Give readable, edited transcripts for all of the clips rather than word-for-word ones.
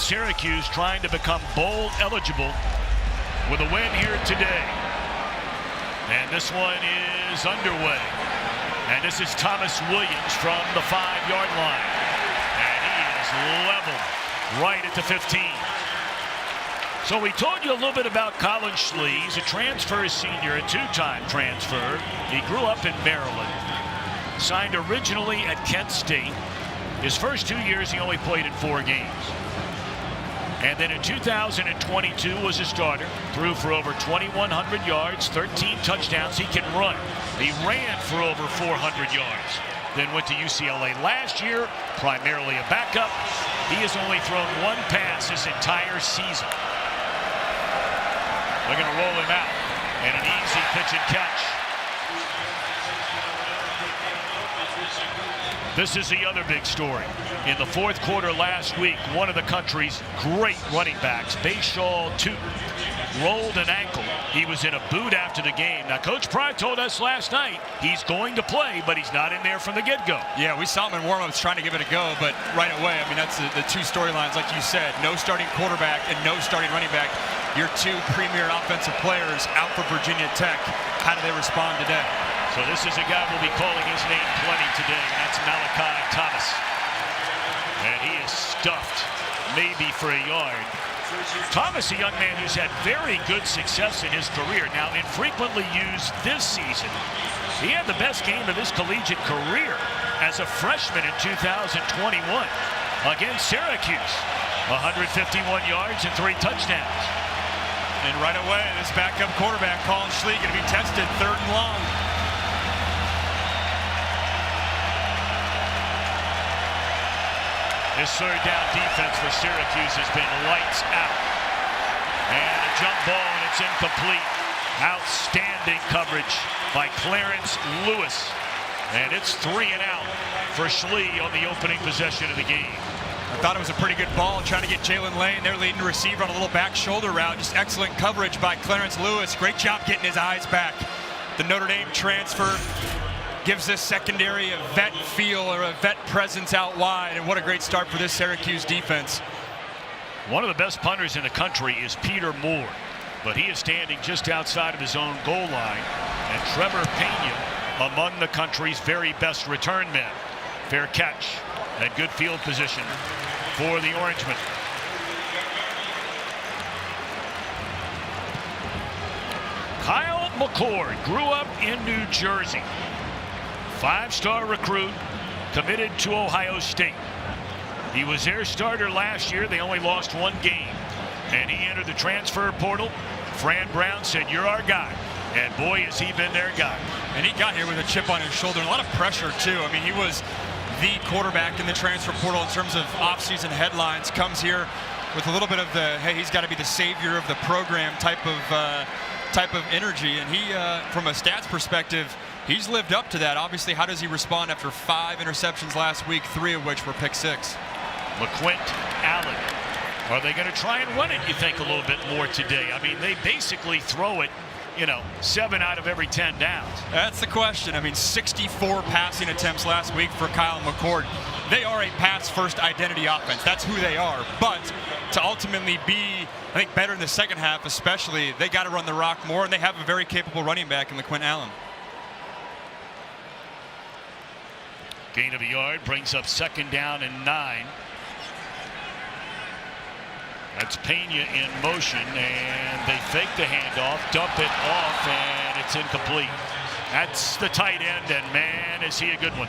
Syracuse trying to become bowl eligible with a win here today. And this one is underway. And this is Thomas Williams from the 5-yard line. And he is level right at the 15. So we told you a little bit about Colin Schlee. He's a transfer senior, a two-time transfer. He grew up in Maryland. Signed originally at Kent State. His first 2 years, he only played in 4 games. And then in 2022 was a starter. Threw for over 2,100 yards, 13 touchdowns. He can run. He ran for over 400 yards. Then went to UCLA last year, primarily a backup. He has only thrown 1 pass his entire season. They're going to roll him out. And an easy pitch and catch. This is the other big story. In the 4th quarter last week, one of the country's great running backs, Bayshal Tootin, rolled an ankle. He was in a boot after the game. Now, Coach Pry told us last night he's going to play, but he's not in there from the get-go. Yeah, we saw him in warm-ups trying to give it a go, but right away, I mean, that's the 2 storylines, like you said. No starting quarterback and no starting running back. Your 2 premier offensive players out for Virginia Tech. How do they respond today? So this is a guy we'll be calling his name plenty today. That's Malachi Thomas. And he is stuffed, maybe for a yard. Thomas, a young man who's had very good success in his career. Now, infrequently used this season. He had the best game of his collegiate career as a freshman in 2021 against Syracuse. 151 yards and 3 touchdowns. And right away, this backup quarterback, Colin Schlee, going to be tested 3rd and long. This 3rd down defense for Syracuse has been lights out. And a jump ball, and it's incomplete. Outstanding coverage by Clarence Lewis. And it's 3 and out for Schlee on the opening possession of the game. I thought it was a pretty good ball, trying to get Jalen Lane, their leading receiver, on a little back shoulder route. Just excellent coverage by Clarence Lewis. Great job getting his eyes back. The Notre Dame transfer gives this secondary a vet feel, or a vet presence out wide, and what a great start for this Syracuse defense. One of the best punters in the country is Peter Moore, but he is standing just outside of his own goal line. And Trevor Pena, among the country's very best return men. Fair catch and good field position for the Orangemen. Kyle McCord grew up in New Jersey. 5-star recruit, committed to Ohio State. He was their starter last year. They only lost 1 game. And he entered the transfer portal. Fran Brown said, "You're our guy." And boy, has he been their guy. And he got here with a chip on his shoulder and a lot of pressure, too. I mean, he was the quarterback in the transfer portal in terms of offseason headlines. Comes here with a little bit of the, hey, he's got to be the savior of the program type of energy. And he, from a stats perspective, he's lived up to that. Obviously, how does he respond after 5 interceptions last week, 3 of which were pick 6? LeQuint Allen. Are they going to try and run it, you think, a little bit more today? I mean, they basically throw it, 7 out of every 10 downs. That's the question. I mean, 64 passing attempts last week for Kyle McCord. They are a pass-first identity offense. That's who they are. But to ultimately be, I think, better in the second half especially, they got to run the rock more, and they have a very capable running back in LeQuint Allen. Gain of a yard brings up 2nd down and 9. That's Pena in motion, and they fake the handoff, dump it off, and it's incomplete. That's the tight end, and man, is he a good one.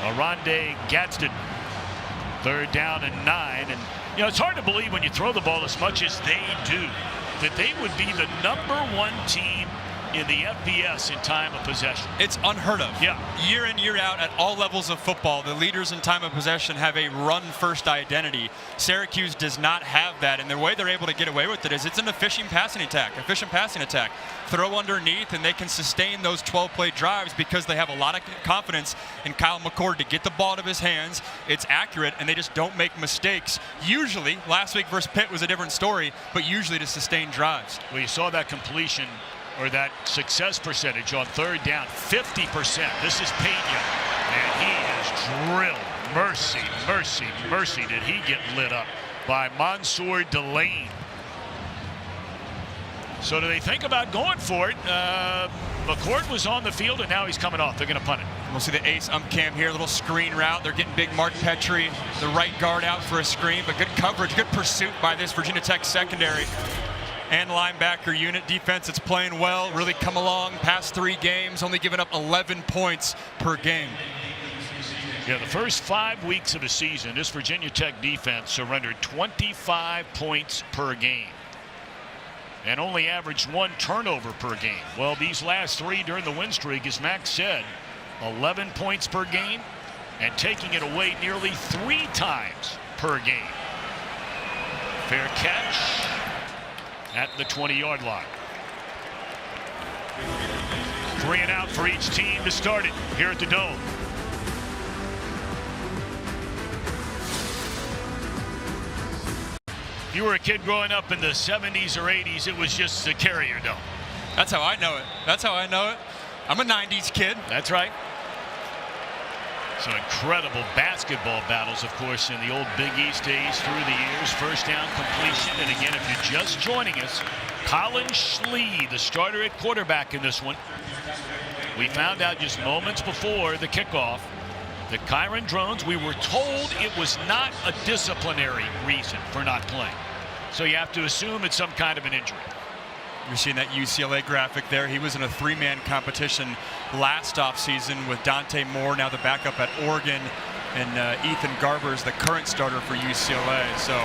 Arande Gadsden, 3rd down and 9. And, it's hard to believe when you throw the ball as much as they do that they would be the #1 team in the FBS in time of possession. It's unheard of. Yeah. Year in, year out, at all levels of football, the leaders in time of possession have a run-first identity. Syracuse does not have that, and the way they're able to get away with it is it's an efficient passing attack. Throw underneath, and they can sustain those 12-play drives because they have a lot of confidence in Kyle McCord to get the ball out of his hands. It's accurate, and they just don't make mistakes. Usually, last week versus Pitt was a different story, but usually to sustain drives. Well, you saw that completion, or that success percentage on 3rd down, 50%. This is Pena, and he is drilled. Mercy, mercy, mercy, did he get lit up. by Mansour Delane. So do they think about going for it? McCourt was on the field, and now he's coming off. They're going to punt it. We'll see the ace cam here, little screen route. They're getting big Mark Petrie, the right guard, out for a screen, but good coverage, good pursuit by this Virginia Tech secondary and linebacker unit. Defense that's playing well, really come along past 3 games, only giving up 11 points per game. Yeah, the first 5 weeks of the season, this Virginia Tech defense surrendered 25 points per game and only averaged 1 turnover per game. Well, these last 3 during the win streak, as Max said, 11 points per game and taking it away nearly 3 times per game. Fair catch at the 20-yard line. 3 and out for each team to start it here at the Dome. You were a kid growing up in the 70s or 80s, it was just the Carrier Dome. That's how I know it. That's how I know it. I'm a 90s kid. That's right. Some incredible basketball battles, of course, in the old Big East days through the years. First down completion. And again, if you're just joining us, Colin Schlee, the starter at quarterback in this one. We found out just moments before the kickoff that Kyron Drones, we were told it was not a disciplinary reason for not playing. So you have to assume it's some kind of an injury. You're seeing that UCLA graphic there. He was in a 3-man competition last offseason with Dante Moore, now the backup at Oregon, and Ethan Garber is the current starter for UCLA. So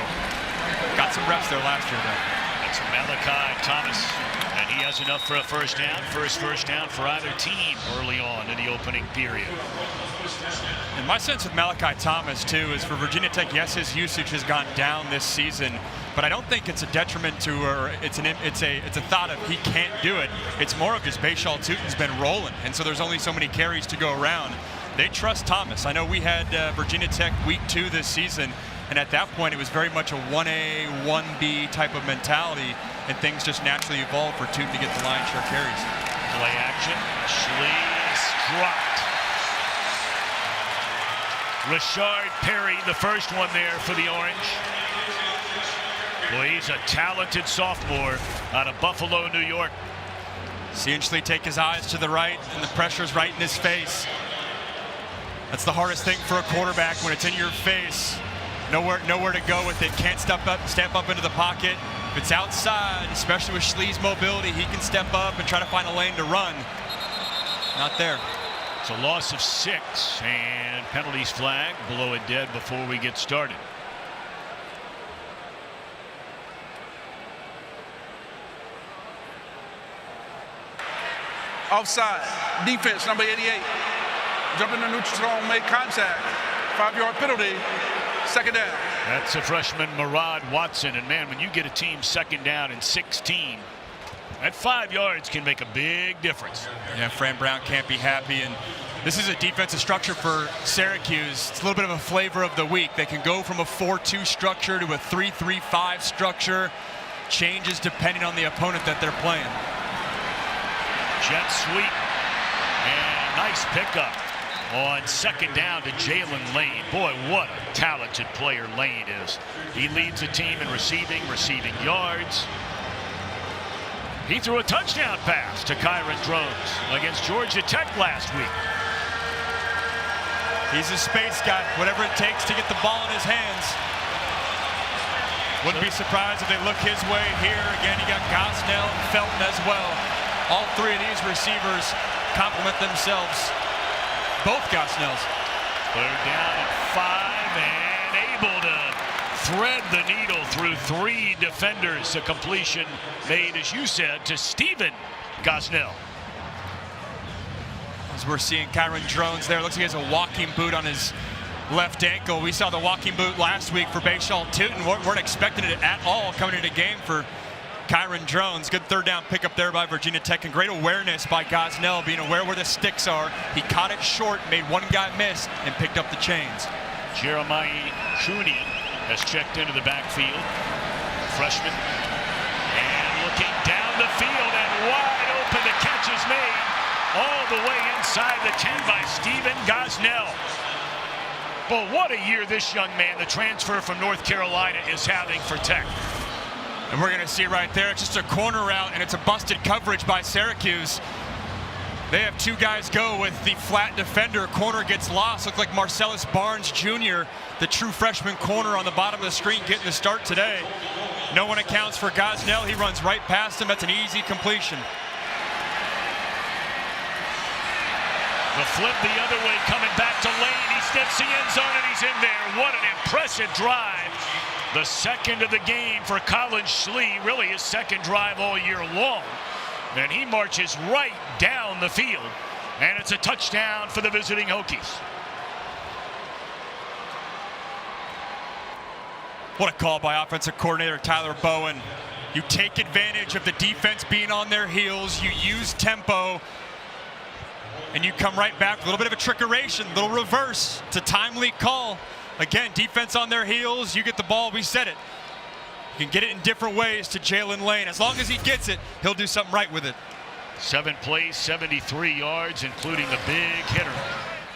got some reps there last year, though. That's Malachi Thomas, and he has enough for a first down. First down for either team early on in the opening period. And my sense with Malachi Thomas, too, is for Virginia Tech, yes, his usage has gone down this season, but I don't think it's a detriment to, or it's a thought of he can't do it. It's more of just Bashal Tutin's been rolling, and so there's only so many carries to go around. They trust Thomas. I know we had Virginia Tech week 2 this season, and at that point it was very much a 1A, 1B type of mentality, and things just naturally evolved for Tutin to get the lion's share carries. Play action. Schlee dropped. Rashard Perry, the first one there for the Orange. Boy, he's a talented sophomore out of Buffalo, New York. Seeing Schlee take his eyes to the right, and the pressure's right in his face. That's the hardest thing for a quarterback when it's in your face. Nowhere to go with it. Can't step up into the pocket. If it's outside, especially with Schlee's mobility, he can step up and try to find a lane to run. Not there. It's a loss of 6, and penalties flag, below it dead before we get started. Offside. Defense, number 88. Jumped in the neutral zone, made contact. 5-yard penalty. Second down. That's a freshman, Murad Watson. And man, when you get a team second down and 16, that 5 yards can make a big difference. Yeah, Fran Brown can't be happy. And this is a defensive structure for Syracuse. It's a little bit of a flavor of the week. They can go from a 4-2 structure to a 3-3-5 structure. Changes depending on the opponent that they're playing. Jet sweep. And nice pickup on second down to Jalen Lane. Boy, what a talented player Lane is. He leads the team in receiving yards. He threw a touchdown pass to Kyron Drones against Georgia Tech last week. He's a space guy, whatever it takes to get the ball in his hands. Wouldn't be surprised if they look his way here. Again, you got Gosnell and Felton as well. All 3 of these receivers complement themselves. Both Gosnells. 3rd down and 5, and able to thread the needle through 3 defenders. A completion made, as you said, to Stephen Gosnell. As we're seeing Kyron Drones there, looks like he has a walking boot on his left ankle. We saw the walking boot last week for Bashal Tutin. Weren't expecting it at all coming into game for Kyron Drones. Good 3rd down pickup there by Virginia Tech, and great awareness by Gosnell, being aware where the sticks are. He caught it short, made one guy miss, and picked up the chains. Jeremiah Cooney has checked into the backfield. Freshman. And looking down the field, and wide open. The catch is made all the way inside the 10 by Stephen Gosnell. Well, what a year this young man, the transfer from North Carolina, is having for Tech. And we're going to see right there, it's just a corner route, and it's a busted coverage by Syracuse. They have two guys go with the flat defender. Corner gets lost. Looked like Marcellus Barnes Jr., the true freshman corner on the bottom of the screen, getting the start today. No one accounts for Gosnell. He runs right past him. That's an easy completion. The flip the other way, coming back to Lane. He sniffs the end zone, and he's in there. What an impressive drive. The second of the game for Colin Schlee, really his second drive all year long. And he marches right down the field, and it's a touchdown for the visiting Hokies. What a call by offensive coordinator Tyler Bowen. You take advantage of the defense being on their heels. You use tempo, and you come right back. A little bit of a trickeration, little reverse. It's a timely call. Again, defense on their heels. You get the ball. We said it. You can get it in different ways to Jalen Lane. As long as he gets it, he'll do something right with it. 7 plays, 73 yards, including the big hitter.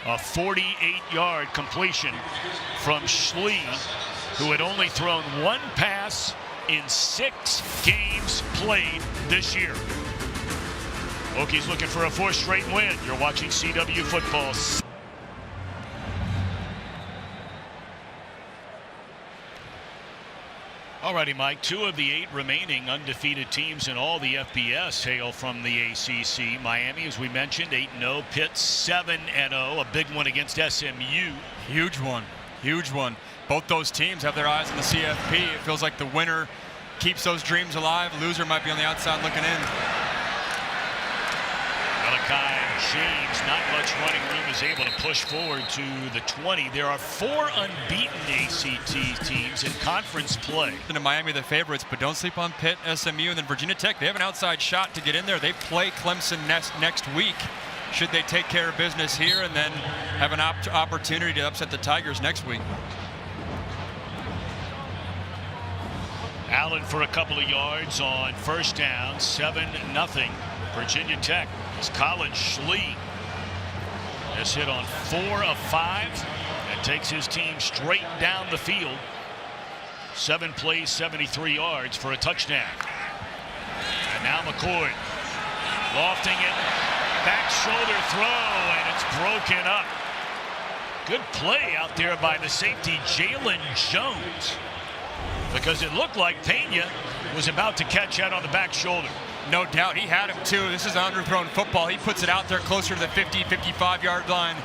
A 48-yard completion from Schlee, who had only thrown one pass in 6 games played this year. Hokies looking for a 4th straight win. You're watching CW football. Alrighty, Mike, 2 of the 8 remaining undefeated teams in all the FBS hail from the ACC. Miami, as we mentioned, 8-0. Pitt 7-0. A big one against SMU. Huge one. Huge one. Both those teams have their eyes on the CFP. It feels like the winner keeps those dreams alive. Loser might be on the outside looking in. Malachi James, not much running room, is able to push forward to the 20. There are 4 unbeaten ACT teams in conference play. In Miami, the favorites, but don't sleep on Pitt, SMU, and then Virginia Tech. They have an outside shot to get in there. They play Clemson next week. Should they take care of business here and then have an opportunity to upset the Tigers next week. Allen for a couple of yards on first down. 7-0. Virginia Tech. As Colin Schlee has hit on 4 of 5 and takes his team straight down the field. 7 plays, 73 yards for a touchdown. And now McCord lofting it, back shoulder throw, and it's broken up. Good play out there by the safety Jalen Jones, because it looked like Pena was about to catch that on the back shoulder. No doubt, he had him too. This is underthrown football. He puts it out there closer to the 50, 55-yard line,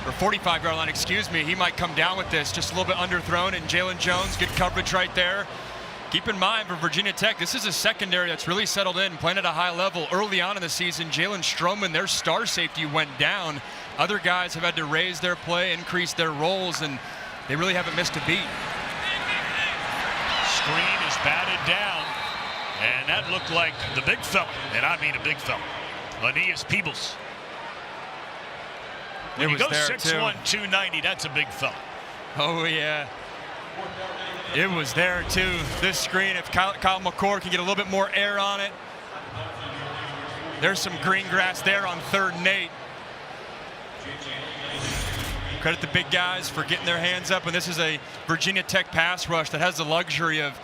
or 45-yard line, excuse me. He might come down with this, just a little bit underthrown, and Jalen Jones, good coverage right there. Keep in mind, for Virginia Tech, this is a secondary that's really settled in, playing at a high level. Early on in the season, Jalen Stroman, their star safety, went down. Other guys have had to raise their play, increase their roles, and they really haven't missed a beat. Screen is batted down. And that looked like the big fella, and I mean a big fella, Aeneas Peebles. When you go 6'1", 290, that's a big fella. Oh, yeah. It was there, too. This screen, if Kyle McCord can get a little bit more air on it. There's some green grass there on 3rd and 8. Credit the big guys for getting their hands up, and this is a Virginia Tech pass rush that has the luxury of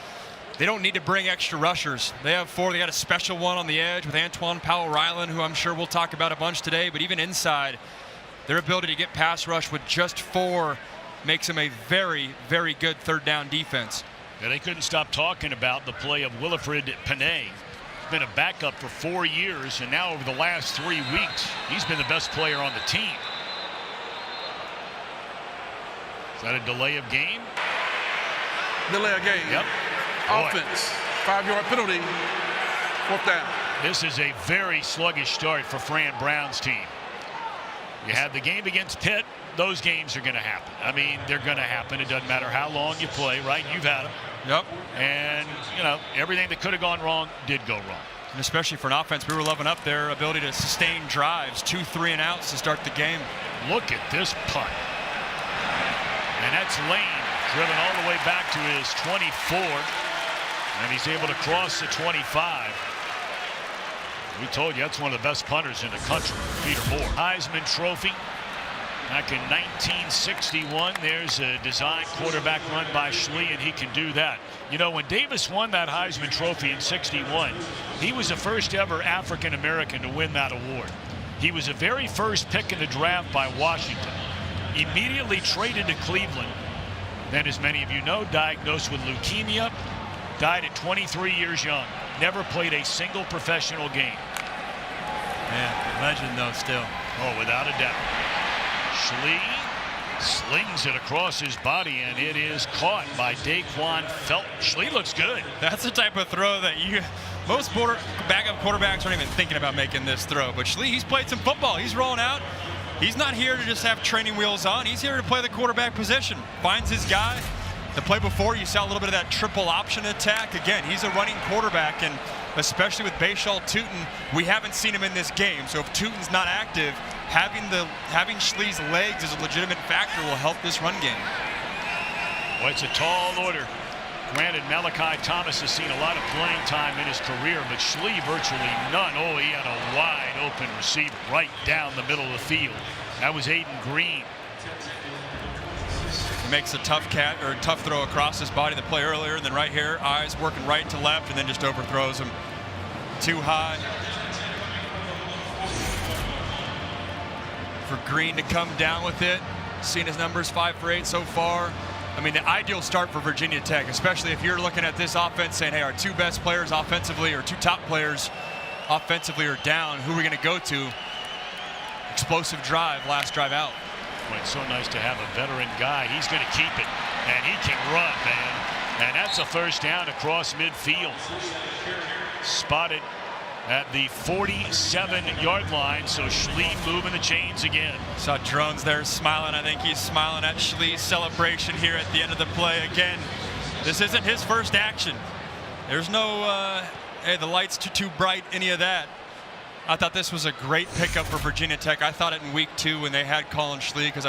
they don't need to bring extra rushers. They have 4. They got a special one on the edge with Antoine Powell-Ryland, who I'm sure we'll talk about a bunch today. But even inside, their ability to get pass rush with just 4 makes them a very, very good 3rd down defense. Yeah, they couldn't stop talking about the play of Wilfred Panay. He's been a backup for 4 years, and now over the last 3 weeks, he's been the best player on the team. Is that a delay of game? Delay of game. Yep. Offense, 5-yard penalty, 4th down. This is a very sluggish start for Fran Brown's team. You had the game against Pitt. Those games are going to happen. I mean, they're going to happen. It doesn't matter how long you play, right? You've had them. Yep. And, you know, everything that could have gone wrong did go wrong. And especially for an offense, we were loving up their ability to sustain drives, 2 3-and-outs to start the game. Look at this punt. And that's Lane, driven all the way back to his 24. And he's able to cross the 25. We told you that's one of the best punters in the country, Peter Moore. Heisman Trophy Back in 1961, there's a design quarterback run by Schlee, and he can do that. You know, when Davis won that Heisman Trophy in '61, he was the first ever African-American to win that award. He was the very first pick in the draft by Washington. Immediately traded to Cleveland. Then, as many of you know, diagnosed with leukemia, died at 23 years young. Never played a single professional game. Man, legend though still. Oh, without a doubt. Schlee slings it across his body, and it is caught by Daquan Felton. Schlee looks good. That's the type of throw that most backup quarterbacks aren't even thinking about making this throw. But Schlee, he's played some football. He's rolling out. He's not here to just have training wheels on. He's here to play the quarterback position. Finds his guy. The play before, you saw a little bit of that triple option attack. Again, he's a running quarterback, and especially with Bashal Tutin, we haven't seen him in this game. So if Tutin's not active, having Schlee's legs as a legitimate factor will help this run game. Well, it's a tall order. Granted, Malachi Thomas has seen a lot of playing time in his career, but Schlee virtually none. Oh, he had a wide open receiver right down the middle of the field. That was Aiden Green. He makes a tough throw across his body, the play earlier, and then right here, eyes working right to left, and then just overthrows him too high. For Green to come down with it, seeing his numbers 5 for 8 so far. I mean, the ideal start for Virginia Tech, especially if you're looking at this offense saying, hey, our 2 best players offensively or 2 top players offensively are down. Who are we going to go to? Explosive drive, last drive out. Well, it's so nice to have a veteran guy. He's going to keep it, and he can run, man. And that's a first down across midfield. Spotted at the 47-yard line, so Schlee moving the chains again. Saw Drones there smiling. I think he's smiling at Schlee's celebration here at the end of the play. Again, this isn't his first action. There's no, hey, the light's too bright, any of that. I thought this was a great pickup for Virginia Tech. I thought it in week 2 when they had Colin Schlee, because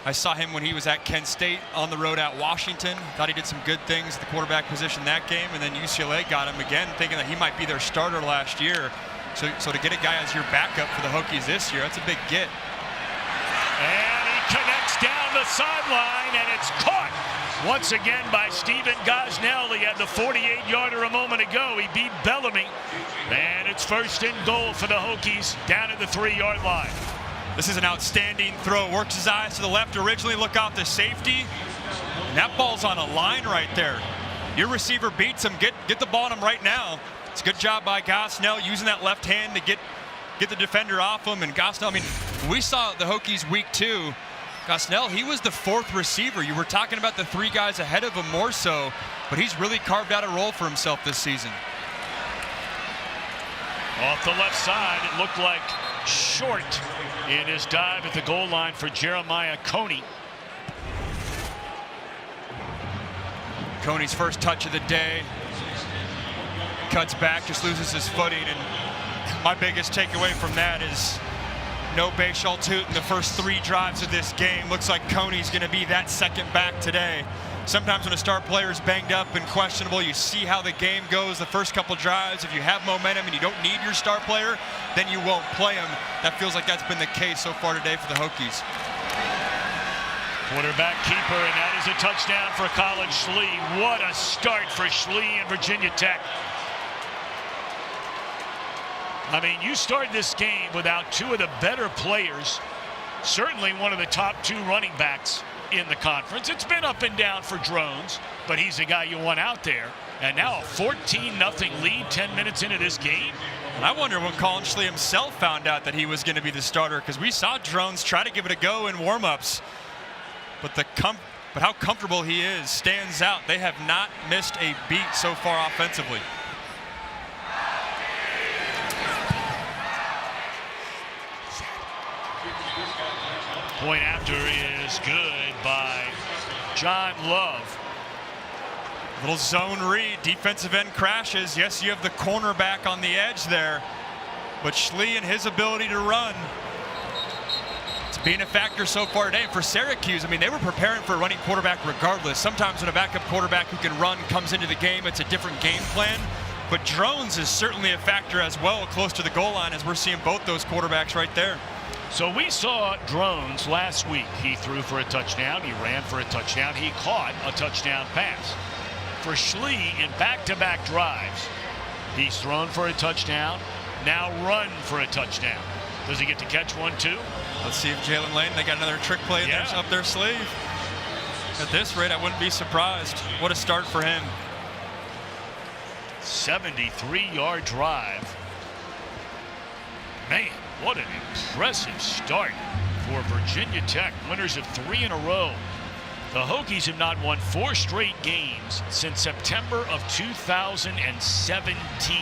I saw him when he was at Kent State on the road at Washington. Thought he did some good things at the quarterback position that game, and then UCLA got him again, thinking that he might be their starter last year. So to get a guy as your backup for the Hokies this year, that's a big get. And he connects down the sideline, and it's caught once again by Stephen Gosnell. He had the 48-yarder a moment ago. He beat Bellamy, and it's first and goal for the Hokies down at the 3-yard line. This is an outstanding throw. Works his eyes to the left originally, look out the safety. And that ball's on a line right there. Your receiver beats him. Get the ball on him right now. It's a good job by Gosnell using that left hand to get the defender off him. And Gosnell, I mean, we saw the Hokies week 2. Gosnell, he was the 4th receiver. You were talking about the 3 guys ahead of him more so, but he's really carved out a role for himself this season. Off the left side, it looked like short in his dive at the goal line for Jeremiah Coney. Coney's first touch of the day. Cuts back, just loses his footing, and my biggest takeaway from that is no Bashal Tutin in the first 3 drives of this game. Looks like Coney's going to be that second back today. Sometimes when a star player is banged up and questionable, you see how the game goes the first couple drives. If you have momentum and you don't need your star player, then you won't play him. That feels like that's been the case so far today for the Hokies. Quarterback keeper, and that is a touchdown for Colin Schlee. What a start for Schlee and Virginia Tech. I mean, you start this game without 2 of the better players, certainly one of the top 2 running backs in the conference. It's been up and down for Drones, but he's the guy you want out there. And now a 14-0 lead 10 minutes into this game. And I wonder when Colin Schlee himself found out that he was going to be the starter, because we saw Drones try to give it a go in warm-ups. But how comfortable he is stands out. They have not missed a beat so far offensively. Point after is good by John Love. Little zone read, defensive end crashes. Yes, you have the cornerback on the edge there, but Schlee and his ability to run, it's being a factor so far today. For Syracuse, I mean, they were preparing for a running quarterback regardless. Sometimes when a backup quarterback who can run comes into the game, it's a different game plan. But Drones is certainly a factor as well, close to the goal line, as we're seeing both those quarterbacks right there. So we saw Drones last week. He threw for a touchdown. He ran for a touchdown. He caught a touchdown pass. For Schlee, in back-to-back drives, he's thrown for a touchdown, now run for a touchdown. Does he get to catch one, too? Let's see if Jalen Lane, they got another trick play there up their sleeve. At this rate, I wouldn't be surprised. What a start for him. 73-yard drive. Man, what an impressive start for Virginia Tech. Winners of 3 in a row. The Hokies have not won 4 straight games since September of 2017.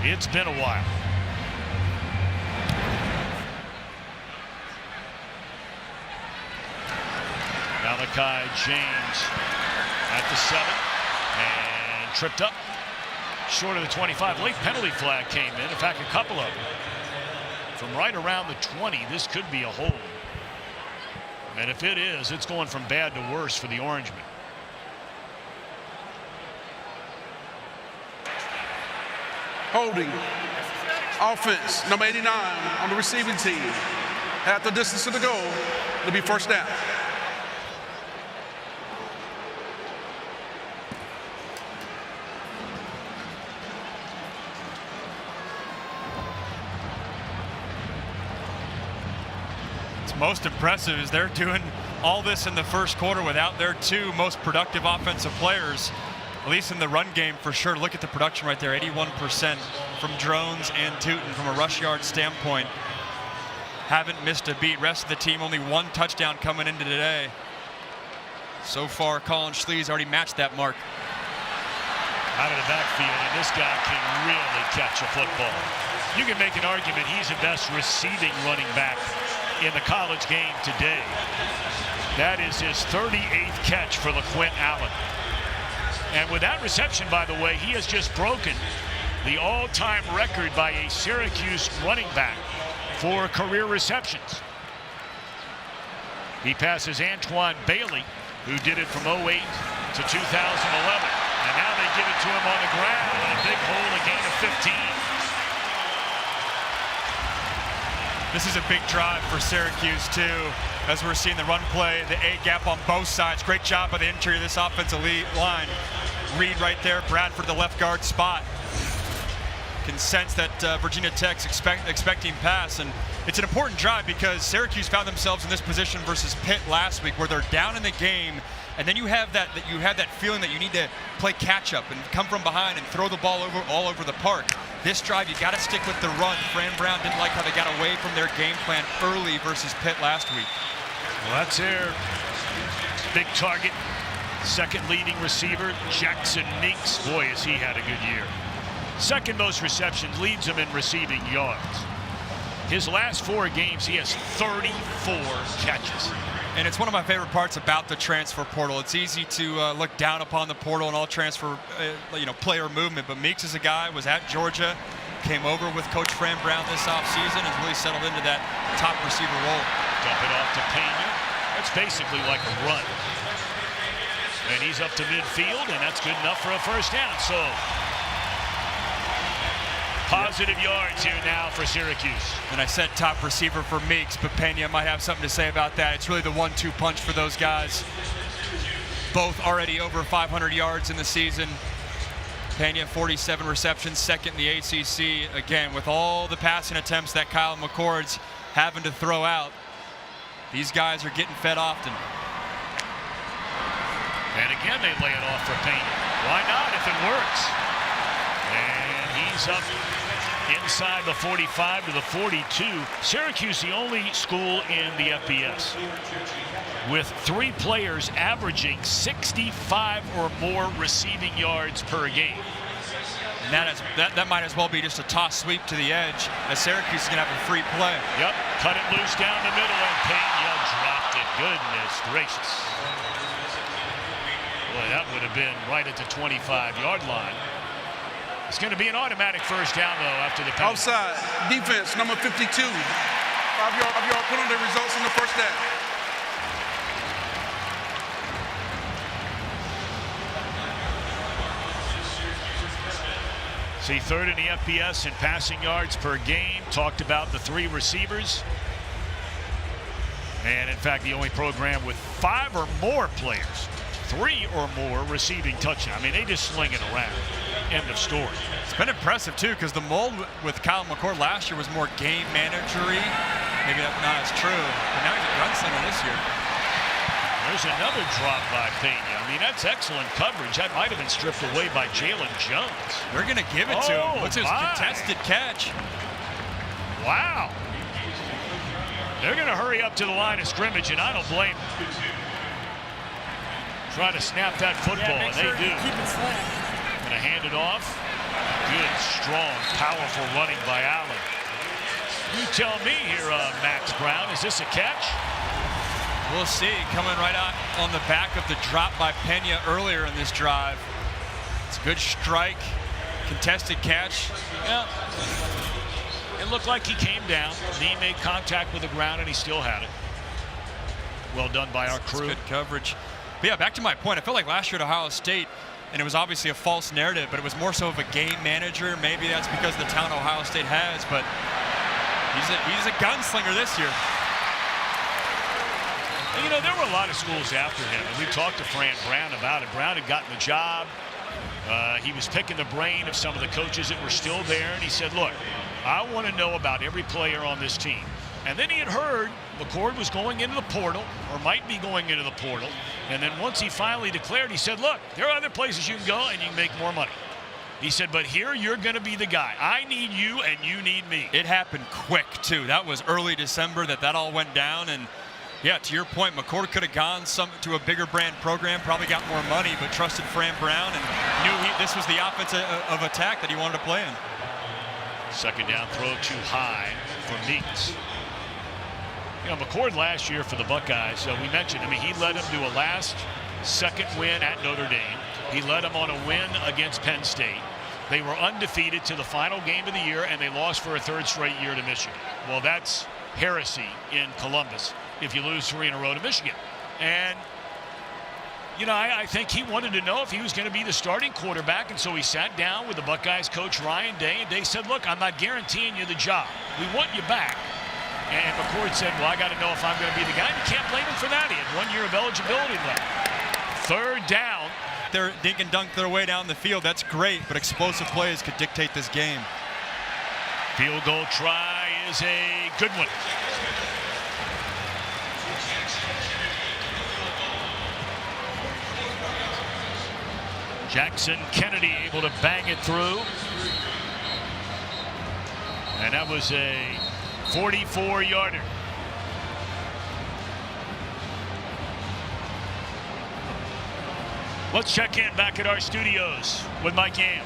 It's been a while. Malachi James at the 7 and tripped up short of the 25. Late penalty flag came in fact, a couple of them. From right around the 20, this could be a hold. And if it is, it's going from bad to worse for the Orangemen. Holding. Offense, number 89 on the receiving team. At the distance to the goal, it'll be first down. Most impressive is they're doing all this in the first quarter without their 2 most productive offensive players, at least in the run game for sure. Look at the production right there, 81% from Drones and Tootin from a rush yard standpoint. Haven't missed a beat. Rest of the team, only 1 touchdown coming into today. So far, Colin Schlee's already matched that mark. Out of the backfield, and this guy can really catch a football. You can make an argument he's the best receiving running back in the college game today. That is his 38th catch for LaQuint Allen. And with that reception, by the way, he has just broken the all-time record by a Syracuse running back for career receptions. He passes Antoine Bailey, who did it from 08 to 2011. And now they give it to him on the ground, and a big hole, a gain of 15. This is a big drive for Syracuse, too, as we're seeing the run play, the A gap on both sides. Great job by the interior of this offensive line. Reed right there, Bradford the left guard spot. Can sense that Virginia Tech's expecting pass, and it's an important drive because Syracuse found themselves in this position versus Pitt last week, where they're down in the game, and then you have that feeling that you need to play catch up and come from behind and throw the ball all over the park. This drive, you got to stick with the run. Fran Brown didn't like how they got away from their game plan early versus Pitt last week. Well, that's their big target. Second leading receiver, Jackson Meeks. Boy, has he had a good year. Second most receptions, leads him in receiving yards. His last 4 games, he has 34 catches. And it's one of my favorite parts about the transfer portal. It's easy to look down upon the portal and all transfer, player movement. But Meeks is a guy, was at Georgia, came over with Coach Fran Brown this offseason, and really settled into that top receiver role. Dump it off to Pena. That's basically like a run. And he's up to midfield, and that's good enough for a first down. So positive yards here now for Syracuse. And I said top receiver for Meeks, but Pena might have something to say about that. It's really the 1-2 punch for those guys. Both already over 500 yards in the season. Pena 47 receptions, second in the ACC. Again, with all the passing attempts that Kyle McCord's having to throw out, these guys are getting fed often. And again, they lay it off for Pena. Why not if it works? And he's up inside the 45 to the 42. Syracuse, the only school in the FBS with 3 players averaging 65 or more receiving yards per game. And that might as well be just a toss sweep to the edge, as Syracuse is going to have a free play. Yep, cut it loose down the middle, and Pena dropped it. Goodness gracious. Boy, that would have been right at the 25-yard line. It's going to be an automatic first down, though, after the penalty. Outside, defense, number 52. 5-yard penalty results in the first down. See, third in the FBS in passing yards per game. Talked about the 3 receivers. And in fact, the only program with 5 or more players, 3 or more receiving touchdown. I mean, they just sling it around. End of story. It's been impressive, too, because the mold with Kyle McCord last year was more game managery. Maybe that's not as true, but now he's a gunslinger this year. There's another drop by Pena. I mean, that's excellent coverage. That might have been stripped away by Jalen Jones. They're going to give it to him. What's his contested catch? Wow. They're going to hurry up to the line of scrimmage, and I don't blame them. Try to snap that football, and they do. Keep it slant. Going to hand it off. Good, strong, powerful running by Allen. You tell me here, Max Brown, is this a catch? We'll see. Coming right out on the back of the drop by Pena earlier in this drive. It's a good strike, contested catch. Yeah. It looked like he came down. He made contact with the ground, and he still had it. Well done by our crew. Good coverage. But yeah, back to my point. I feel like last year at Ohio State, and it was obviously a false narrative, but it was more so of a game manager. Maybe that's because of the talent Ohio State has, but he's a gunslinger this year. And, you know, there were a lot of schools after him, and we talked to Fran Brown about it. Brown had gotten the job. He was picking the brain of some of the coaches that were still there, and he said, look, I want to know about every player on this team. And then he had heard McCord was going into the portal, or might be going into the portal. And then once he finally declared, he said, look, there are other places you can go and you can make more money. He said, but here you're going to be the guy. I need you and you need me. It happened quick, too. That was early December that all went down. And, yeah, to your point, McCord could have gone to a bigger brand program, probably got more money, but trusted Fran Brown and knew this was the offense of attack that he wanted to play in. Second down throw too high for Meeks. You know, McCord last year for the Buckeyes, we mentioned, I mean, he led them to a second win at Notre Dame. He led them on a win against Penn State. They were undefeated to the final game of the year, and they lost for a 3rd straight year to Michigan. Well, that's heresy in Columbus if you lose 3 in a row to Michigan. And, you know, I think he wanted to know if he was going to be the starting quarterback, and so he sat down with the Buckeyes coach Ryan Day, and Day said, look, I'm not guaranteeing you the job. We want you back. And McCord said, well, I got to know if I'm going to be the guy. You can't blame him for that. He had 1 year of eligibility left. 3rd down. They're dink and dunk their way down the field. That's great, but explosive plays could dictate this game. Field goal try is a good one. Jackson Kennedy able to bang it through. And that was a 44-yarder. Let's check in back at our studios with Mike Yam.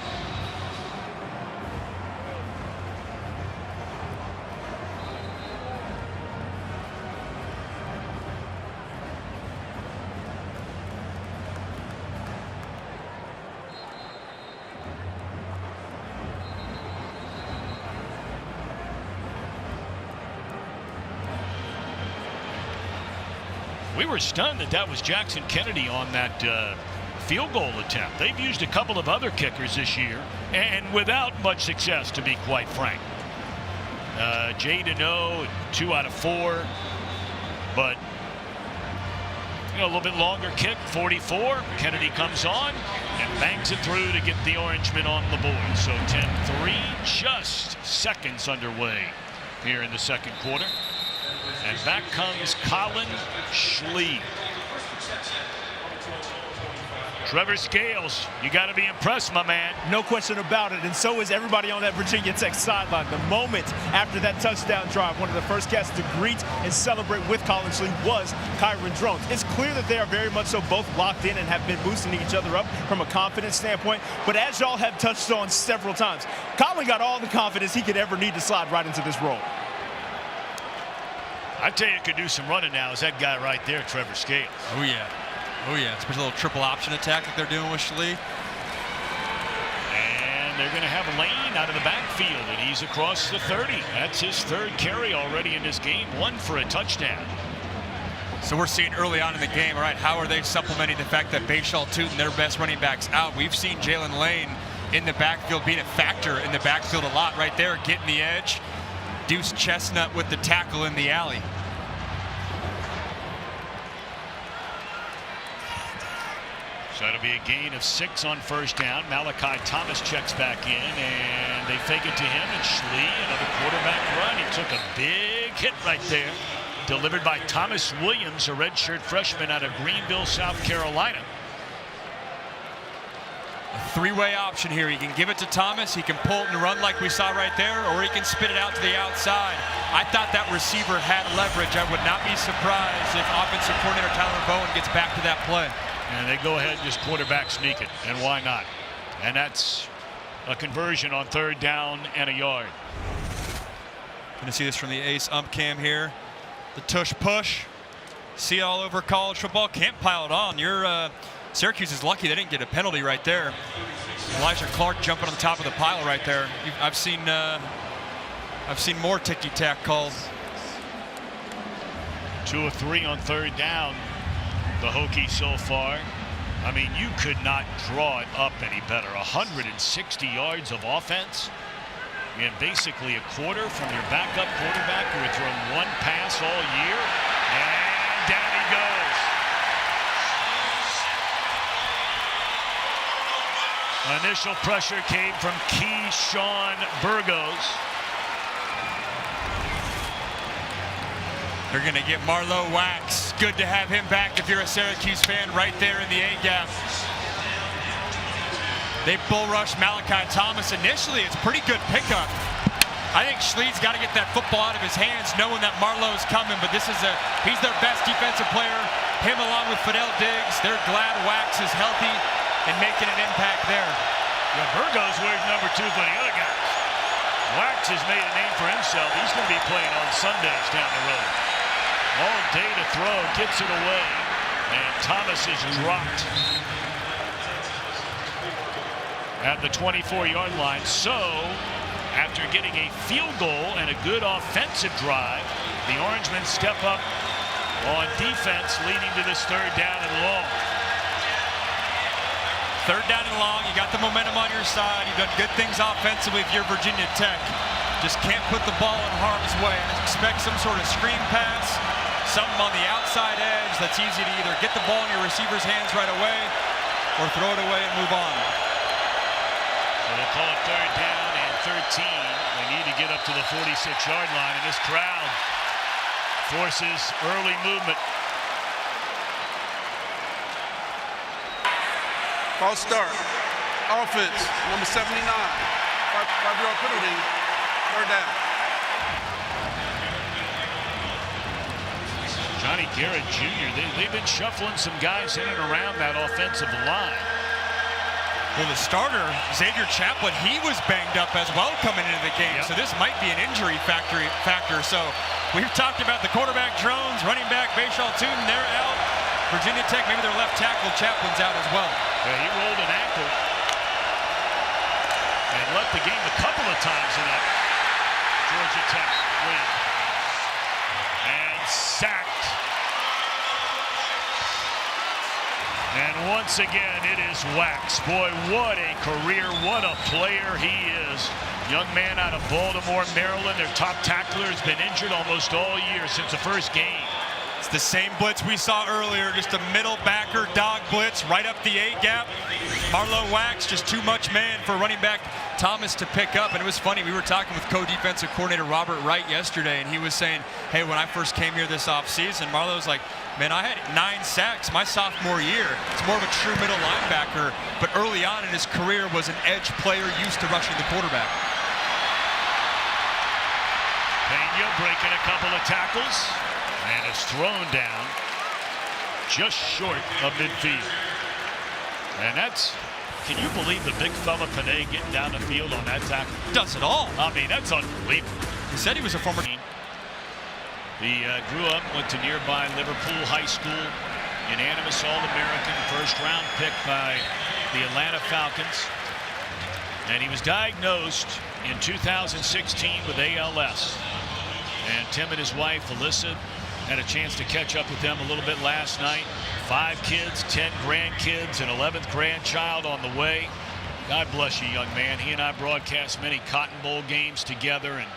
We were stunned that was Jackson Kennedy on that field goal attempt. They've used a couple of other kickers this year, and without much success, to be quite frank. Jay Deneau, 2 out of 4, but you know, a little bit longer kick, 44. Kennedy comes on and bangs it through to get the Orangemen on the board. So 10-3, just seconds underway here in the second quarter. And back comes Colin Schlee. Trevor Scales, you got to be impressed, my man. No question about it, and so is everybody on that Virginia Tech sideline. The moment after that touchdown drive, one of the first guys to greet and celebrate with Colin Schlee was Kyron Drones. It's clear that they are very much so both locked in and have been boosting each other up from a confidence standpoint. But as y'all have touched on several times, Colin got all the confidence he could ever need to slide right into this role. I tell you, could do some running now is that guy right there, Trevor Scales. Oh, yeah. Oh, yeah. Especially a little triple option attack that they're doing with Schlee. And they're going to have Lane out of the backfield, and he's across the 30. That's his 3rd carry already in this game, 1 for a touchdown. So we're seeing early on in the game, all right, how are they supplementing the fact that Bashal Tootin, their best running backs, out? We've seen Jalen Lane in the backfield being a factor in the backfield a lot right there, getting the edge. Deuce Chestnut with the tackle in the alley. So it'll be a gain of 6 on first down. Malachi Thomas checks back in, and they fake it to him, and Schlee, another quarterback run. He took a big hit right there, delivered by Thomas Williams, a redshirt freshman out of Greenville, South Carolina. A three-way option here. He can give it to Thomas, he can pull it and run like we saw right there, or he can spit it out to the outside. I thought that receiver had leverage. I would not be surprised if offensive coordinator Tyler Bowen gets back to that play. And they go ahead and just quarterback sneak it, and why not? And that's a conversion on third down and a yard. Going to see this from the ace ump cam here. The tush push. See all over college football. Can't pile it on. Syracuse is lucky they didn't get a penalty right there. Elijah Clark jumping on the top of the pile right there. I've seen more ticky-tack calls. 2 of 3 on third down. The Hokies so far. I mean, you could not draw it up any better. 160 yards of offense in basically a quarter from your backup quarterback who had thrown 1 pass all year. And down he goes. Initial pressure came from Keyshawn Burgos. They're going to get Marlowe Wax. Good to have him back if you're a Syracuse fan right there in the A-gap. They bull rush Malachi Thomas. Initially, it's pretty good pickup. I think Schlee's got to get that football out of his hands knowing that Marlowe's coming, but he's their best defensive player. Him along with Fidel Diggs. They're glad Wax is healthy and making an impact there. Yeah, Burgos wears number 2 for the other guys. Wax has made a name for himself. He's going to be playing on Sundays down the road. All day to throw, gets it away, and Thomas is dropped at the 24-yard line. So, after getting a field goal and a good offensive drive, the Orangemen step up on defense, leading to this third down and long. Third down and long, you got the momentum on your side. You've done good things offensively if you're Virginia Tech. Just can't put the ball in harm's way. I expect some sort of screen pass, something on the outside edge that's easy to either get the ball in your receiver's hands right away or throw it away and move on. So they'll call it third down and 13. They need to get up to the 46-yard line, and this crowd forces early movement. False start. Offense, number 79. 5-yard penalty. Third down. Johnny Garrett Jr., they've been shuffling some guys in and around that offensive line. Well, the starter, Xavier Chaplin, he was banged up as well coming into the game. Yep. So this might be an injury factor. So we've talked about the quarterback drones, running back Bashal Tootin, they're out. Virginia Tech, maybe their left tackle Chaplin's out as well. Yeah, he rolled an ankle and left the game a couple of times in that Georgia Tech win. And sacked. And once again, it is Wax. Boy, what a career, what a player he is. Young man out of Baltimore, Maryland. Their top tackler has been injured almost all year since the first game. It's the same blitz we saw earlier, just a middle backer dog blitz right up the A-gap. Marlowe Wax, just too much man for running back Thomas to pick up. And it was funny, we were talking with co-defensive coordinator Robert Wright yesterday, and he was saying, hey, when I first came here this offseason, Marlowe's like, man, I had 9 sacks my sophomore year. It's more of a true middle linebacker, but early on in his career was an edge player used to rushing the quarterback. Pena breaking a couple of tackles. And it's thrown down just short of midfield. And that's, can you believe the big fella Panay getting down the field on that tackle? Does it all. I mean, that's unbelievable. He said he was a former. He grew up, went to nearby Liverpool High School, unanimous All-American, first-round pick by the Atlanta Falcons. And he was diagnosed in 2016 with ALS. And Tim and his wife, Alyssa, had a chance to catch up with them a little bit last night. 5 kids, 10 grandkids, an 11th grandchild on the way. God bless you, young man. He and I broadcast many Cotton Bowl games together, and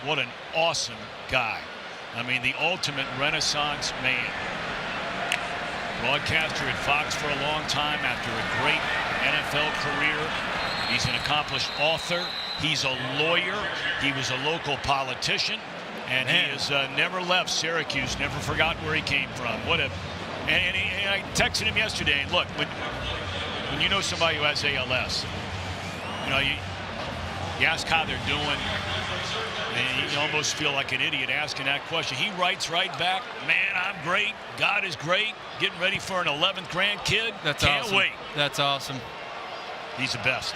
what an awesome guy. I mean, the ultimate Renaissance man. broadcaster at Fox for a long time after a great NFL career. He's an accomplished author. He's a lawyer. He was a local politician. And he has never left Syracuse, never forgot where he came from. And I texted him yesterday. And look, when you know somebody who has ALS, you know, you ask how they're doing, and you almost feel like an idiot asking that question. He writes right back, man, I'm great. God is great. Getting ready for an 11th grandkid. That's Can't awesome. wait. That's awesome. He's the best.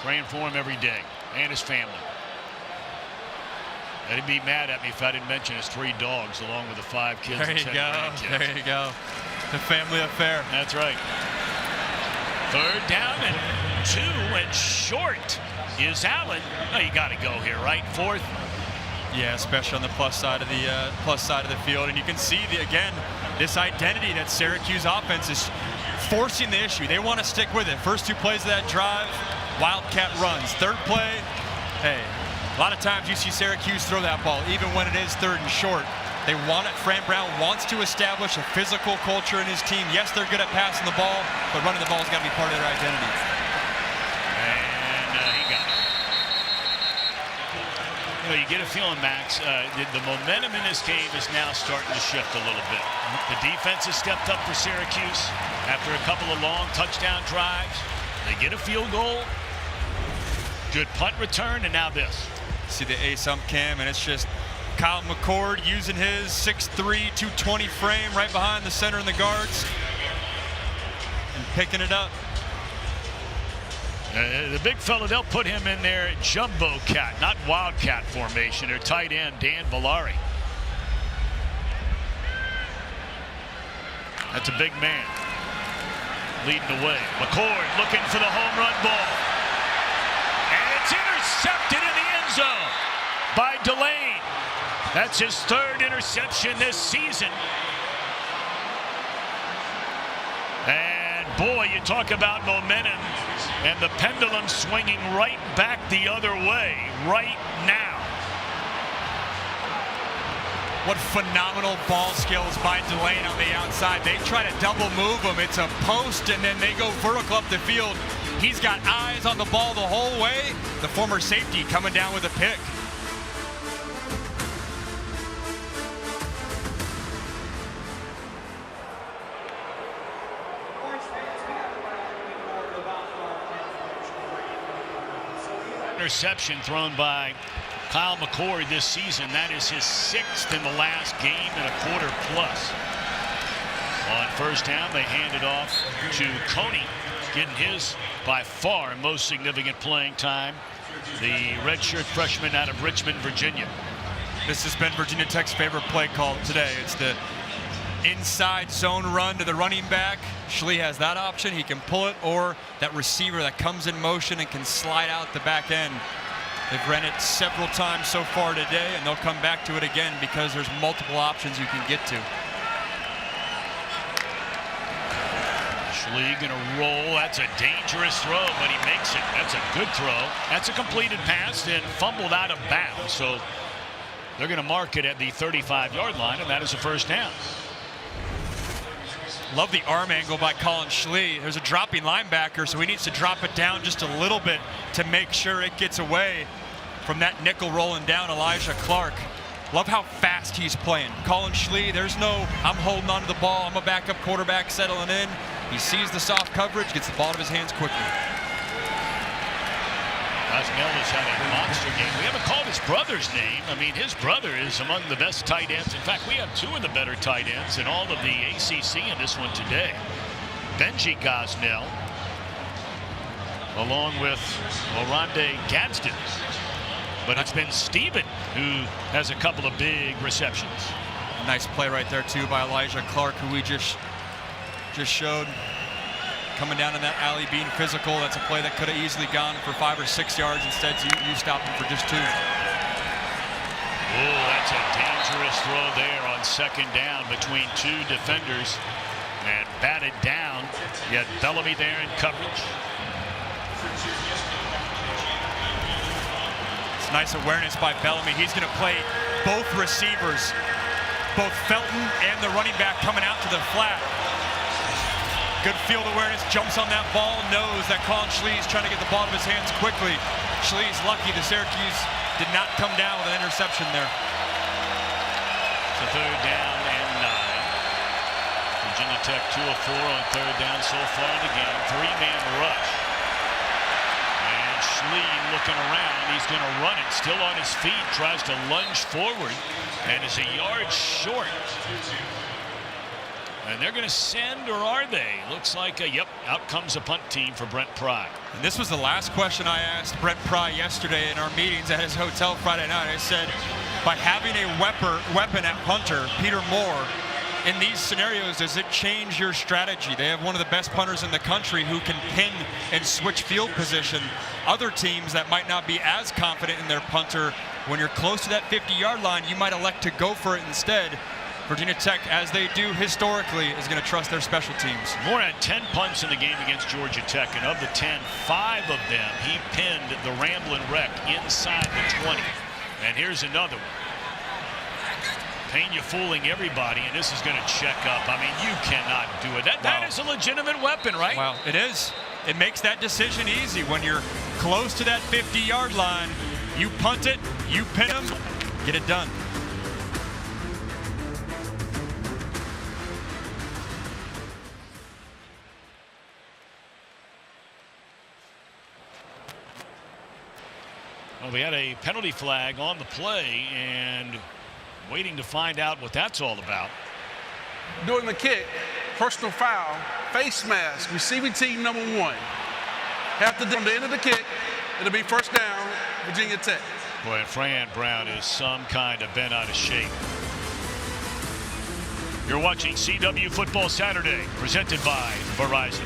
Praying for him every day and his family. They'd be mad at me if I didn't mention his 3 dogs along with the 5 kids. There you go. There you go. The family affair. That's right. 3rd down and 2 and short is Allen. Oh, you got to go here, right? 4th. Yeah, especially on the plus side of the field, and you can see again this identity that Syracuse offense is forcing the issue. They want to stick with it. First 2 plays of that drive, Wildcat runs. 3rd play, hey, a lot of times you see Syracuse throw that ball, even when it is 3rd and short. They want it. Fran Brown wants to establish a physical culture in his team. Yes, they're good at passing the ball, but running the ball has got to be part of their identity. And he got it. You know, you get a feeling, Max, the momentum in this game is now starting to shift a little bit. The defense has stepped up for Syracuse after a couple of long touchdown drives. They get a field goal. Good punt return, and now this. See the ace ump cam, and it's just Kyle McCord using his 6'3", 220 frame right behind the center and the guards and picking it up. The big fella, they'll put him in there jumbo cat, not wildcat formation. Their tight end, Dan Villari. That's a big man leading the way. McCord looking for the home run ball. And it's intercepted in the end zone by Delane. That's his 3rd interception this season. And boy, you talk about momentum and the pendulum swinging right back the other way right now. What phenomenal ball skills by Delane on the outside. They try to double move him. It's a post, and then they go vertical up the field. He's got eyes on the ball the whole way. The former safety coming down with a pick. Interception thrown by Kyle McCord this season. That is his 6th in the last game and a quarter plus. On 1st down, they hand it off to Coney, getting his by far most significant playing time. The redshirt freshman out of Richmond, Virginia. This has been Virginia Tech's favorite play call today. It's the inside zone run to the running back. Schlee has that option. He can pull it, or that receiver that comes in motion and can slide out the back end. They've run it several times so far today, and they'll come back to it again because there's multiple options you can get to. Schlee gonna roll. That's a dangerous throw, but he makes it. That's a good throw. That's a completed pass and fumbled out of bounds. So they're gonna mark it at the 35-yard line, and that is a 1st down. Love the arm angle by Colin Schlee. There's a dropping linebacker, so he needs to drop it down just a little bit to make sure it gets away from that nickel rolling down Elijah Clark. Love how fast he's playing. Colin Schlee, there's no, I'm holding on to the ball, I'm a backup quarterback settling in. He sees the soft coverage, gets the ball to his hands quickly. Osmell has had a monster game. We haven't called his brother's name. I mean, his brother is among the best tight ends. In fact, we have 2 of the better tight ends in all of the ACC in this one today. Benji Gosnell, along with Oronde Gadsden. But it's been Steven who has a couple of big receptions. Nice play right there, too, by Elijah Clark, who we just showed. Coming down in that alley, being physical. That's a play that could have easily gone for 5 or 6 yards. Instead, you stopped him for just 2. Oh, that's a dangerous throw there on 2nd down between 2 defenders and batted down. You had Bellamy there in coverage. It's nice awareness by Bellamy. He's going to play both receivers both Felton and the running back coming out to the flat. Good field awareness, jumps on that ball, knows that Colin Schlee's trying to get the ball out of his hands quickly. Schlee's lucky the Syracuse did not come down with an interception there. So 3rd down and 9. Virginia Tech 2 of 4 on 3rd down so far in the game. 3-man rush. And Schlee looking around. He's going to run it. Still on his feet. Tries to lunge forward and is a yard short. And they're going to send, or are they? Looks like, yep, out comes a punt team for Brent Pry. And this was the last question I asked Brent Pry yesterday in our meetings at his hotel Friday night. I said, by having a weapon at punter, Peter Moore, in these scenarios, does it change your strategy? They have one of the best punters in the country who can pin and switch field position. Other teams that might not be as confident in their punter, when you're close to that 50-yard line, you might elect to go for it instead. Virginia Tech, as they do historically, is going to trust their special teams. Moore had 10 punts in the game against Georgia Tech, and of the 10, 5 of them he pinned the Ramblin' Wreck inside the 20. And here's another one. Pena fooling everybody, and this is going to check up. I mean, you cannot do it. That is a legitimate weapon, right? Well, it is. It makes that decision easy. When you're close to that 50-yard line, you punt it, you pin them, get it done. Well, we had a penalty flag on the play and waiting to find out what that's all about. During the kick, personal foul, face mask, receiving team number 1. After the end of the kick, it'll be 1st down, Virginia Tech. Boy, Fran Brown is some kind of bent out of shape. You're watching CW Football Saturday, presented by Verizon.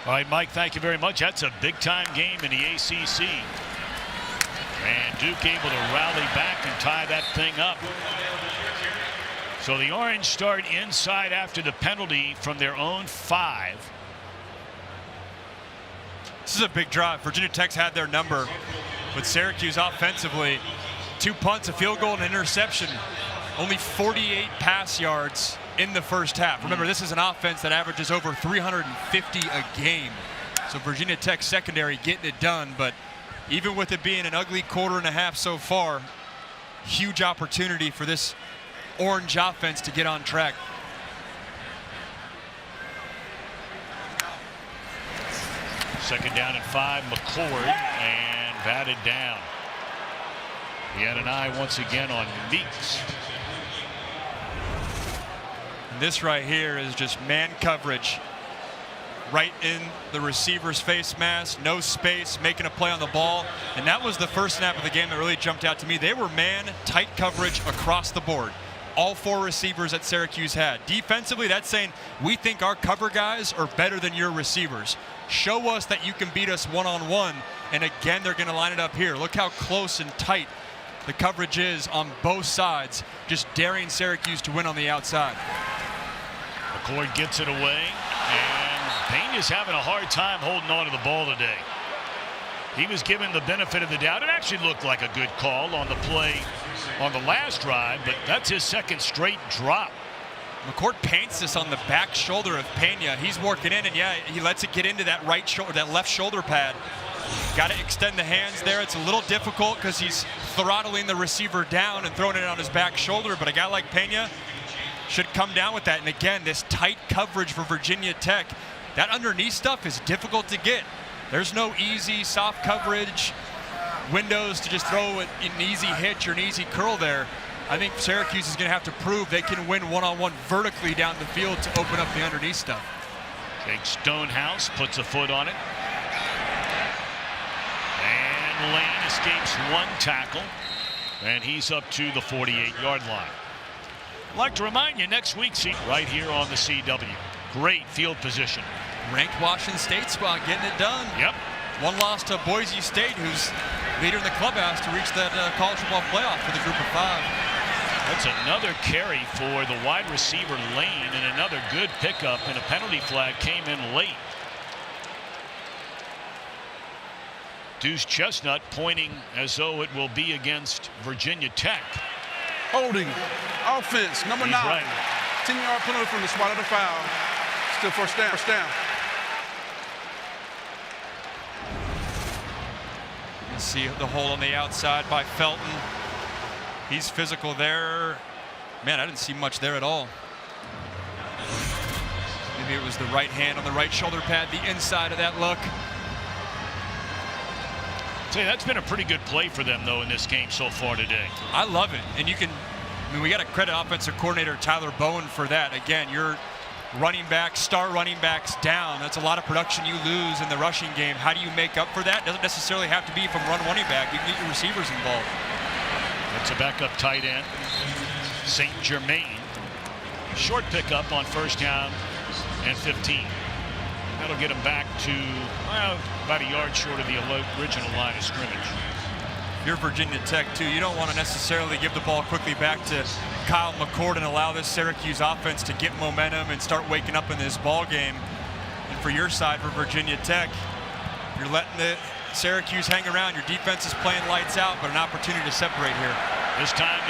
All right, Mike, thank you very much. That's a big-time game in the ACC. And Duke able to rally back and tie that thing up. So the Orange start inside after the penalty from their own 5. This is a big drive. Virginia Tech's had their number with Syracuse offensively. 2 punts, a field goal, and an interception. Only 48 pass yards in the first half. Remember, this is an offense that averages over 350 a game. So Virginia Tech secondary getting it done, but even with it being an ugly quarter and a half so far, huge opportunity for this Orange offense to get on track. Second down and 5, McCord, and batted down. He had an eye once again on Meeks. This right here is just man coverage. Right in the receiver's face mask, no space, making a play on the ball. And that was the first snap of the game that really jumped out to me. They were man tight coverage across the board. All 4 receivers that Syracuse had. Defensively, that's saying we think our cover guys are better than your receivers. Show us that you can beat us one-on-one. And again, they're going to line it up here. Look how close and tight the coverage is on both sides, just daring Syracuse to win on the outside. McCord gets it away, and Pena's having a hard time holding on to the ball today. He was given the benefit of the doubt. It actually looked like a good call on the play on the last drive, but that's his second straight drop. McCord paints this on the back shoulder of Pena. He's working in, and yeah, he lets it get into that right shoulder, that left shoulder pad. Got to extend the hands there. It's a little difficult because he's throttling the receiver down and throwing it on his back shoulder, but a guy like Pena should come down with that. And again, this tight coverage for Virginia Tech, that underneath stuff is difficult to get. There's no easy soft coverage windows to just throw an easy hitch or an easy curl there. I think Syracuse is going to have to prove they can win one-on-one vertically down the field to open up the underneath stuff. Jake Stonehouse puts a foot on it. And Lane escapes one tackle, and he's up to the 48-yard line. I'd like to remind you, next week's right here on the CW. Great field position. Ranked Washington State spot, getting it done. Yep. One loss to Boise State, who's leader in the clubhouse to reach that college football playoff for the group of 5. That's another carry for the wide receiver Lane, and another good pickup, and a penalty flag came in late. Deuce Chestnut pointing as though it will be against Virginia Tech. Holding. Offense, number 9. Right. 10-yard penalty from the spot of the foul. Still first down. First down. You see the hole on the outside by Felton. He's physical there. Man, I didn't see much there at all. Maybe it was the right hand on the right shoulder pad, the inside of that look. Say, that's been a pretty good play for them, though, in this game so far today. I love it. And you can, I mean, we got to credit offensive coordinator Tyler Bowen for that. Again, your running backs, star running backs down. That's a lot of production you lose in the rushing game. How do you make up for that? Doesn't necessarily have to be from run running back. You can get your receivers involved. That's a backup tight end, St. Germain. Short pickup on first down and 15. That'll get him back to about a yard short of the original line of scrimmage. You're Virginia Tech, too. You don't want to necessarily give the ball quickly back to Kyle McCord and allow this Syracuse offense to get momentum and start waking up in this ball game. And for your side, for Virginia Tech, you're letting the Syracuse hang around. Your defense is playing lights out, but an opportunity to separate here. This time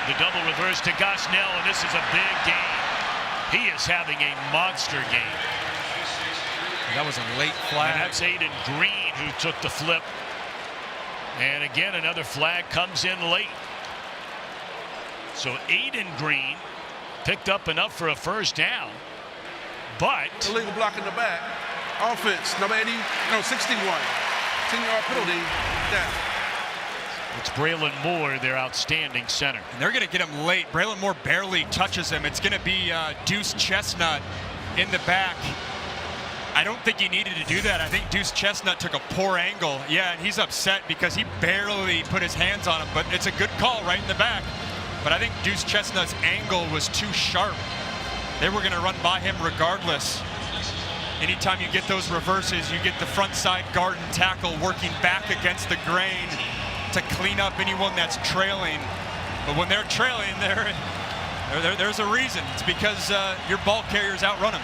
the double reverse to Gosnell, and this is a big game. He is having a monster game. That was a late flag. And that's Aiden Green who took the flip. And again, another flag comes in late. So Aiden Green picked up enough for a first down, but illegal block in the back. Offense, number 61. 10-yard penalty, down. It's Braylon Moore, their outstanding center. And they're going to get him late. Braylon Moore barely touches him. It's going to be Deuce Chestnut in the back. I don't think he needed to do that. I think Deuce Chestnut took a poor angle. Yeah, and he's upset because he barely put his hands on him, but it's a good call right in the back. But I think Deuce Chestnut's angle was too sharp. They were going to run by him regardless. Anytime you get those reverses, you get the front side guard and tackle working back against the grain to clean up anyone that's trailing. But when they're trailing, there's a reason. It's because your ball carriers outrun them.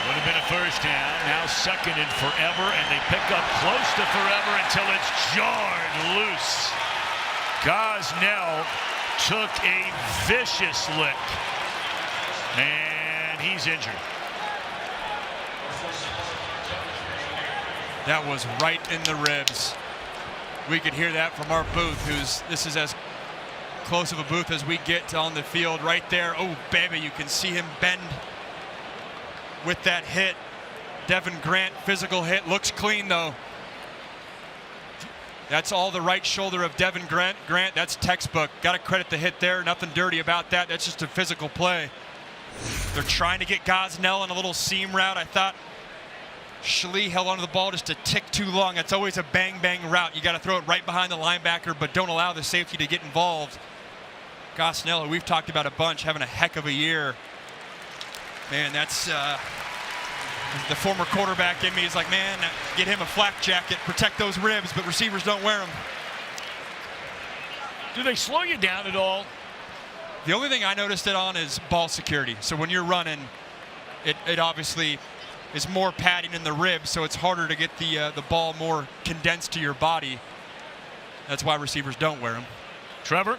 Would have been a first down, now second and forever, and they pick up close to forever until it's jarred loose. Gosnell took a vicious lick, and he's injured. That was right in the ribs. We could hear that from our booth, this is as close of a booth as we get on the field right there. Oh, baby, you can see him bend with that hit. Devin Grant, physical hit, looks clean though. That's all the right shoulder of Devin Grant. That's textbook. Got to credit the hit there. Nothing dirty about that. That's just a physical play. They're trying to get Gosnell on a little seam route. I thought Schlee held onto the ball just a tick too long. That's always a bang-bang route. You got to throw it right behind the linebacker, but don't allow the safety to get involved. Gosnell, who we've talked about a bunch, having a heck of a year. Man, that's the former quarterback in me is like, man, get him a flak jacket, protect those ribs, but receivers don't wear them. Do they slow you down at all? The only thing I noticed it on is ball security. So when you're running, it obviously is more padding in the ribs, so it's harder to get the ball more condensed to your body. That's why receivers don't wear them. Trevor?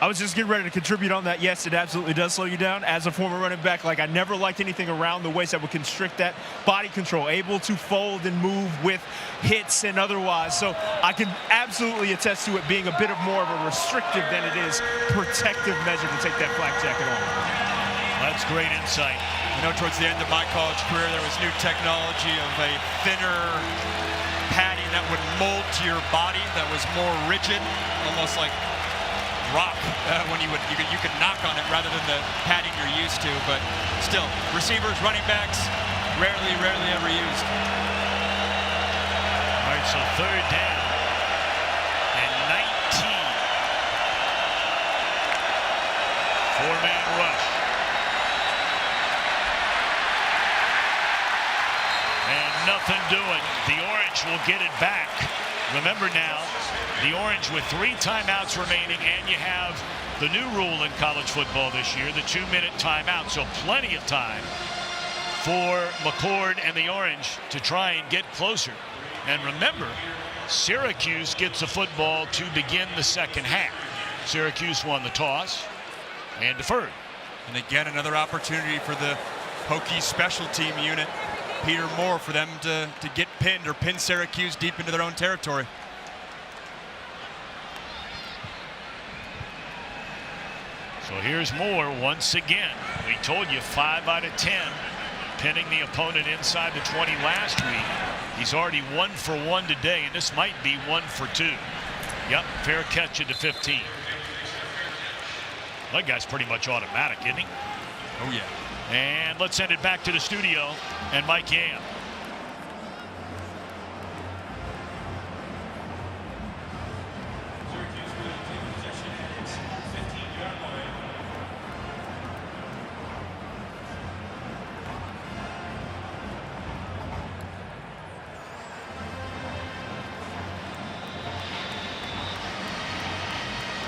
I was just getting ready to contribute on that. Yes, it absolutely does slow you down. As a former running back, like I never liked anything around the waist that would constrict that body control, able to fold and move with hits and otherwise. So I can absolutely attest to it being a bit of more of a restrictive than it is protective measure to take that flak jacket on. That's great insight. I know towards the end of my college career, there was new technology of a thinner padding that would mold to your body that was more rigid, almost like rock when you could knock on it rather than the padding you're used to, but still, receivers, running backs, rarely ever used. All right, so third down and 19. Four-man rush. And nothing doing. The Orange will get it back. Remember now, the Orange with 3 timeouts remaining, and you have the new rule in college football this year, the 2-minute timeout. So plenty of time for McCord and the Orange to try and get closer. And remember, Syracuse gets the football to begin the second half. Syracuse won the toss and deferred. And again, another opportunity for the Hokies special team unit, Peter Moore, for them to get pinned or pin Syracuse deep into their own territory. So here's Moore once again. We told you 5 out of 10 pinning the opponent inside the 20 last week. He's already 1 for 1 today, and this might be 1 for 2. Yep, fair catch at the 15. That guy's pretty much automatic, isn't he? Oh, yeah. And let's send it back to the studio and Mike Yam.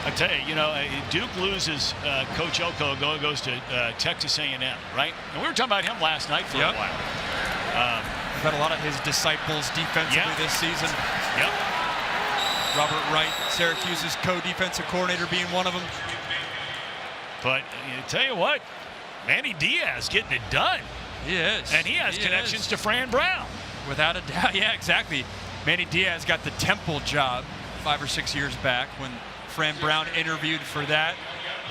I tell you, Duke loses Coach Elko, goes to Texas A&M, right? And we were talking about him last night for a while. We've had a lot of his disciples defensively this season. Yep. Robert Wright, Syracuse's co-defensive coordinator, being one of them. But I tell you what, Manny Diaz getting it done. He is. And he has connections to Fran Brown. Without a doubt, yeah, exactly. Manny Diaz got the Temple job 5 or 6 years back when Fran Brown interviewed for that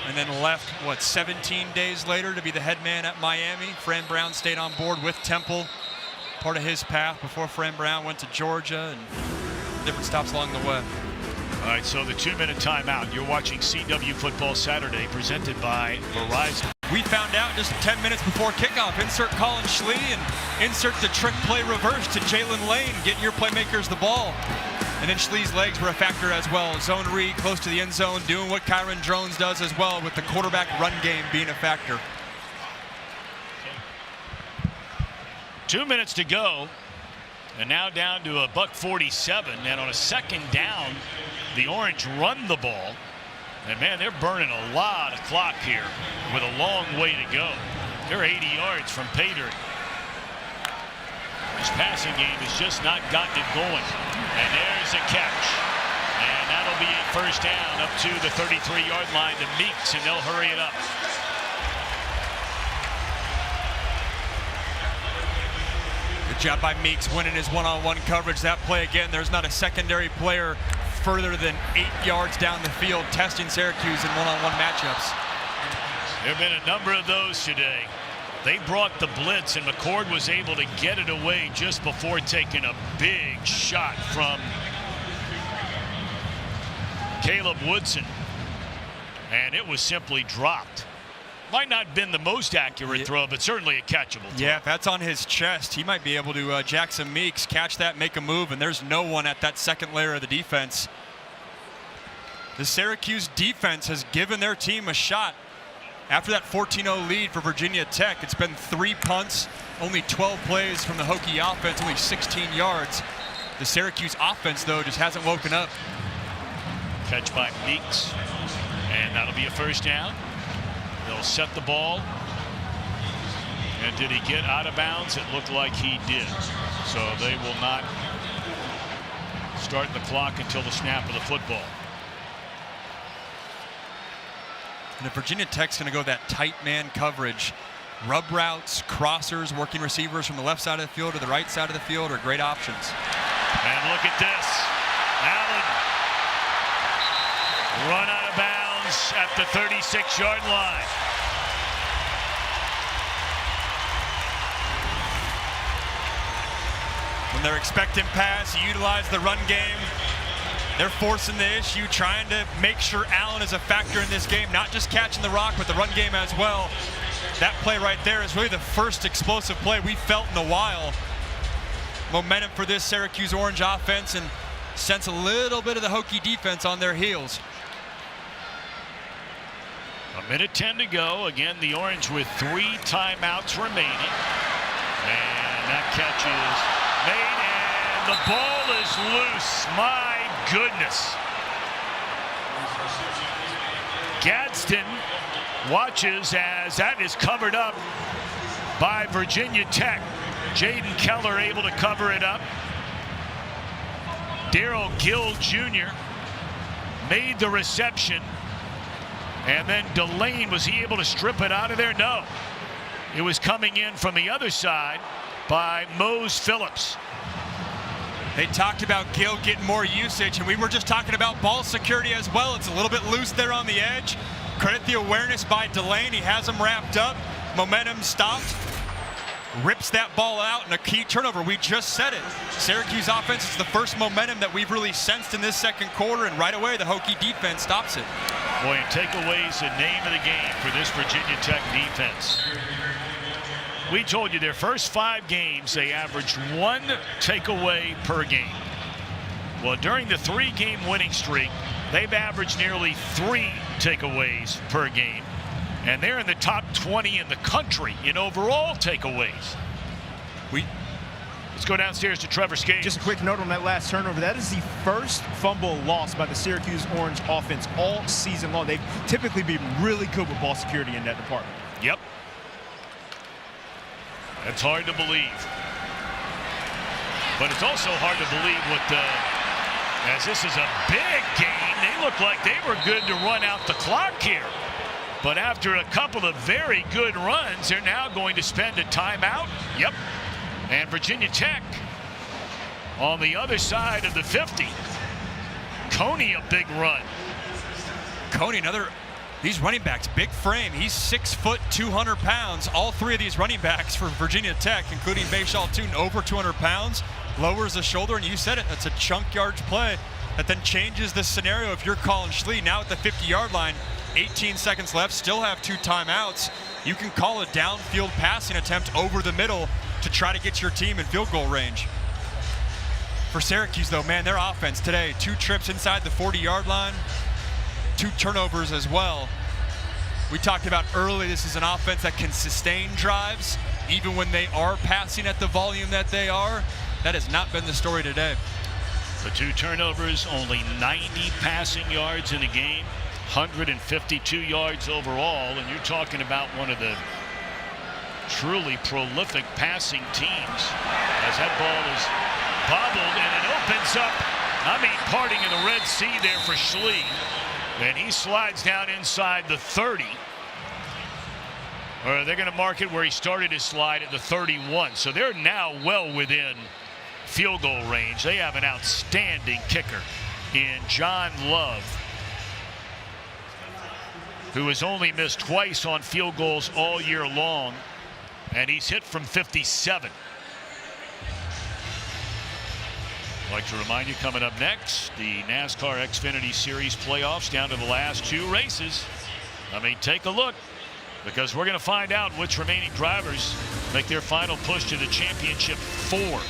and then left, 17 days later to be the head man at Miami. Fran Brown stayed on board with Temple, part of his path before Fran Brown went to Georgia and different stops along the way. All right, so the 2-minute timeout. You're watching CW Football Saturday, presented by Verizon. We found out just 10 minutes before kickoff. Insert Colin Schlee and insert the trick play reverse to Jalen Lane, getting your playmakers the ball. And then Schlee's legs were a factor as well. Zone read, close to the end zone, doing what Kyron Drones does as well, with the quarterback run game being a factor. 2 minutes to go, and now down to $1:47. And on a second down, the Orange run the ball. And man, they're burning a lot of clock here with a long way to go. They're 80 yards from pay dirt. His passing game has just not gotten it going. And there's a catch. And that'll be a first down up to the 33-yard line to Meeks, and they'll hurry it up. Good job by Meeks winning his one-on-one coverage. That play again, there's not a secondary player further than 8 yards down the field testing Syracuse in one-on-one matchups. There have been a number of those today. They brought the blitz, and McCord was able to get it away just before taking a big shot from Caleb Woodson. And it was simply dropped. Might not have been the most accurate throw, but certainly a catchable throw. Yeah, if that's on his chest, he might be able to, Jackson Meeks, catch that, make a move, and there's no one at that second layer of the defense. The Syracuse defense has given their team a shot. After that 14-0 lead for Virginia Tech, it's been 3 punts, only 12 plays from the Hokie offense, only 16 yards. The Syracuse offense, though, just hasn't woken up. Catch by Meeks, and that'll be a first down. They'll set the ball. And did he get out of bounds? It looked like he did. So they will not start the clock until the snap of the football. And if Virginia Tech's going to go that tight man coverage, rub routes, crossers, working receivers from the left side of the field or the right side of the field are great options. And look at this. Allen run out of bounds at the 36-yard line. When they're expecting pass, utilize the run game. They're forcing the issue, trying to make sure Allen is a factor in this game, not just catching the rock, but the run game as well. That play right there is really the first explosive play we felt in a while. Momentum for this Syracuse Orange offense, and sense a little bit of the Hokie defense on their heels. 1:10 to go. Again, the Orange with 3 timeouts remaining. And that catch is made, and the ball is loose. My goodness. Gadsden watches as that is covered up by Virginia Tech. Jaden Keller able to cover it up. Darrell Gill Jr. made the reception. And then Delane, was he able to strip it out of there? No. It was coming in from the other side by Mose Phillips. They talked about Gill getting more usage, and we were just talking about ball security as well. It's a little bit loose there on the edge. Credit the awareness by Delane. He has him wrapped up. Momentum stopped. Rips that ball out, and a key turnover. We just said it. Syracuse offense is the first momentum that we've really sensed in this second quarter, and right away the Hokie defense stops it. Boy, and takeaways the name of the game for this Virginia Tech defense. We told you their first 5 games, they averaged 1 takeaway per game. Well, during the 3-game winning streak, they've averaged nearly 3 takeaways per game. And they're in the top 20 in the country in overall takeaways. Let's go downstairs to Trevor Skate. Just a quick note on that last turnover. That is the first fumble lost by the Syracuse Orange offense all season long. They've typically been really good with ball security in that department. Yep. That's hard to believe. But it's also hard to believe as this is a big game. They look like they were good to run out the clock here. But after a couple of very good runs, they're now going to spend a timeout. Yep. And Virginia Tech on the other side of the 50. Coney, a big run. Coney, these running backs, big frame. He's 6 foot, 200 pounds. All 3 of these running backs for Virginia Tech, including Bayshal Tootin, over 200 pounds. Lowers the shoulder, and you said it, that's a chunk yards play that then changes the scenario if you're Colin Schlee. Now at the 50-yard line, 18 seconds left, still have 2 timeouts. You can call a downfield passing attempt over the middle to try to get your team in field goal range. For Syracuse, though, man, their offense today, 2 trips inside the 40-yard line, 2 turnovers as well. We talked about early, this is an offense that can sustain drives, even when they are passing at the volume that they are. That has not been the story today. The 2 turnovers, only 90 passing yards in the game. 152 yards overall, and you're talking about one of the truly prolific passing teams as that ball is bobbled and it opens up. Parting in the Red Sea there for Schlee, and he slides down inside the 30. Or they're going to mark it where he started his slide at the 31. So they're now well within field goal range. They have an outstanding kicker in John Love, who has only missed twice on field goals all year long, and he's hit from 57. I'd like to remind you, coming up next, the NASCAR Xfinity Series playoffs down to the last 2 races. I mean, take a look, because we're going to find out which remaining drivers make their final push to the championship for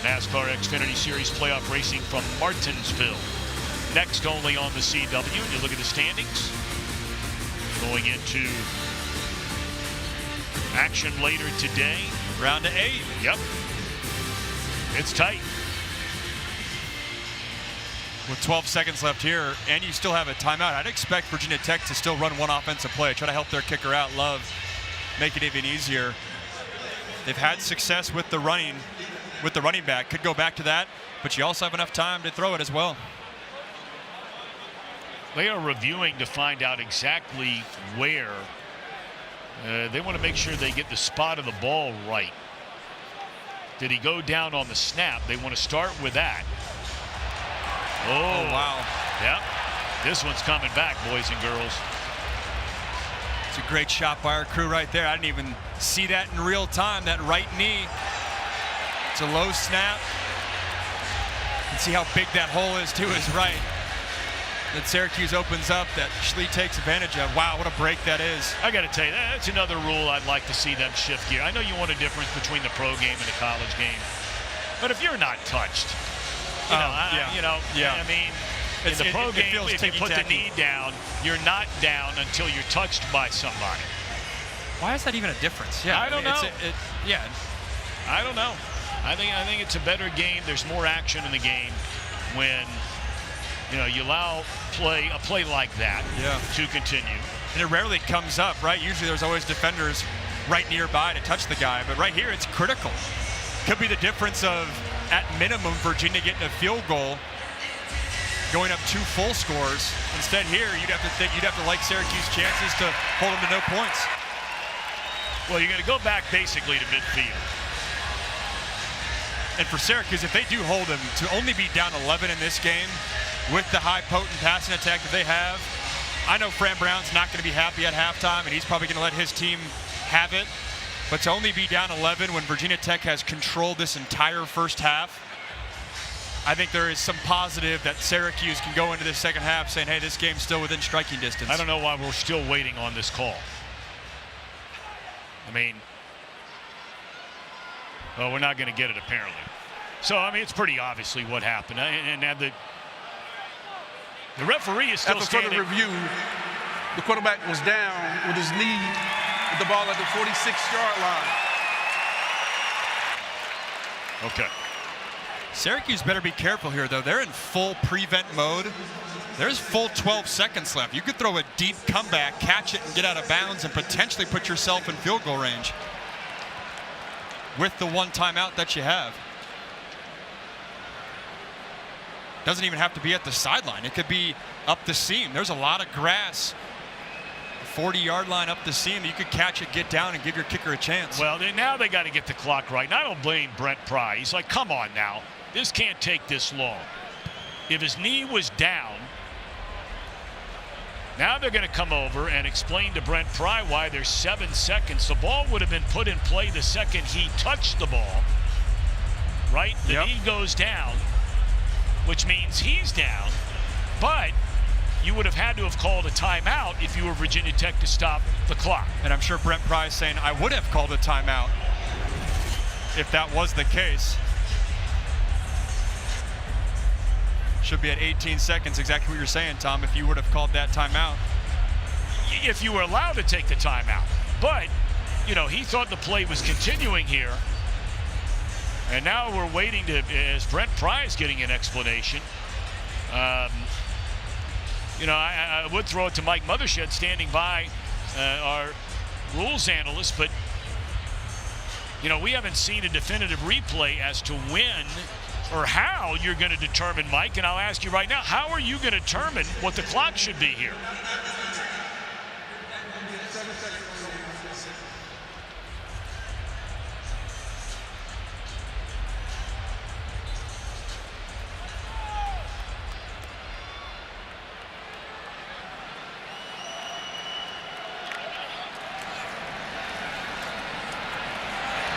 NASCAR Xfinity Series playoff racing from Martinsville. Next, only on the CW. And you look at the standings going into action later today. Round to 8. Yep. It's tight. With 12 seconds left here, and you still have a timeout, I'd expect Virginia Tech to still run one offensive play, try to help their kicker out, Love, make it even easier. They've had success with the running back. Could go back to that, but you also have enough time to throw it as well. They are reviewing to find out exactly where. They want to make sure they get the spot of the ball right. Did he go down on the snap? They want to start with that. Oh, wow. Yeah. This one's coming back, boys and girls. It's a great shot by our crew right there. I didn't even see that in real time, that right knee. It's a low snap. And see how big that hole is to his right. That Syracuse opens up, that Schley takes advantage of. Wow, what a break that is. I got to tell you, that's another rule I'd like to see them shift gear. I know you want a difference between the pro game and the college game. But if you're not touched, I mean, in the pro game, if you put the knee down, you're not down until you're touched by somebody. Why is that even a difference? Yeah, I don't know. Yeah, I don't know. I think it's a better game. There's more action in the game when you allow a play like that to continue. And it rarely comes up, right? Usually there's always defenders right nearby to touch the guy, but right here it's critical. Could be the difference of, at minimum, Virginia getting a field goal, going up 2 full scores. Instead here, you'd have to like Syracuse chances to hold them to no points. Well, you're going to go back basically to midfield. And for Syracuse, if they do hold them to only be down 11 in this game, with the high potent passing attack that they have, I know Fran Brown's not going to be happy at halftime, and he's probably going to let his team have it. But to only be down 11 when Virginia Tech has controlled this entire first half, I think there is some positive that Syracuse can go into the second half saying, hey, this game's still within striking distance. I don't know why we're still waiting on this call. I mean, well, we're not going to get it apparently. So, I mean, it's pretty obviously what happened. And the referee is still standing. After further review, the quarterback was down with his knee with the ball at the 46-yard line. Okay. Syracuse better be careful here, though. They're in full prevent mode. There's full 12 seconds left. You could throw a deep comeback, catch it, and get out of bounds and potentially put yourself in field goal range with the one timeout that you have. Doesn't even have to be at the sideline. It could be up the seam. There's a lot of grass. 40-yard line up the seam. You could catch it, get down, and give your kicker a chance. Well, now they got to get the clock right. And I don't blame Brent Pry. He's like, come on now. This can't take this long. If his knee was down, now they're going to come over and explain to Brent Pry why there's 7 seconds. The ball would have been put in play the second he touched the ball, right? The knee goes down, which means he's down, but you would have had to have called a timeout if you were Virginia Tech to stop the clock. And I'm sure Brent Pry is saying, I would have called a timeout if that was the case. Should be at 18 seconds, exactly what you're saying, Tom, if you would have called that timeout. If you were allowed to take the timeout. But, he thought the play was continuing here. And now we're waiting as Brent Pry is getting an explanation. I would throw it to Mike Mothershed standing by, our rules analyst, but, we haven't seen a definitive replay as to when or how you're going to determine, Mike, and I'll ask you right now, how are you going to determine what the clock should be here?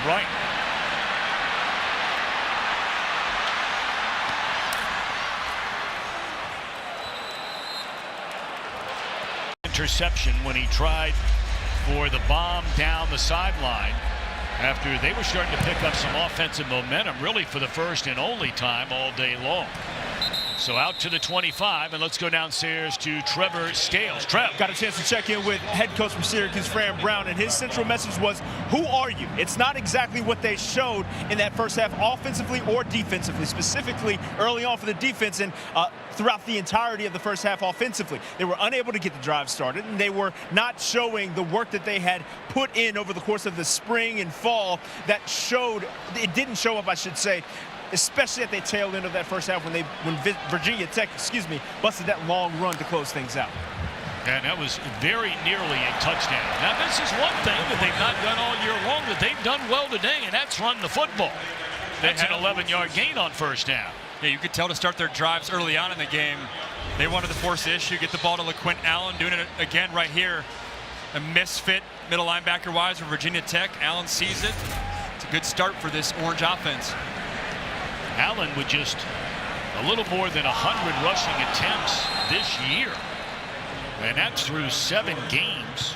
Right. interception when he tried for the bomb down the sideline after they were starting to pick up some offensive momentum, really for the first and only time all day long. So out to the 25, and let's go downstairs to Trevor Scales. Trev. Got a chance to check in with head coach from Syracuse, Fran Brown, and his central message was, who are you? It's not exactly what they showed in that first half offensively or defensively, specifically early on for the defense and throughout the entirety of the first half offensively. They were unable to get the drive started, and they were not showing the work that they had put in over the course of the spring and fall that showed, it didn't show up, I should say, especially at the tail end of that first half when Virginia Tech, busted that long run to close things out. And that was very nearly a touchdown. Now, this is one thing that they've not done all year long that they've done well today, and that's run the football. That's an 11-yard gain on first down. Yeah, you could tell to start their drives early on in the game, they wanted to force the issue, get the ball to LaQuint Allen, doing it again right here. A misfit middle linebacker-wise for Virginia Tech. Allen sees it. It's a good start for this Orange offense. Allen with just a little more than 100 rushing attempts this year. And that's through 7 games.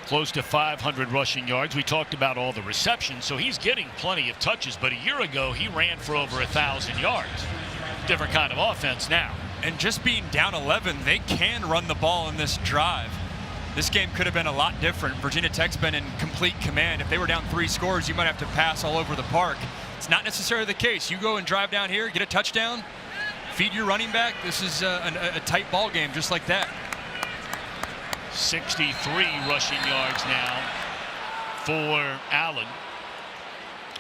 Close to 500 rushing yards. We talked about all the receptions, so he's getting plenty of touches. But a year ago, he ran for over 1,000 yards. Different kind of offense now. And just being down 11, they can run the ball in this drive. This game could have been a lot different. Virginia Tech's been in complete command. If they were down 3 scores, you might have to pass all over the park. It's not necessarily the case. You go and drive down here, get a touchdown, feed your running back. This is a tight ball game just like that. 63 rushing yards now for Allen.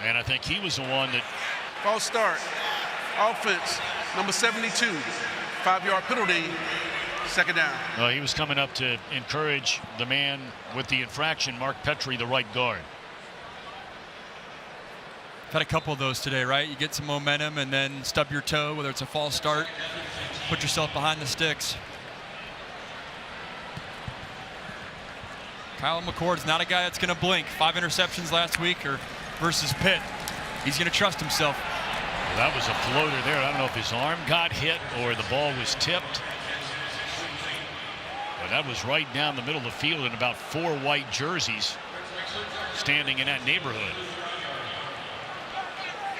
And I think he was the one that... False start. Offense, number 72. 5-yard penalty. Second down. Well, he was coming up to encourage the man with the infraction, Mark Petrie, the right guard. Had a couple of those today, right? You get some momentum and then stub your toe, whether it's a false start, put yourself behind the sticks. Kyle McCord's not a guy that's going to blink. 5 interceptions last week versus Pitt. He's going to trust himself. Well, that was a floater there. I don't know if his arm got hit or the ball was tipped. But that was right down the middle of the field in about 4 white jerseys standing in that neighborhood.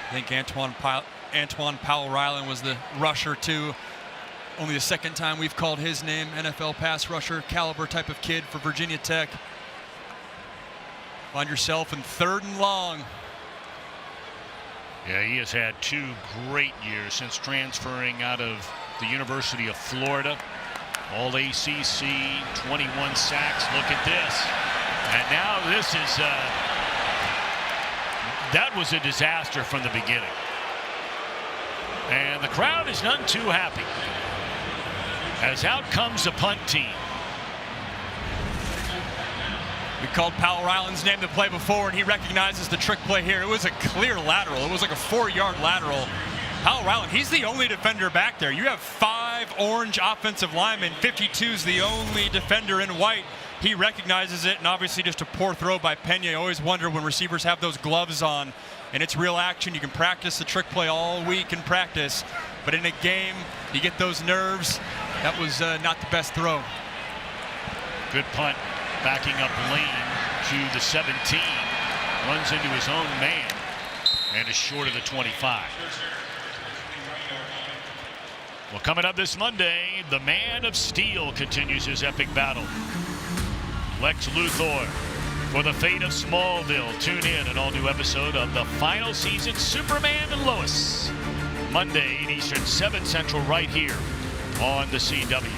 I think Antoine Powell-Ryland was the rusher too. Only the second time we've called his name. NFL pass rusher caliber type of kid for Virginia Tech. Find yourself in 3rd and long. Yeah, he has had 2 great years since transferring out of the University of Florida. All ACC, 21 sacks. Look at this. And now this is... that was a disaster from the beginning. And the crowd is none too happy. As out comes the punt team. We called Powell-Ryland's name the play before, and he recognizes the trick play here. It was a clear lateral. It was like a 4-yard lateral. Powell-Ryland, he's the only defender back there. You have 5 Orange offensive linemen. 52's the only defender in white. He recognizes it, and obviously just a poor throw by Pena. You always wonder when receivers have those gloves on, and it's real action. You can practice the trick play all week in practice, but in a game, you get those nerves. That was not the best throw. Good punt, backing up lane to the 17. Runs into his own man, and is short of the 25. Well, coming up this Monday, the Man of Steel continues his epic battle. Lex Luthor for the fate of Smallville. Tune in an all-new episode of the final season Superman and Lois. Monday, 8 Eastern, 7 Central, right here on the CW.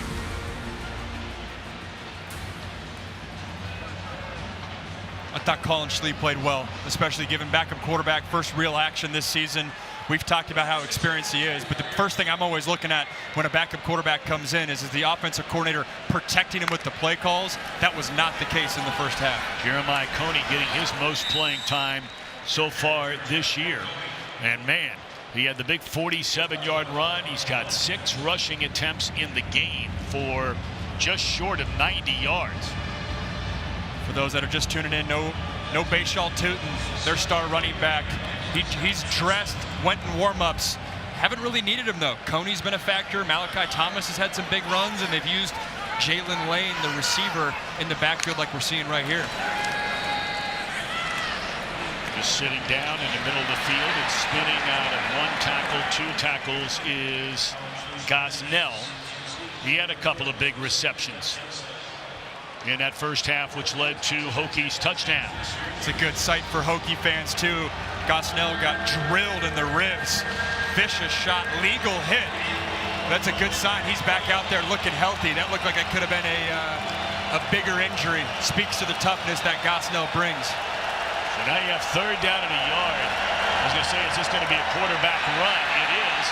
I thought Colin Schlee played well, especially given backup quarterback first real action this season. We've talked about how experienced he is, but the first thing I'm always looking at when a backup quarterback comes in is the offensive coordinator protecting him with the play calls. That was not the case in the first half. Jeremiah Coney getting his most playing time so far this year. And man, he had the big 47-yard run. He's got 6 rushing attempts in the game for just short of 90 yards. For those that are just tuning in, no Bayshall Tootin, their star running back. He's dressed, went in warm-ups. Haven't really needed him, though. Coney's been a factor. Malachi Thomas has had some big runs, and they've used Jalen Lane, the receiver, in the backfield like we're seeing right here. Just sitting down in the middle of the field and spinning out of 1 tackle, 2 tackles is Gosnell. He had a couple of big receptions in that first half, which led to Hokies touchdowns. It's a good sight for Hokie fans, too. Gosnell got drilled in the ribs. Vicious shot, legal hit. That's a good sign. He's back out there looking healthy. That looked like it could have been a bigger injury. Speaks to the toughness that Gosnell brings. So now you have 3rd down and a yard. I was going to say, is this going to be a quarterback run? It is.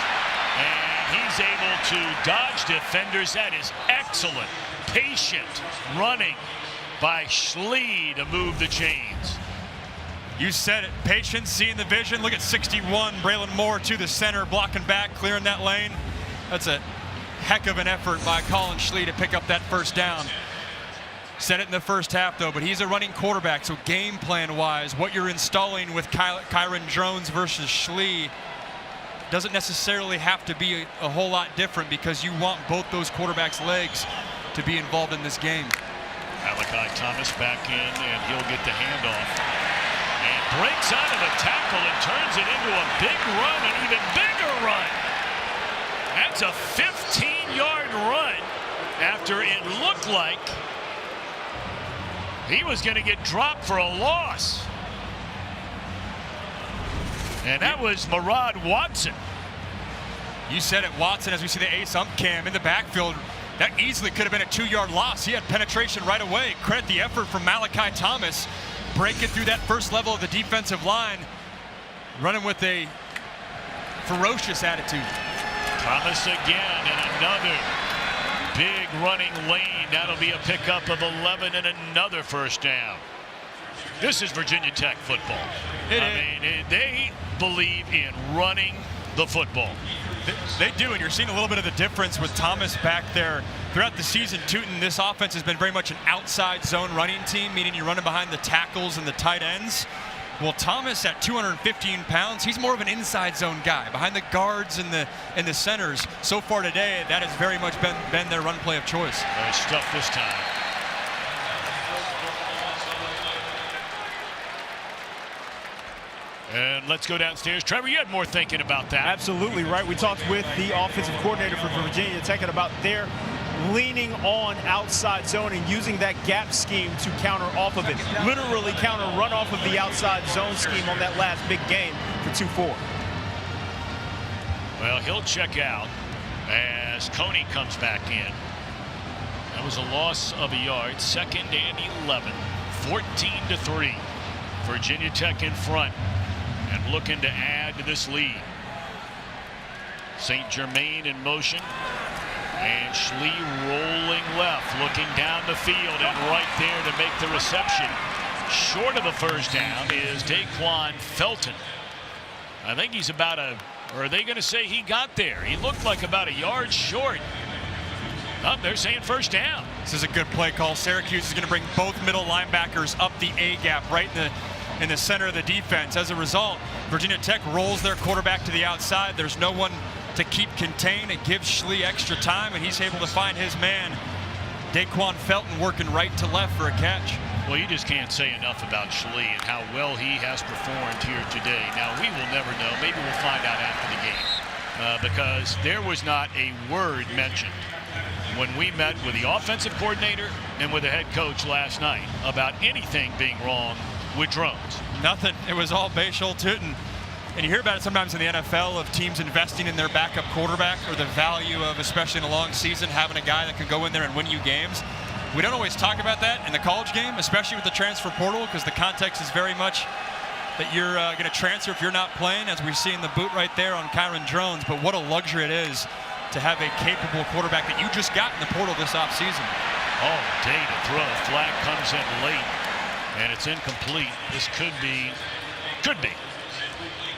And he's able to dodge defenders. That is excellent. Patient running by Schlee to move the chains. You said it. Patience, seeing the vision. Look at 61. Braylon Moore to the center, blocking back, clearing that lane. That's a heck of an effort by Colin Schlee to pick up that first down. Said it in the first half, though, but he's a running quarterback, so game plan-wise, what you're installing with Kyron Drones versus Schlee doesn't necessarily have to be a whole lot different, because you want both those quarterbacks' legs to be involved in this game. Malachi Thomas back in, and he'll get the handoff. And breaks out of a tackle and turns it into a big run, an even bigger run. That's a 15-yard run after it looked like he was going to get dropped for a loss. And that was Murad Watson. You said it, Watson, as we see the ace ump cam in the backfield. That easily could have been a 2-yard loss. He had penetration right away. Credit the effort from Malachi Thomas, breaking through that first level of the defensive line, running with a ferocious attitude. Thomas again, and another big running lane. That'll be a pickup of 11 and another first down. This is Virginia Tech football. They believe in running the football. They do, and you're seeing a little bit of the difference with Thomas back there. Throughout the season, Tootin, this offense has been very much an outside zone running team, meaning you're running behind the tackles and the tight ends. Well, Thomas at 215 pounds, he's more of an inside zone guy, behind the guards and the centers. So far today, that has very much been their run play of choice. Nice stuff this time. And let's go downstairs. Trevor, you had more thinking about that. Absolutely right. We talked with the offensive coordinator for Virginia Tech about their leaning on outside zone and using that gap scheme to counter off of it. Literally counter run off of the outside zone scheme on that last big game for 2-4. Well, he'll check out as Coney comes back in. That was a loss of a yard. 2nd and 11. 14-3. Virginia Tech in front and looking to add to this lead. St. Germain in motion. And Schlee rolling left, looking down the field, and right there to make the reception. Short of the first down is Daquan Felton. I think he's about or are they going to say he got there? He looked like about a yard short. Oh, they're saying first down. This is a good play call. Syracuse is going to bring both middle linebackers up the A gap, right in the center of the defense. As a result, Virginia Tech rolls their quarterback to the outside. There's no one to keep contained. It gives Schlee extra time, and he's able to find his man, Daquan Felton, working right to left for a catch. Well, you just can't say enough about Schlee and how well he has performed here today. Now, we will never know. Maybe we'll find out after the game because there was not a word mentioned when we met with the offensive coordinator and with the head coach last night about anything being wrong with drones. Nothing. It was all Bayshul Tootin. And you hear about it sometimes in the NFL of teams investing in their backup quarterback, or the value of, especially in a long season, having a guy that can go in there and win you games. We don't always talk about that in the college game, especially with the transfer portal, because the context is very much that you're going to transfer if you're not playing, as we see in the boot right there on Kyron Drones. But what a luxury it is to have a capable quarterback that you just got in the portal this offseason. All day to throw. Flag comes in late, and it's incomplete. This could be.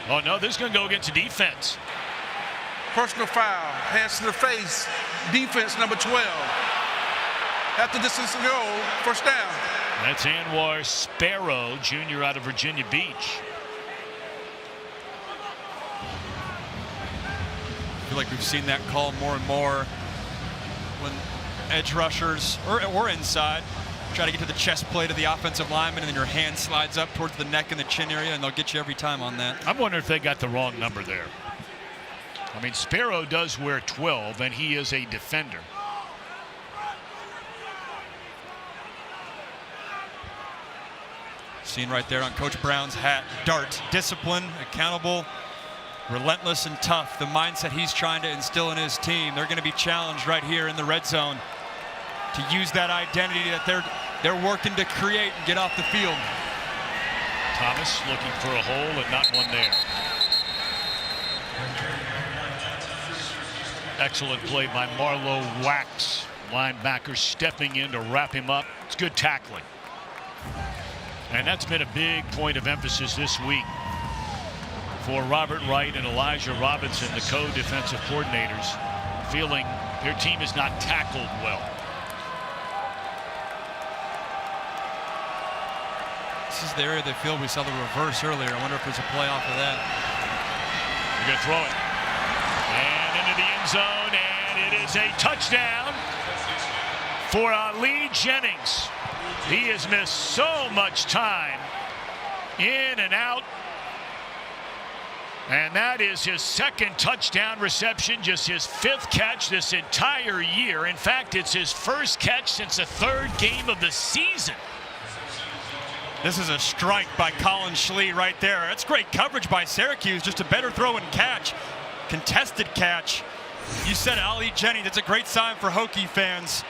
Oh, no, this is going to go against the defense. Personal foul, hands to the face, defense number 12. After this is a goal, first down. That's Anwar Sparrow, junior out of Virginia Beach. I feel like we've seen that call more and more when edge rushers or inside. Try to get to the chest plate of the offensive lineman, and then your hand slides up towards the neck and the chin area, and they'll get you every time on that. I'm wondering if they got the wrong number there. I mean, Sparrow does wear 12, and he is a defender. Seen right there on Coach Brown's hat. Dart, discipline, accountable, relentless and tough. The mindset he's trying to instill in his team. They're going to be challenged right here in the red zone to use that identity that they're working to create and get off the field. Thomas looking for a hole and not one there. Excellent play by Marlowe Wax. Linebacker stepping in to wrap him up. It's good tackling. And that's been a big point of emphasis this week for Robert Wright and Elijah Robinson, the co-defensive coordinators, feeling their team is not tackled well. This is the area of the field we saw the reverse earlier. I wonder if there's a play off of that. They're going to throw it. And into the end zone, and it is a touchdown for Ali Jennings. He has missed so much time in and out. And that is his second touchdown reception, just his 5th catch this entire year. In fact, it's his first catch since the 3rd game of the season. This is a strike by Colin Schlee right there. That's great coverage by Syracuse, just a better throw and catch. Contested catch. You said Ali Jennings, that's a great sign for Hokie fans.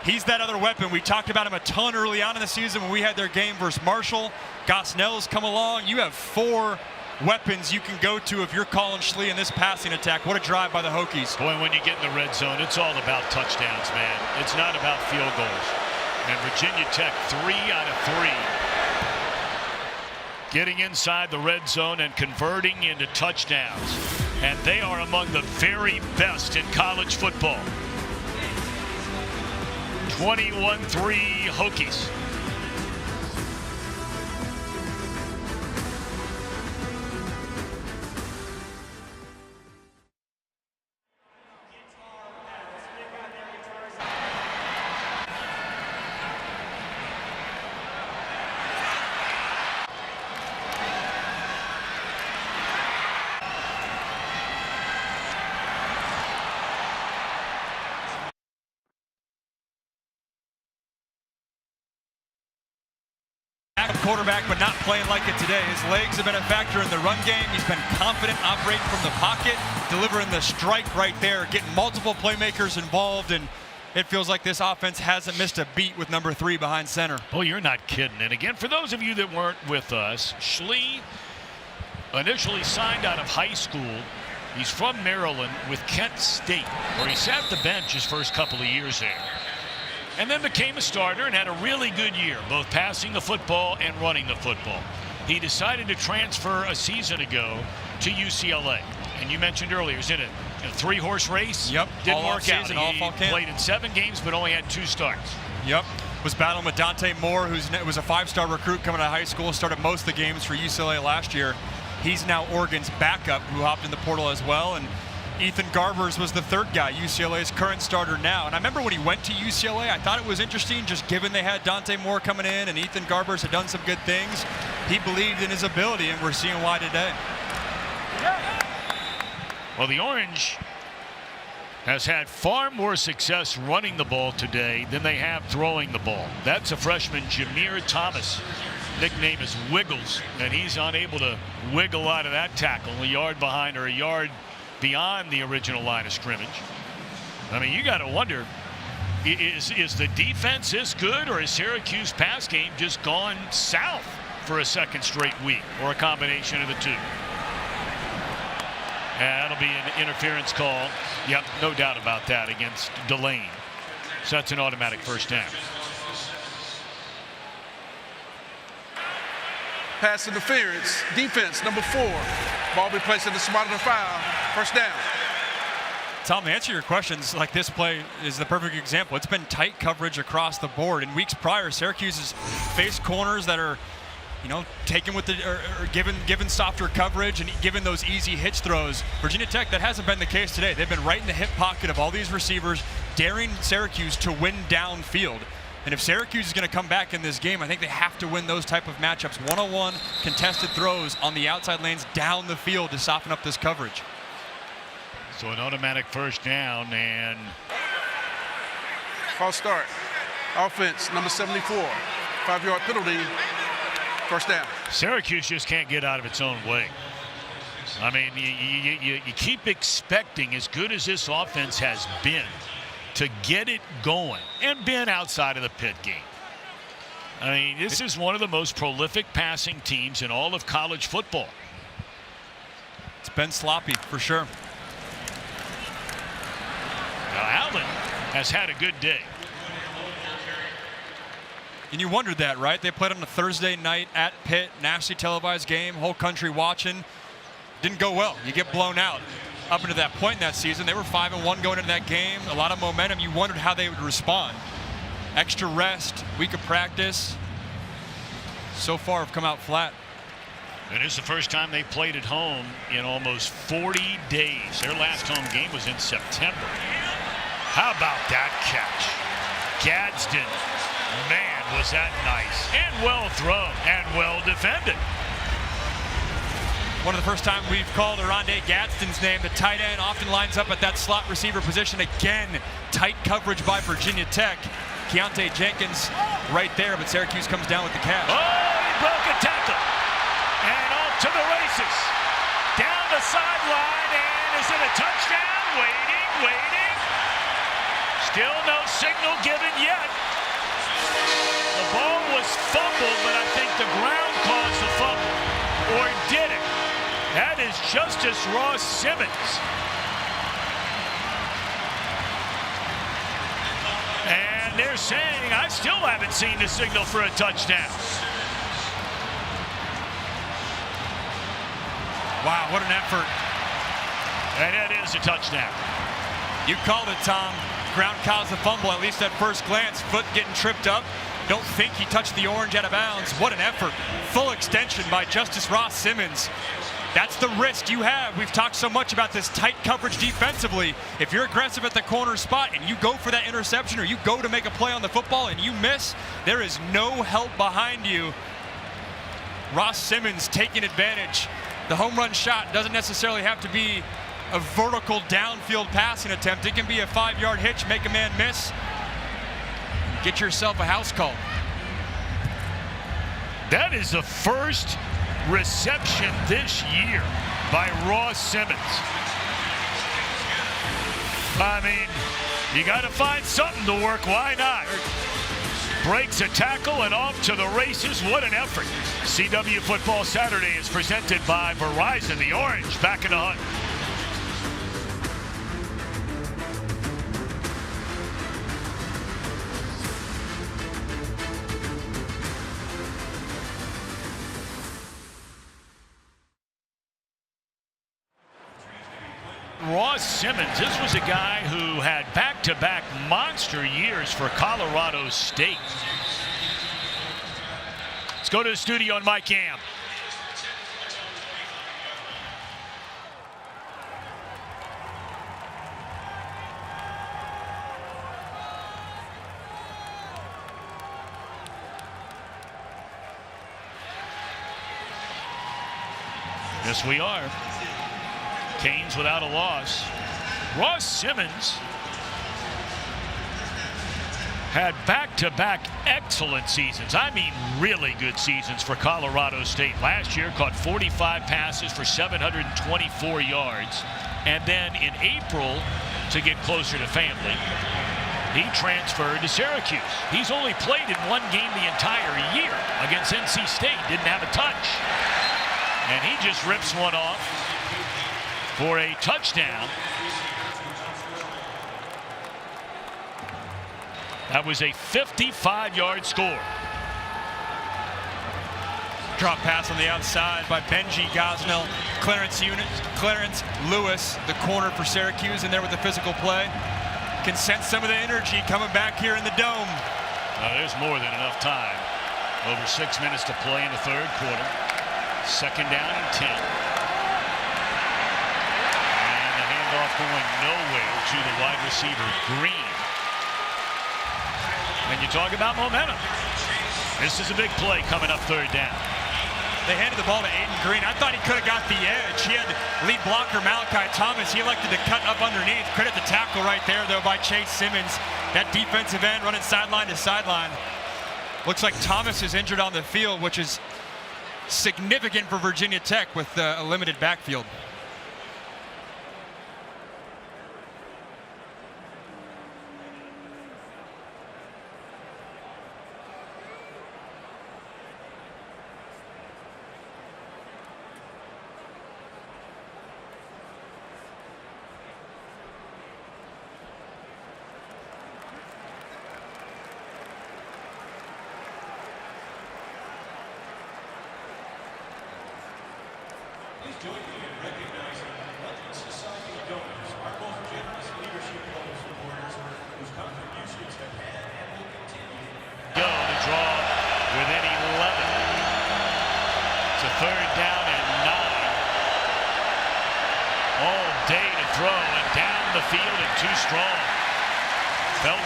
He's that other weapon. We talked about him a ton early on in the season when we had their game versus Marshall. Gosnell's come along. You have 4 weapons you can go to if you're Colin Schlee in this passing attack. What a drive by the Hokies. Boy, when you get in the red zone, it's all about touchdowns, man. It's not about field goals. And Virginia Tech 3 out of 3. Getting inside the red zone and converting into touchdowns. And they are among the very best in college football. 21-3 Hokies. Quarterback, but not playing like it today. His legs have been a factor in the run game. He's been confident operating from the pocket, delivering the strike right there, getting multiple playmakers involved, and it feels like this offense hasn't missed a beat with number 3 behind center. Oh, you're not kidding. And again, for those of you that weren't with us, Schlee initially signed out of high school. He's from Maryland with Kent State, where he sat the bench his first couple of years there. And then became a starter and had a really good year, both passing the football and running the football. He decided to transfer a season ago to UCLA. And you mentioned earlier, he was in a 3-horse race. Yep. Didn't work out. All He fall camp. played in 7 games, but only had 2 starts. Yep. Was battling with Dante Moore, who was a 5-star recruit coming out of high school, started most of the games for UCLA last year. He's now Oregon's backup, who hopped in the portal as well. And Ethan Garbers was the 3rd guy, UCLA's current starter now. And I remember when he went to UCLA, I thought it was interesting, just given they had Dante Moore coming in and Ethan Garbers had done some good things. He believed in his ability, and we're seeing why today. Well, the Orange has had far more success running the ball today than they have throwing the ball. That's a freshman, Jameer Thomas. Nickname is Wiggles, and he's unable to wiggle out of that tackle a yard behind or a yard beyond the original line of scrimmage. I mean, you got to wonder, is the defense this good, or is Syracuse pass game just gone south for a 2nd straight week, or a combination of the 2? And that'll be an interference call. Yep, no doubt about that, against Delane. So that's an automatic first down. Pass interference, defense, number 4. Ball be placed at the spot of the foul. First down. Tom, to answer your questions, like this play is the perfect example. It's been tight coverage across the board. In weeks prior, Syracuse has faced corners that are you know, taking with the or given softer coverage and given those easy hitch throws. Virginia Tech, that hasn't been the case today. They've been right in the hip pocket of all these receivers, daring Syracuse to win downfield. And if Syracuse is going to come back in this game, I think they have to win those type of matchups. One-on-one contested throws on the outside lanes down the field to soften up this coverage. So an automatic first down and False start. Offense, number 74. 5-yard penalty. First down. Syracuse just can't get out of its own way. I mean, you keep expecting, as good as this offense has been, to get it going and been outside of the pit game. I mean, this is one of the most prolific passing teams in all of college football. It's been sloppy for sure. Now, Allen has had a good day. And you wondered that, right? They played on a Thursday night at Pitt, nationally televised game, whole country watching. Didn't go well. You get blown out. Up into that point in that season, they were 5-1 going into that game. A lot of momentum. You wondered how they would respond. Extra rest, week of practice. So far have come out flat. And it's the first time they played at home in almost 40 days. Their last home game was in September. How about that catch? Gadsden. Man, was that nice. And well thrown and well defended. One of the first time we've called Oronde Gadsden's name. The tight end often lines up at that slot receiver position. Again, tight coverage by Virginia Tech. Keontae Jenkins right there, but Syracuse comes down with the catch. Oh, he broke a tackle. And off to the races. Down the sideline, and is it a touchdown? Waiting. Still no signal given yet. The ball was fumbled, but I think the ground caused the fumble. Or did it? That is Justice Ross Simmons. And they're saying, I still haven't seen the signal for a touchdown. Wow, what an effort. And that is a touchdown. You called it, Tom. Ground caused the fumble, at least at first glance. Foot getting tripped up. Don't think he touched the orange out of bounds. What an effort. Full extension by Justice Ross Simmons. That's the risk you have. We've talked so much about this tight coverage defensively. If you're aggressive at the corner spot and you go for that interception or you go to make a play on the football and you miss, there is no help behind you. Ross Simmons taking advantage. The home run shot doesn't necessarily have to be a vertical downfield passing attempt. It can be a 5-yard hitch, make a man miss. Get yourself a house call. That is the first reception this year by Ross Simmons. I mean, you got to find something to work. Why not? Breaks a tackle and off to the races. What an effort. CW Football Saturday is presented by Verizon. The Orange back in the hunt. Ross Simmons, this was a guy who had back-to-back monster years for Colorado State. Let's go to the studio on Mike Am. Yes, we are. Canes without a loss. Ross Simmons had back-to-back excellent seasons. I mean, really good seasons for Colorado State. Last year, caught 45 passes for 724 yards. And then in April, to get closer to family, he transferred to Syracuse. He's only played in one game the entire year against NC State. Didn't have a touch. And he just rips one off for a touchdown. That was a 55-yard score. Drop pass on the outside by Benji Gosnell. Clarence Lewis, the corner for Syracuse, in there with the physical play. Can sense some of the energy coming back here in the dome. There's more than enough time. Over 6 minutes to play in the third quarter. Second down and 10. And the handoff going nowhere to the wide receiver, Green. And you talk about momentum. This is a big play coming up third down. They handed the ball to Aiden Green. I thought he could have got the edge. He had lead blocker Malachi Thomas. He elected to cut up underneath. Credit the tackle right there, though, by Chase Simmons. That defensive end running sideline to sideline. Looks like Thomas is injured on the field, which is significant for Virginia Tech with a limited backfield.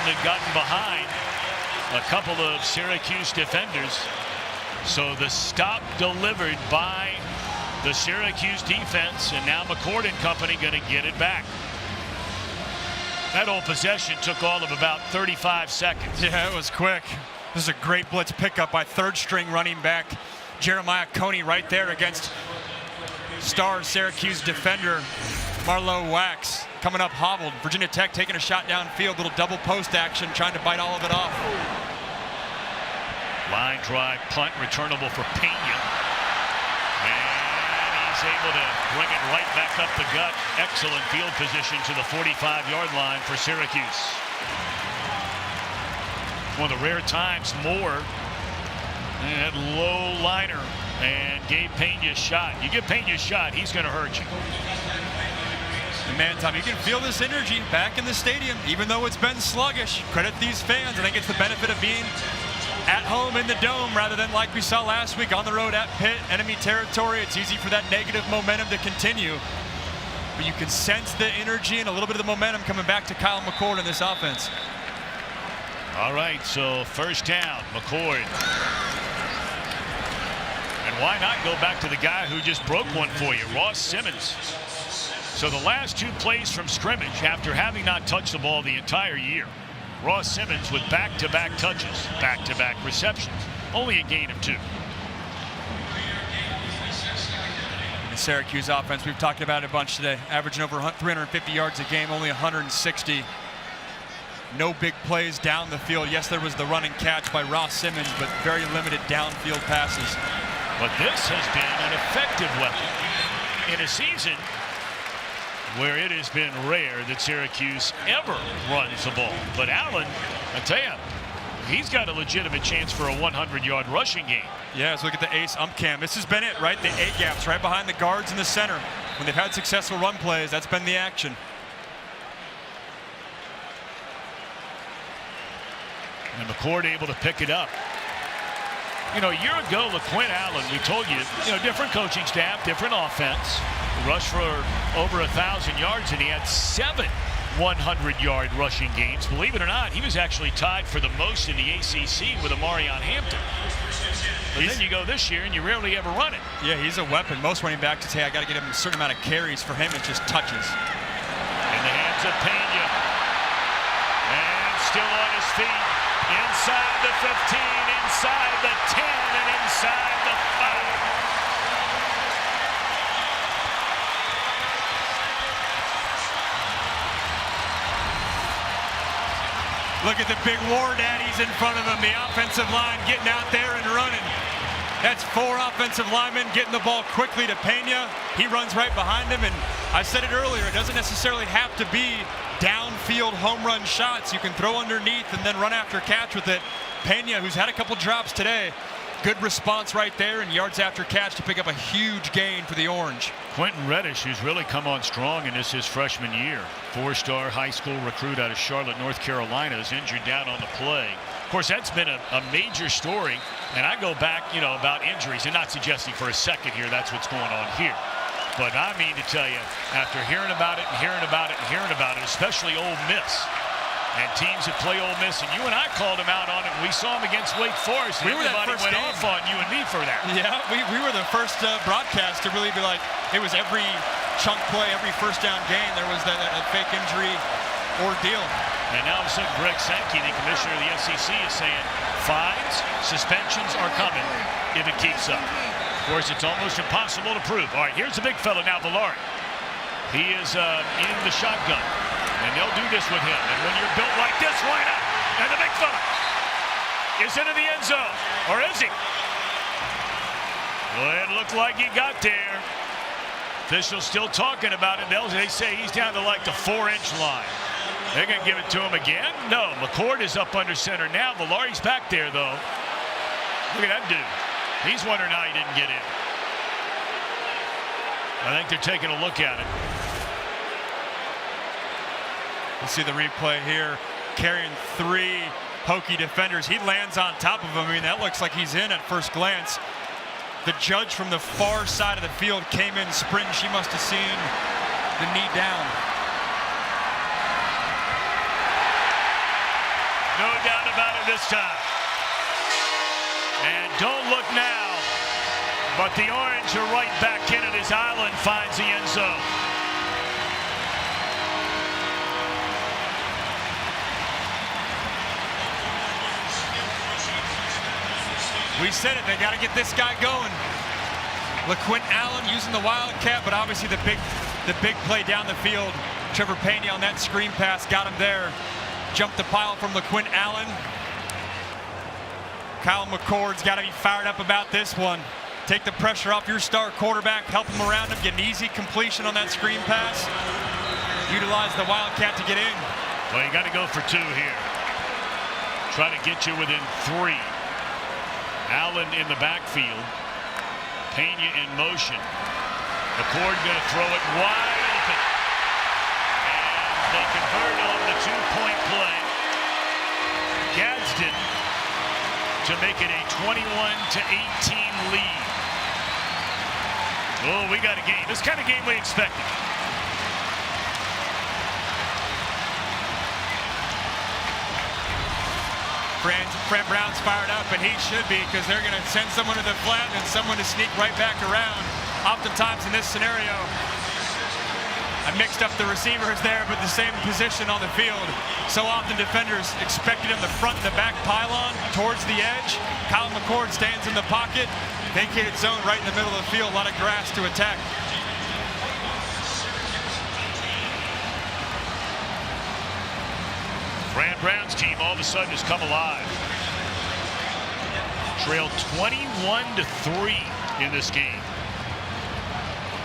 Had gotten behind a couple of Syracuse defenders, so the stop delivered by the Syracuse defense, and now McCord and company going to get it back. That whole possession took all of about 35 seconds. Yeah, it was quick. This is a great blitz pickup by third-string running back Jeremiah Coney right there against star Syracuse defender Marlowe Wax. Coming up hobbled. Virginia Tech taking a shot downfield, little double post action, trying to bite all of it off. Line drive, punt, returnable for Pena. And he's able to bring it right back up the gut. Excellent field position to the 45-yard line for Syracuse. One of the rare times Moore had low liner and gave Pena a shot. You give Pena a shot, he's going to hurt you. Man, Tom, you can feel this energy back in the stadium, even though it's been sluggish. Credit these fans. I think it's the benefit of being at home in the Dome rather than like we saw last week on the road at Pitt, enemy territory. It's easy for that negative momentum to continue. But you can sense the energy and a little bit of the momentum coming back to Kyle McCord in this offense. All right, so first down, McCord. And why not go back to the guy who just broke one for you, Ross Simmons. So the last two plays from scrimmage, after having not touched the ball the entire year, Ross Simmons with back-to-back touches, back-to-back receptions, only a gain of 2. The Syracuse offense, we've talked about it a bunch today, averaging over 350 yards a game, only 160. No big plays down the field. Yes, there was the running catch by Ross Simmons, but very limited downfield passes. But this has been an effective weapon in a season where it has been rare that Syracuse ever runs the ball. But Allen, I tell you, he's got a legitimate chance for a 100-yard rushing game. Yeah, let's look at the ace ump cam. This has been it, right? The A gaps right behind the guards in the center. When they've had successful run plays, that's been the action. And McCord able to pick it up. You know, a year ago, LaQuint Allen, we told you, different coaching staff, different offense. Rushed for over 1,000 yards, and he had 7 100-yard rushing games. Believe it or not, he was actually tied for the most in the ACC with Amarion Hampton. But then you go this year, and you rarely ever run it. Yeah, he's a weapon. Most running backs say, I got to get him a certain amount of carries. For him, it's just touches. In the hands of Pena. And still on his feet. Inside the 15, inside the 10, and inside the 5. Look at the big war daddies in front of him. The offensive line getting out there and running. That's 4 offensive linemen getting the ball quickly to Pena. He runs right behind him, and I said it earlier, it doesn't necessarily have to be downfield home run shots. You can throw underneath and then run after catch with it. Pena, who's had a couple drops today, good response right there, and yards after catch to pick up a huge gain for the Orange. Quentin Reddish, who's really come on strong in his freshman year. 4-star high school recruit out of Charlotte, North Carolina, is injured down on the play. Of course, that's been a major story. And I go back, about injuries, and not suggesting for a second here that's what's going on here. But I mean to tell you, after hearing about it and hearing about it and hearing about it, especially Ole Miss, and teams that play Ole Miss, and you and I called them out on it. We saw them against Wake Forest, and everybody went off on you and me for that. Yeah, we were the first broadcast to really be like, it was every chunk play, every first down game, there was that fake injury ordeal. And now all of a sudden, Greg Sankey, the commissioner of the SEC, is saying fines, suspensions are coming if it keeps up. Of course, it's almost impossible to prove. All right, here's the big fella now, Villari. He is in the shotgun. And they'll do this with him. And when you're built like this, why not? And the big fella is into the end zone. Or is he? Well, it looked like he got there. Officials still talking about it. They say he's down to like the 4-inch line. They're going to give it to him again? No, McCord is up under center now. Villari's back there, though. Look at that dude. He's wondering how he didn't get in. I think they're taking a look at it. You see the replay here, carrying 3 Hokie defenders. He lands on top of him. I mean, that looks like he's in at first glance. The judge from the far side of the field came in sprint. She must have seen the knee down. No doubt about it this time. And don't look now, but the Orange are right back in it as Island finds the end zone. We said it, they got to get this guy going. LaQuint Allen using the Wildcat, but obviously the big play down the field. Trevor Payne on that screen pass got him there. Jumped the pile from LaQuint Allen. Kyle McCord's got to be fired up about this one. Take the pressure off your star quarterback, help him around him, get an easy completion on that screen pass. Utilize the Wildcat to get in. Well, you got to go for 2 here. Try to get you within 3. Allen in the backfield. Pena in motion. McCord going to throw it wide open. And they convert on the 2-point play. Gadsden to make it a 21-18 lead. Oh, we got a game. This kind of game we expected. Fred Brown's fired up, and he should be, because they're going to send someone to the flat and someone to sneak right back around. Oftentimes in this scenario, I mixed up the receivers there, but the same position on the field. So often defenders expected in the front and the back pylon towards the edge. Kyle McCord stands in the pocket, vacated zone right in the middle of the field, a lot of grass to attack. Fran Brown's team all of a sudden has come alive. Trailed 21-3 in this game.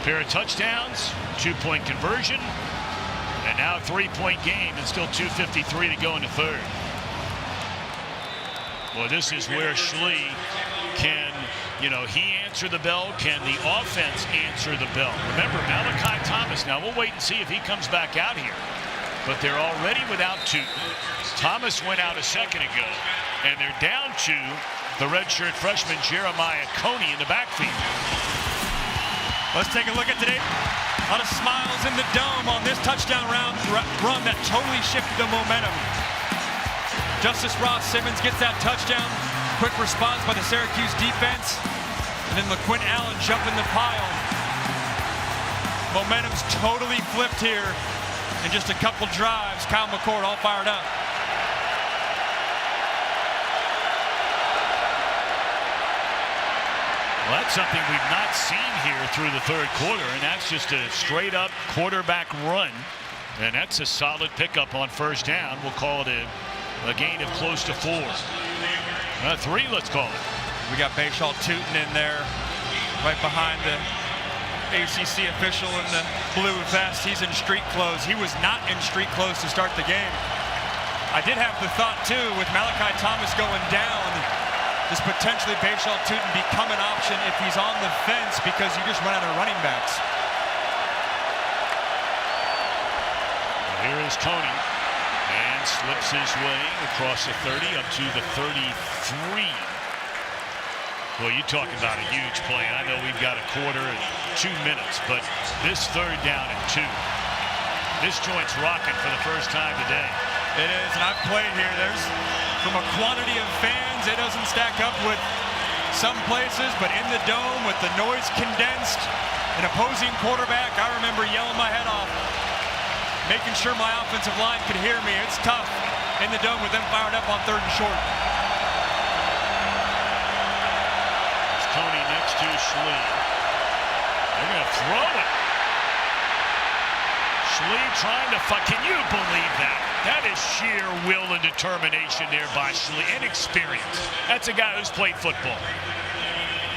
Pair of touchdowns, 2-point conversion, and now a 3-point game, and still 2:53 to go in the third. Well, this is where Schlee can, he answer the bell. Can the offense answer the bell? Remember, Malachi Thomas. Now we'll wait and see if he comes back out here. But they're already without 2. Thomas went out a second ago, and they're down to the redshirt freshman Jeremiah Coney in the backfield. Let's take a look at today. A lot of smiles in the dome on this touchdown run that totally shifted the momentum. Justice Ross Simmons gets that touchdown. Quick response by the Syracuse defense. And then LaQuint Allen jumping the pile. Momentum's totally flipped here. In just a couple drives, Kyle McCord all fired up. Well, that's something we've not seen here through the third quarter, and that's just a straight-up quarterback run. And that's a solid pickup on first down. We'll call it a gain of close to 4. 3, let's call it. We got Bayshall Tootin in there, right behind the ACC official in the blue vest. He's in street clothes. He was not in street clothes to start the game. I did have the thought, too, with Malachi Thomas going down, does potentially Bayshall Tootin become an option if he's on the fence because you just run out of running backs? Here is Coney. And slips his way across the 30 up to the 33. Well, you're talking about a huge play. I know we've got a quarter and 2 minutes, but this 3rd down and 2. This joint's rocking for the first time today. It is, and I've played here. There's, from a quantity of fans, it doesn't stack up with some places, but in the dome with the noise condensed, an opposing quarterback, I remember yelling my head off, making sure my offensive line could hear me. It's tough in the dome with them fired up on 3rd and short. It's Coney next to Schlee. They're going to throw it. Schlee trying to fight. Can you believe that? That is sheer will and determination there by Schlee, and experience. That's a guy who's played football.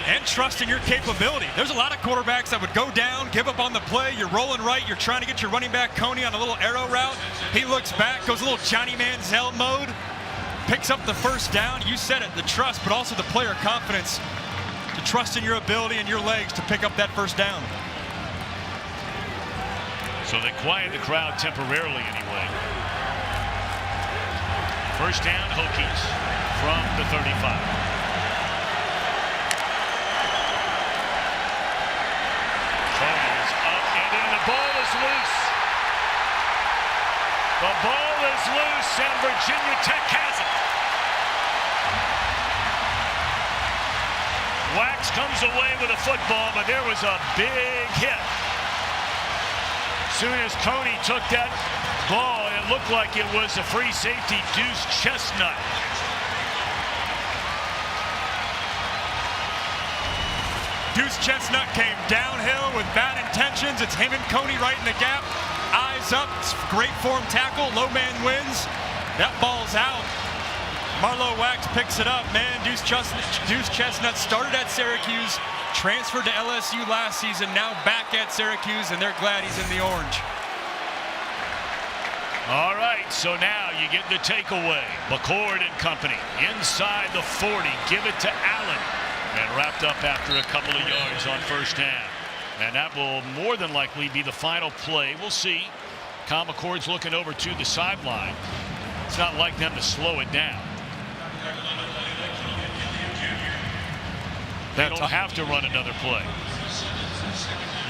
And trust in your capability. There's a lot of quarterbacks that would go down, give up on the play. You're rolling right. You're trying to get your running back, Coney, on a little arrow route. He looks back, goes a little Johnny Manziel mode, picks up the 1st down. You said it, the trust, but also the player confidence to trust in your ability and your legs to pick up that 1st down. So they quiet the crowd temporarily anyway. 1st down, Hokies from the 35. Ball is loose. The ball is loose, and Virginia Tech has it. Wax comes away with a football, but there was a big hit. As soon as Coney took that ball, it looked like it was a free safety, Deuce Chestnut. Deuce Chestnut came downhill with bad intentions. It's him and Coney right in the gap. Eyes up. It's great form tackle. Low man wins. That ball's out. Marlowe Wax picks it up. Man, Deuce Chestnut started at Syracuse, transferred to LSU last season, now back at Syracuse, and they're glad he's in the orange. All right, so now you get the takeaway. McCord and company inside the 40. Give it to Allen. And wrapped up after a couple of yards on 1st down. And that will more than likely be the final play. We'll see. Kyle McCord's looking over to the sideline. It's not like them to slow it down. They don't have to run another play.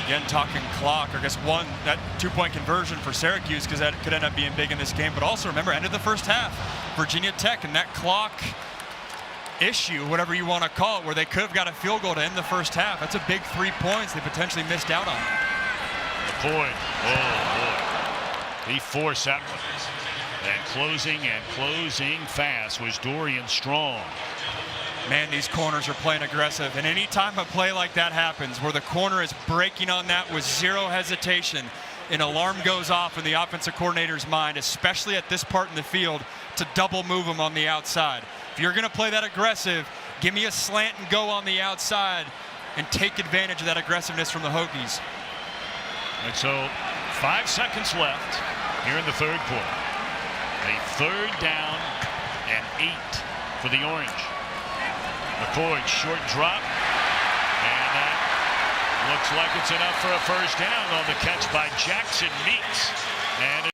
Again, talking clock, or I guess that 2-point conversion for Syracuse, because that could end up being big in this game. But also remember, end of the 1st half, Virginia Tech and that clock issue, whatever you want to call it, where they could have got a field goal to end the 1st half. That's a big 3 points they potentially missed out on. McCoy, oh boy, he forced that one. And closing fast was Dorian Strong. Man, these corners are playing aggressive, and anytime a play like that happens where the corner is breaking on that with zero hesitation, an alarm goes off in the offensive coordinator's mind, especially at this part in the field, to double move them on the outside. If you're going to play that aggressive, give me a slant and go on the outside and take advantage of that aggressiveness from the Hokies. And so 5 seconds left here in the 3rd quarter. A 3rd down and 8 for the Orange. McCoy, short drop. And that looks like it's enough for a 1st down on the catch by Jackson Meeks. And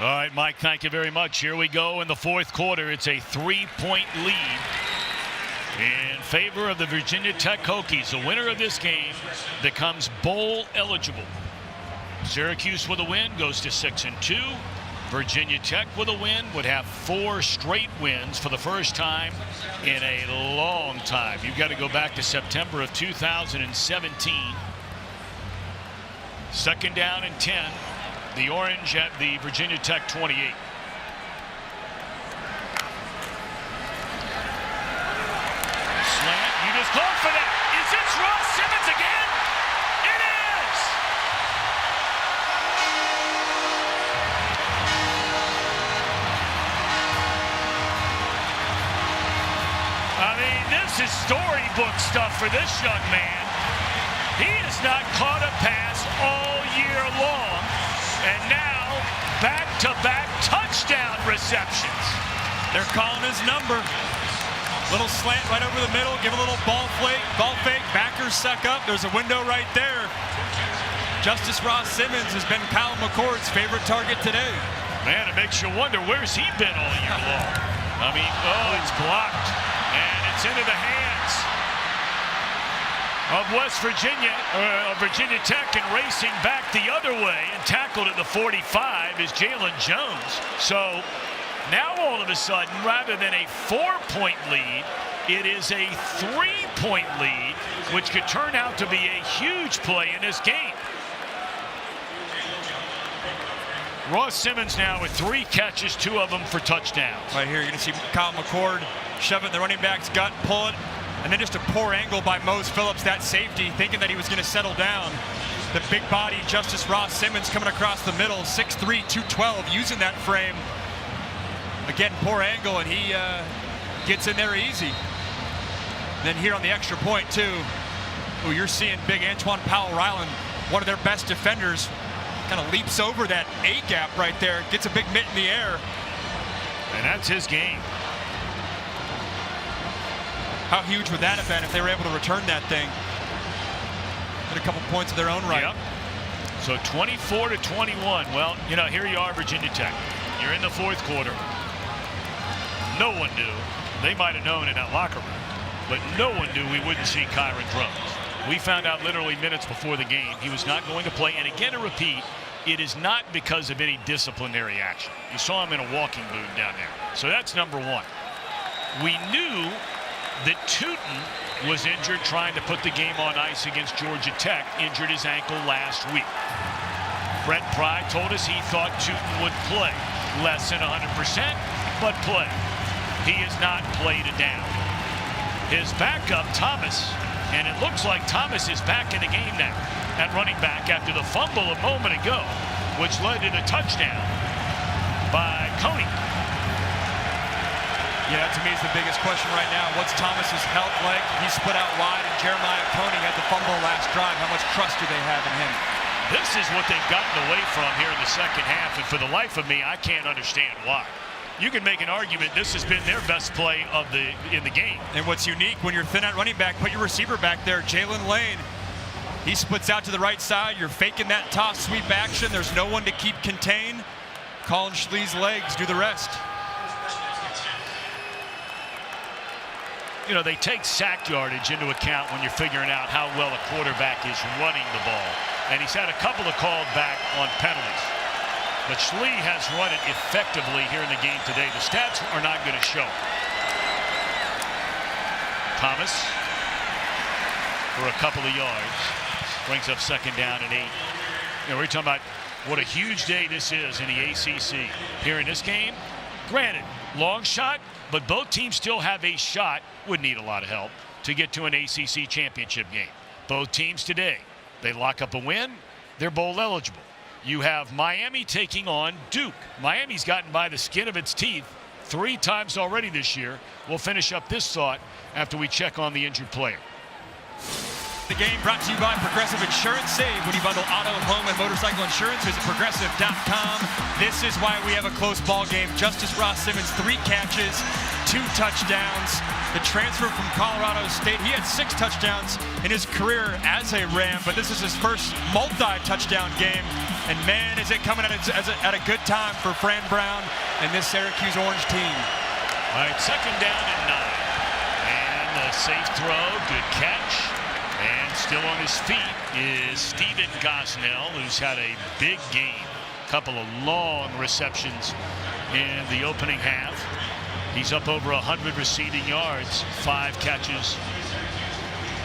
all right, Mike, thank you very much. Here we go in the 4th quarter. It's a 3-point lead in favor of the Virginia Tech Hokies. The winner of this game becomes bowl eligible. Syracuse with a win goes to 6-2. Virginia Tech with a win would have 4 straight wins for the first time in a long time. You've got to go back to September of 2017. 2nd down and 10. The Orange at the Virginia Tech 28. Slant. You just called for that. Is this Ross Simmons again? It is. I mean, this is storybook stuff for this young man. He has not caught a pass all year long. And now, back-to-back touchdown receptions. They're calling his number. Little slant right over the middle. Give a little ball fake. Backers suck up. There's a window right there. Justice Ross Simmons has been Kyle McCord's favorite target today. Man, it makes you wonder, where's he been all year long? I mean, it's blocked, and it's into the hands of West Virginia, Virginia Tech, and racing back the other way and tackled at the 45 is Jalen Jones. So now all of a sudden, rather than a 4-point lead, it is a 3-point lead, which could turn out to be a huge play in this game. Ross Simmons now with 3 catches, 2 of them for touchdowns. Right here, you're going to see Kyle McCord shove it in the running back's gut, pull it, and then just a poor angle by Mose Phillips, that safety, thinking that he was going to settle down. The big body Justice Ross Simmons coming across the middle, 6'3", 212, using that frame. Again, poor angle, and he gets in there easy. Then here on the extra point, too, you're seeing big Antoine Powell-Ryland, one of their best defenders, kind of leaps over that A-gap right there, gets a big mitt in the air. And that's his game. How huge would that have been if they were able to return that thing? Get a couple points of their own right. Yep. So 24-21. Well, you know, here you are, Virginia Tech. You're in the 4th quarter. No one knew. They might have known in that locker room, but no one knew we wouldn't see Kyron Drones. We found out literally minutes before the game he was not going to play. And again, to repeat, it is not because of any disciplinary action. You saw him in a walking boot down there. So that's number 1. We knew that Tootin was injured trying to put the game on ice against Georgia Tech, injured his ankle last week. Brent Pry told us he thought Tootin would play. Less than 100%, but play. He has not played it down. His backup, Thomas, and it looks like Thomas is back in the game now at running back after the fumble a moment ago, which led to the touchdown by Coney. Yeah, to me, is the biggest question right now. What's Thomas's health like? He's split out wide, and Jeremiah Coney had the fumble last drive. How much trust do they have in him? This is what they've gotten away from here in the second half, and for the life of me, I can't understand why. You can make an argument this has been their best play in the game. And what's unique, when you're thin at running back, put your receiver back there, Jalen Lane. He splits out to the right side. You're faking that toss sweep action. There's no one to keep contained. Colin Schlee's legs do the rest. You know, they take sack yardage into account when you're figuring out how well a quarterback is running the ball. And he's had a couple of called back on penalties. But Schlee has run it effectively here in the game today. The stats are not going to show. Thomas for a couple of yards. Brings up 2nd down and 8. You know, we're talking about what a huge day this is in the ACC. Here in this game, granted, long shot, but both teams still have a shot, would need a lot of help, to get to an ACC championship game. Both teams today, they lock up a win, they're bowl eligible. You have Miami taking on Duke. Miami's gotten by the skin of its teeth 3 times already this year. We'll finish up this thought after we check on the injured player. The game brought to you by Progressive Insurance. Save when you bundle auto, home, and motorcycle insurance. Visit progressive.com. This is why we have a close ball game. Justice Ross Simmons, 3 catches, 2 touchdowns. The transfer from Colorado State, he had 6 touchdowns in his career as a Ram, but this is his first multi-touchdown game. And man, is it coming at a good time for Fran Brown and this Syracuse Orange team. All right, 2nd down and 9. And a safe throw, good catch. And still on his feet is Stephen Gosnell, who's had a big game. Couple of long receptions in the opening half. He's up over 100 receiving yards, 5 catches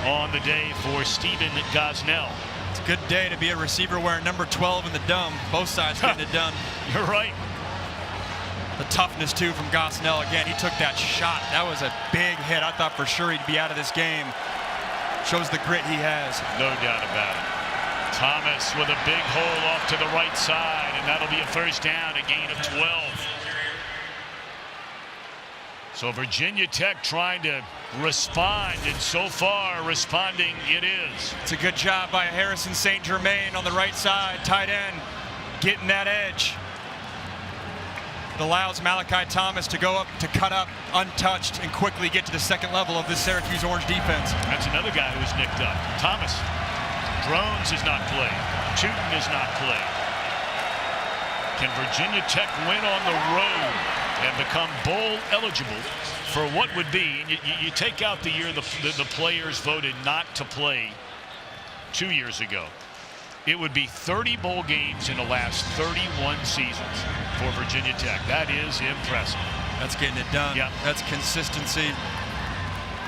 on the day for Stephen Gosnell. It's a good day to be a receiver wearing number 12 in the dome. Both sides getting it done. You're right. The toughness, too, from Gosnell. Again, he took that shot. That was a big hit. I thought for sure he'd be out of this game. Shows the grit he has. No doubt about it. Thomas with a big hole off to the right side, and that'll be a 1st down, a gain of 12. So Virginia Tech trying to respond, and so far responding it is. It's a good job by Harrison St. Germain on the right side, tight end, getting that edge. It allows Malachi Thomas to go up, to cut up untouched and quickly get to the 2nd level of this Syracuse Orange defense. That's another guy who's nicked up. Thomas. Drones has not played. Tootin has not played. Can Virginia Tech win on the road and become bowl eligible for what would be, you take out the year the players voted not to play 2 years ago, it would be 30 bowl games in the last 31 seasons for Virginia Tech. That is impressive. That's getting it done. Yep. That's consistency.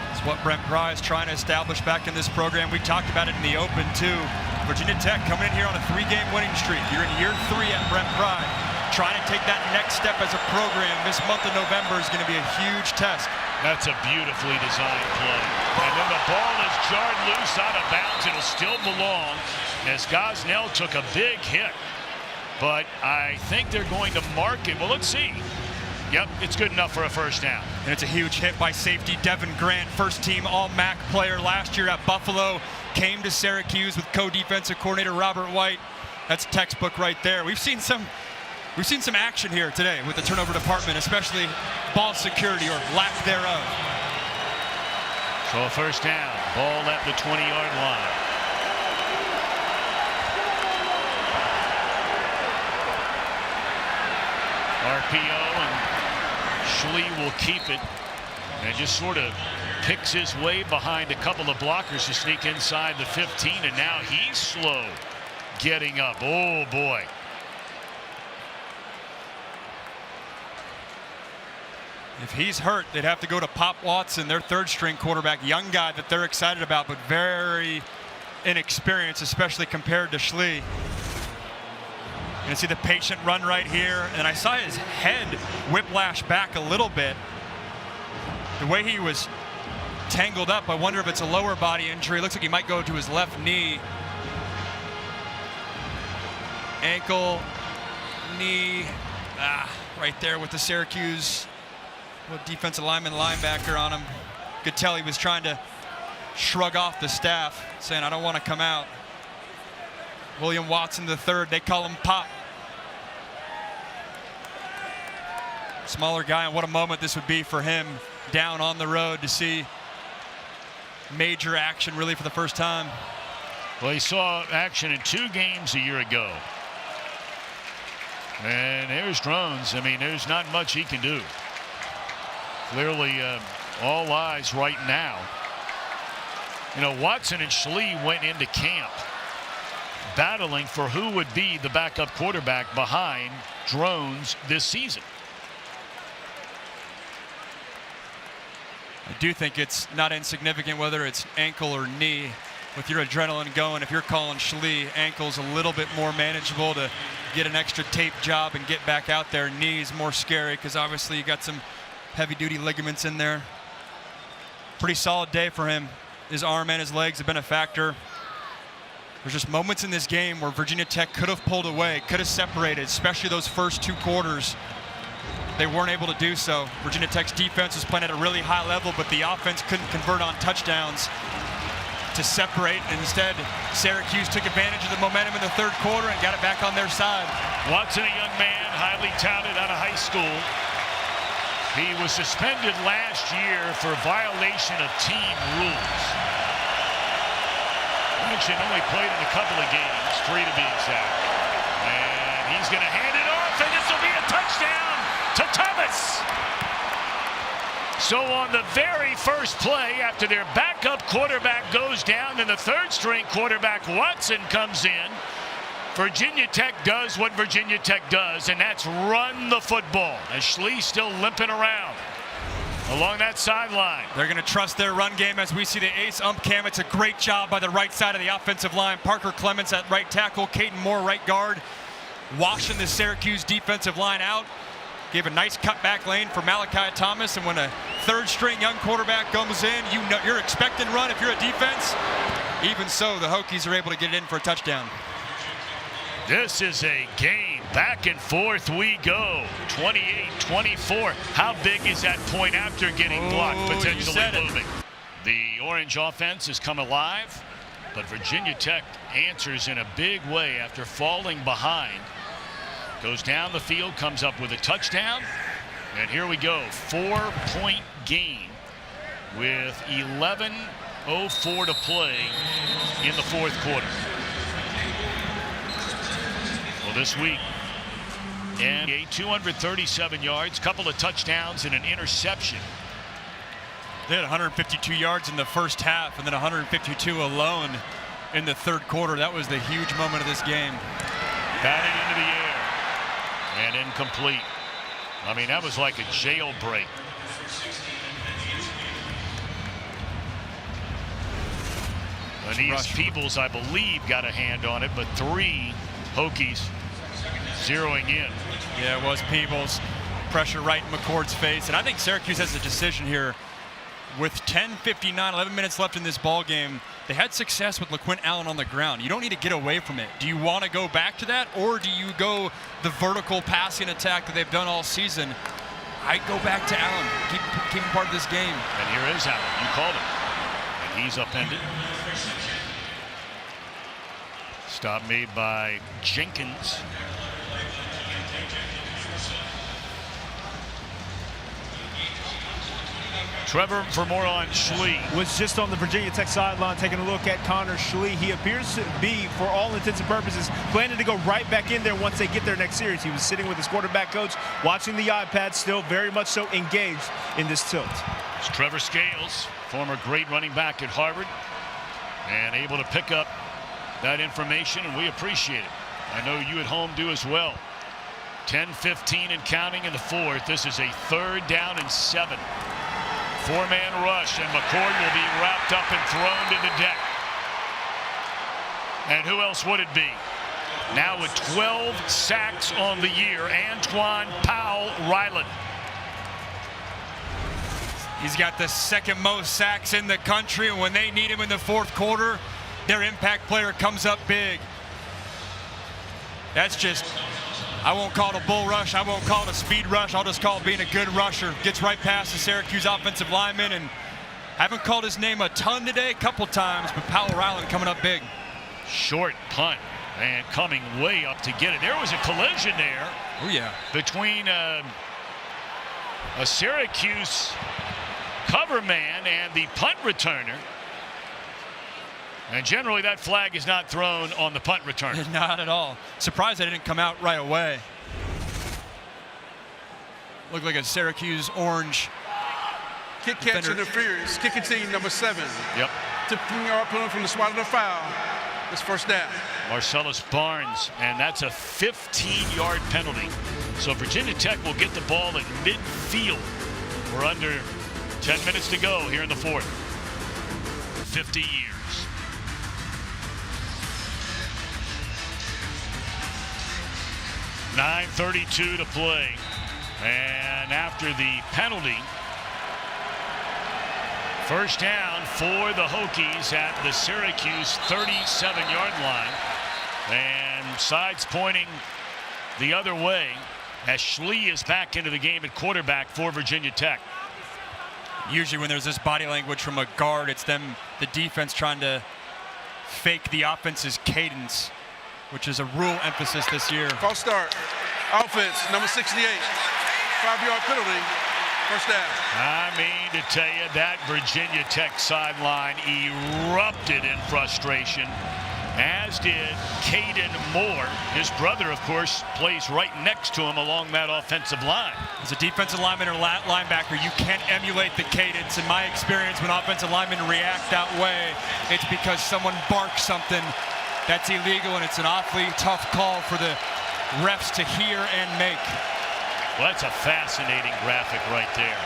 It's what Brent Pry is trying to establish back in this program. We talked about it in the open too. Virginia Tech coming in here on a 3-game winning streak. You're in year 3 at Brent Pry, trying to take that next step as a program. This month of November is going to be a huge test. That's a beautifully designed play. And then the ball is jarred loose out of bounds. It'll still belong as Gosnell took a big hit. But I think they're going to mark it. Well, let's see. Yep, it's good enough for a first down. And it's a huge hit by safety Devin Grant, first-team All-MAC player last year at Buffalo. Came to Syracuse with co-defensive coordinator Robert White. That's textbook right there. We've seen some action here today with the turnover department, especially ball security or lack thereof. So a first down, ball at the 20-yard line. RPO, and Schlee will keep it and just sort of picks his way behind a couple of blockers to sneak inside the 15, and now he's slow getting up. Oh boy. If he's hurt, they'd have to go to Pop Watson, their third-string quarterback, young guy that they're excited about, but very inexperienced, especially compared to Schlee. You can see the patient run right here, and I saw his head whiplash back a little bit. The way he was tangled up, I wonder if it's a lower body injury. It looks like he might go to his left knee. Ankle, knee, right there with the Syracuse defensive lineman, linebacker on him. Could tell he was trying to shrug off the staff, saying, I don't want to come out. William Watson the third, they call him Pop. Smaller guy, and what a moment this would be for him down on the road to see major action really for the first time. Well, he saw action in 2 games a year ago. And there's Drones. I mean, there's not much he can do. Clearly, all eyes right now. You know, Watson and Schlee went into camp battling for who would be the backup quarterback behind Drones this season. I do think it's not insignificant whether it's ankle or knee. With your adrenaline going, if you're calling Schlee, ankle's a little bit more manageable to get an extra tape job and get back out there. Knee's more scary because obviously you got some heavy-duty ligaments in there. Pretty solid day for him. His arm and his legs have been a factor. There's just moments in this game where Virginia Tech could have pulled away, could have separated, especially those first 2 quarters. They weren't able to do so. Virginia Tech's defense was playing at a really high level, but the offense couldn't convert on touchdowns to separate. Instead, Syracuse took advantage of the momentum in the 3rd quarter and got it back on their side. Watson, a young man, highly touted out of high school. He was suspended last year for violation of team rules. Actually only played in a couple of games, 3 to be exact. And he's going to hand it off, and this will be a touchdown to Thomas. So on the very first play, after their backup quarterback goes down and the 3rd-string quarterback Watson comes in, Virginia Tech does what Virginia Tech does, and that's run the football. As Schlee still limping around along that sideline. They're going to trust their run game as we see the ace ump cam. It's a great job by the right side of the offensive line. Parker Clements at right tackle, Caden Moore right guard, washing the Syracuse defensive line out. Gave a nice cutback lane for Malachi Thomas, and when a 3rd-string young quarterback comes in, you know you're expecting run if you're a defense. Even so, the Hokies are able to get it in for a touchdown. This is a game. Back and forth we go. 28-24. How big is that point after getting blocked, potentially moving? The orange offense has come alive, but Virginia Tech answers in a big way after falling behind. Goes down the field, comes up with a touchdown, and here we go. 4-point game with 11:04 to play in the 4th quarter. Well, this week, And 237 yards, couple of touchdowns and an interception. They had 152 yards in the first half and then 152 alone in the third quarter. That was the huge moment of this game. Batted into the air and incomplete. I mean, that was like a jailbreak. Aeneas Peebles, I believe, got a hand on it, but 3 Hokies zeroing in. Yeah, it was Peebles. Pressure right in McCord's face. And I think Syracuse has a decision here. With 10:59, 11 minutes left in this ball game, they had success with LaQuint Allen on the ground. You don't need to get away from it. Do you want to go back to that, or do you go the vertical passing attack that they've done all season? I'd go back to Allen. Keep him part of this game. And here is Allen. You called him. And he's upended. Stop made by Jenkins. Trevor for more on Schlee. Was just on the Virginia Tech sideline taking a look at Connor Schlee. He appears to be, for all intents and purposes, planning to go right back in there once they get their next series. He was sitting with his quarterback coach, watching the iPad, still very much so engaged in this tilt. It's Trevor Scales, former great running back at Harvard, and able to pick up that information, and we appreciate it. I know you at home do as well. 10-15 and counting in the fourth. This is a 3rd down and 7. 4-man rush, and McCord will be wrapped up and thrown to the deck. And who else would it be? Now with 12 sacks on the year, Antoine Powell-Ryland. He's got the 2nd most sacks in the country, and when they need him in the fourth quarter, their impact player comes up big. That's just, I won't call it a bull rush. I won't call it a speed rush. I'll just call it being a good rusher. Gets right past the Syracuse offensive lineman, and haven't called his name a ton today, a couple times, but Powell-Ryland coming up big. Short punt and coming way up to get it. There was a collision there. Oh, yeah. Between a Syracuse cover man and the punt returner. And generally that flag is not thrown on the punt returner. Not at all. Surprised they didn't come out right away. Looked like a Syracuse orange. Kick catch interference. Kicking team number 7. Yep. 15-yard penalty from the spot of the foul. It's first down. Marcellus Barnes, and that's a 15-yard penalty. So Virginia Tech will get the ball at midfield. We're under 10 minutes to go here in the fourth. 50 years. 9:32 to play, and after the penalty, first down for the Hokies at the Syracuse 37-yard line, and sides pointing the other way as Schlee is back into the game at quarterback for Virginia Tech. Usually when there's this body language from a guard, it's them, the defense, trying to fake the offense's cadence, which is a rule emphasis this year. False start. Offense, number 68. 5-yard penalty. First down. I mean to tell you, that Virginia Tech sideline erupted in frustration, as did Caden Moore. His brother, of course, plays right next to him along that offensive line. As a defensive lineman or linebacker, you can't emulate the cadence. In my experience, when offensive linemen react that way, it's because someone barks something that's illegal, and it's an awfully tough call for the refs to hear and make. Well, that's a fascinating graphic right there.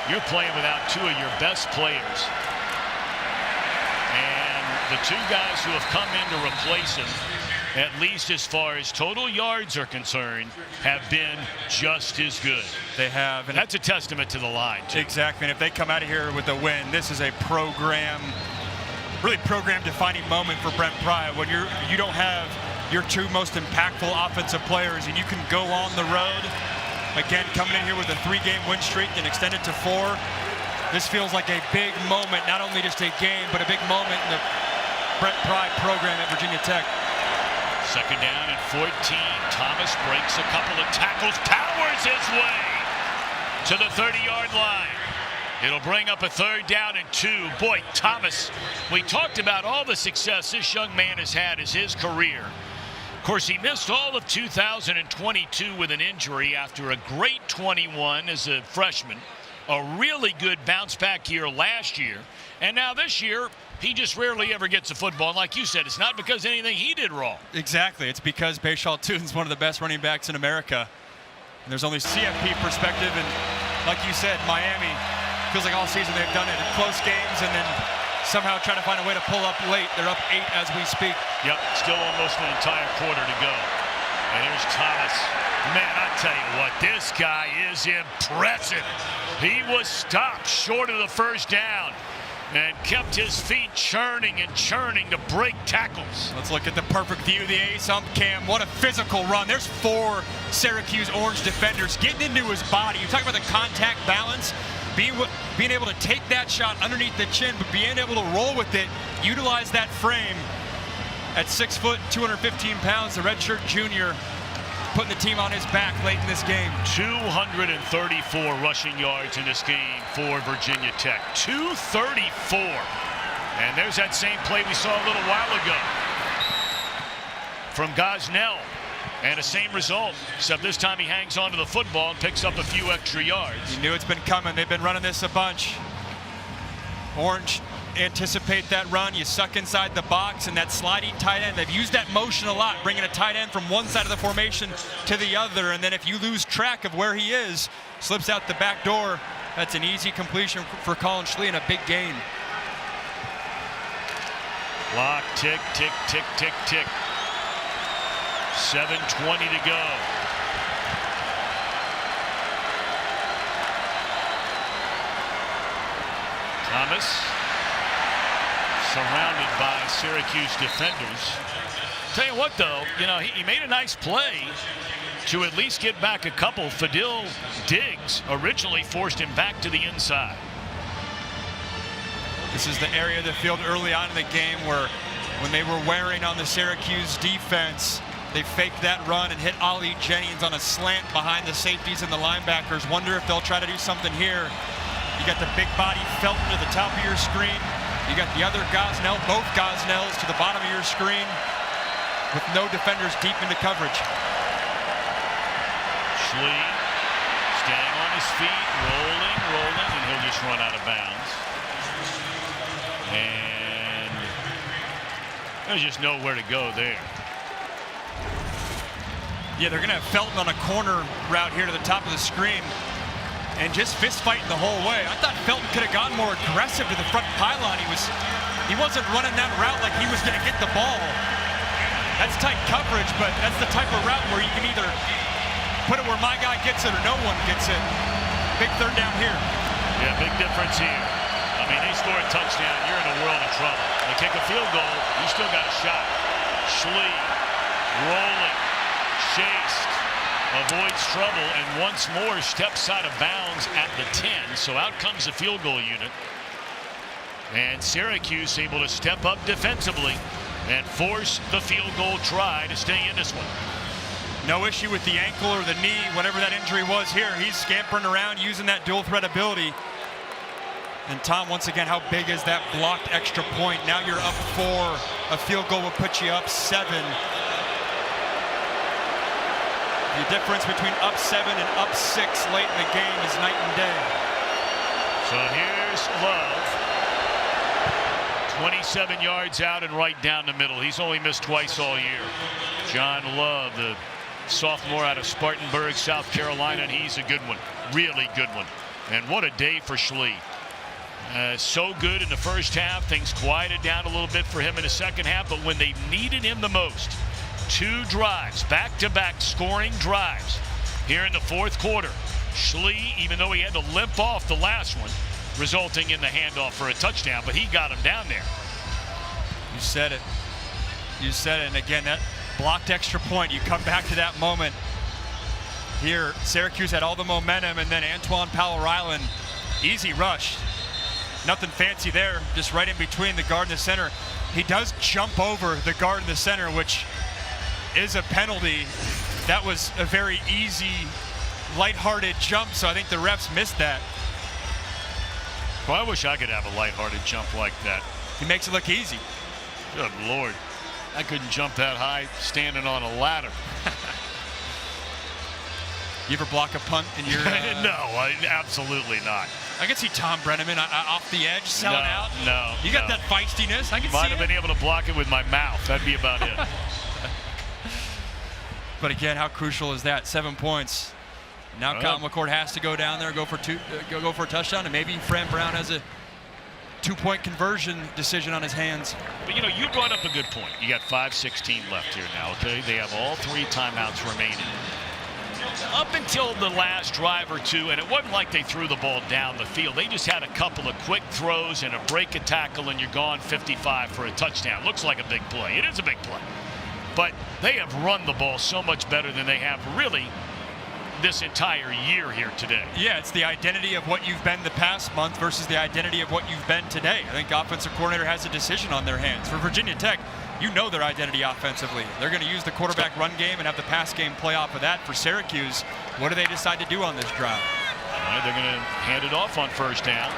You're playing without 2 of your best players. And the 2 guys who have come in to replace him, at least as far as total yards are concerned, have been just as good. They have. And that's a testament to the line, too. Exactly. And if they come out of here with a win, this is a really program-defining moment for Brent Pry. When you don't have your 2 most impactful offensive players, and you can go on the road. Again, coming in here with a 3-game win streak and extended to 4. This feels like a big moment, not only just a game, but a big moment in the Brent Pry program at Virginia Tech. Second down and 14. Thomas breaks a couple of tackles, powers his way to the 30-yard line. It'll bring up a 3rd down and 2. Boy, Thomas, we talked about all the success this young man has had as his career. Of course, he missed all of 2022 with an injury after a great 21 as a freshman, a really good bounce-back year last year, and now this year, he just rarely ever gets a football. And like you said, it's not because anything he did wrong. Exactly. It's because Bashal Tutin's one of the best running backs in America. And there's only CFP perspective, and like you said, Miami feels like all season they've done it in close games and then somehow trying to find a way to pull up late. They're up 8 as we speak. Yep, still almost an entire quarter to go. And here's Thomas. Man, I tell you what, this guy is impressive. He was stopped short of the first down and kept his feet churning and churning to break tackles. Let's look at the perfect view of the ace ump cam. What a physical run. There's 4 Syracuse Orange defenders getting into his body. You talk about the contact balance, being able to take that shot underneath the chin, but being able to roll with it, utilize that frame. At 6 foot, 215 pounds, the redshirt junior putting the team on his back late in this game. 234 rushing yards in this game for Virginia Tech. 234. And there's that same play we saw a little while ago from Gosnell. And the same result, except this time he hangs on to the football and picks up a few extra yards. You knew it's been coming. They've been running this a bunch. Orange anticipate that run. You suck inside the box, and that sliding tight end, they've used that motion a lot, bringing a tight end from one side of the formation to the other, and then if you lose track of where he is, slips out the back door, that's an easy completion for Colin Schlee and a big gain. Clock tick, tick, tick, tick, tick. 7:20 to go. Thomas surrounded by Syracuse defenders. Tell you what, though, you know, he made a nice play to at least get back a couple. Fadil Diggs originally forced him back to the inside. This is the area of the field early on in the game where when they were wearing on the Syracuse defense, they faked that run and hit Ollie Jennings on a slant behind the safeties and the linebackers. Wonder if they'll try to do something here. You got the big body Felton to the top of your screen. You got the other Gosnell, both Gosnells to the bottom of your screen with no defenders deep into coverage. Schlee staying on his feet, rolling, and he'll just run out of bounds. And there's just nowhere to go there. Yeah, they're going to have Felton on a corner route here to the top of the screen and just fist fighting the whole way. I thought Felton could have gotten more aggressive to the front pylon. He wasn't running that route like he was going to get the ball. That's tight coverage, but that's the type of route where you can either put it where my guy gets it or no one gets it. Big third down here. Yeah, big difference here. I mean, they score a touchdown, you're in a world of trouble. They kick a field goal, you still got a shot. Schlee rolling, chased, avoids trouble, and once more steps out of bounds at the 10. So out comes the field goal unit. And Syracuse able to step up defensively and force the field goal try to stay in this one. No issue with the ankle or the knee, whatever that injury was here. He's scampering around using that dual threat ability. And Tom, once again, how big is that blocked extra point? Now you're up 4. A field goal will put you up 7. The difference between up 7 and up 6 late in the game is night and day. So here's Love. 27 yards out and right down the middle. He's only missed twice all year. John Love, the sophomore out of Spartanburg, South Carolina, and he's a good one. Really good one. And what a day for Schlee. So good in the first half. Things quieted down a little bit for him in the second half, but when they needed him the most, 2 drives, back-to-back scoring drives here in the fourth quarter. Schlee, even though he had to limp off the last one, resulting in the handoff for a touchdown, but he got him down there. You said it. You said it. And again, that blocked extra point, you come back to that moment. Here, Syracuse had all the momentum, and then Antoine Powell-Ryland, easy rush. Nothing fancy there, just right in between the guard and the center. He does jump over the guard and the center, which is a penalty. That was a very easy, lighthearted jump, so I think the refs missed that. Well, I wish I could have a lighthearted jump like that. He makes it look easy. Good Lord. I couldn't jump that high standing on a ladder. You ever block a punt in your? No, absolutely not. I can see Tom Brenneman off the edge selling out. No, you got that feistiness. I can see Might have it. been able to block it with my mouth. That'd be about it. But again, how crucial is that? 7 points. Now Kyle McCord has to go down there, go for a touchdown, and maybe Fran Brown has a 2-point conversion decision on his hands. But you brought up a good point. You got 5:16 left here now. Okay, they have all 3 timeouts remaining. Up until the last drive or two, and it wasn't like they threw the ball down the field. They just had a couple of quick throws and a break a tackle, and you're gone 55 for a touchdown. Looks like a big play. It is a big play. But they have run the ball so much better than they have really this entire year here today. Yeah, it's the identity of what you've been the past month versus the identity of what you've been today. I think offensive coordinator has a decision on their hands. For Virginia Tech, you know their identity offensively. They're going to use the quarterback run game and have the pass game play off of that. For Syracuse, what do they decide to do on this drive? All right, they're going to hand it off on first down.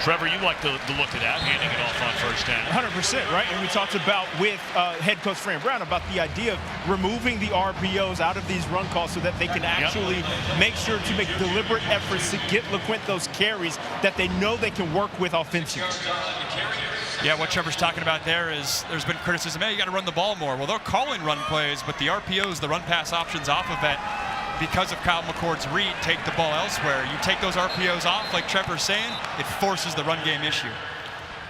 Trevor, you like the look of that, handing it off on first down. 100%, right? And we talked about with head coach Fran Brown about the idea of removing the RPOs out of these run calls so that they can actually make sure to make deliberate efforts to get LeQuint those carries that they know they can work with offensively. Yeah, what Trevor's talking about there is there's been criticism, hey, you got to run the ball more. Well, they're calling run plays, but the RPOs, the run pass options off of that, because of Kyle McCord's read, take the ball elsewhere. You take those RPOs off, like Trevor's saying, it forces the run game issue.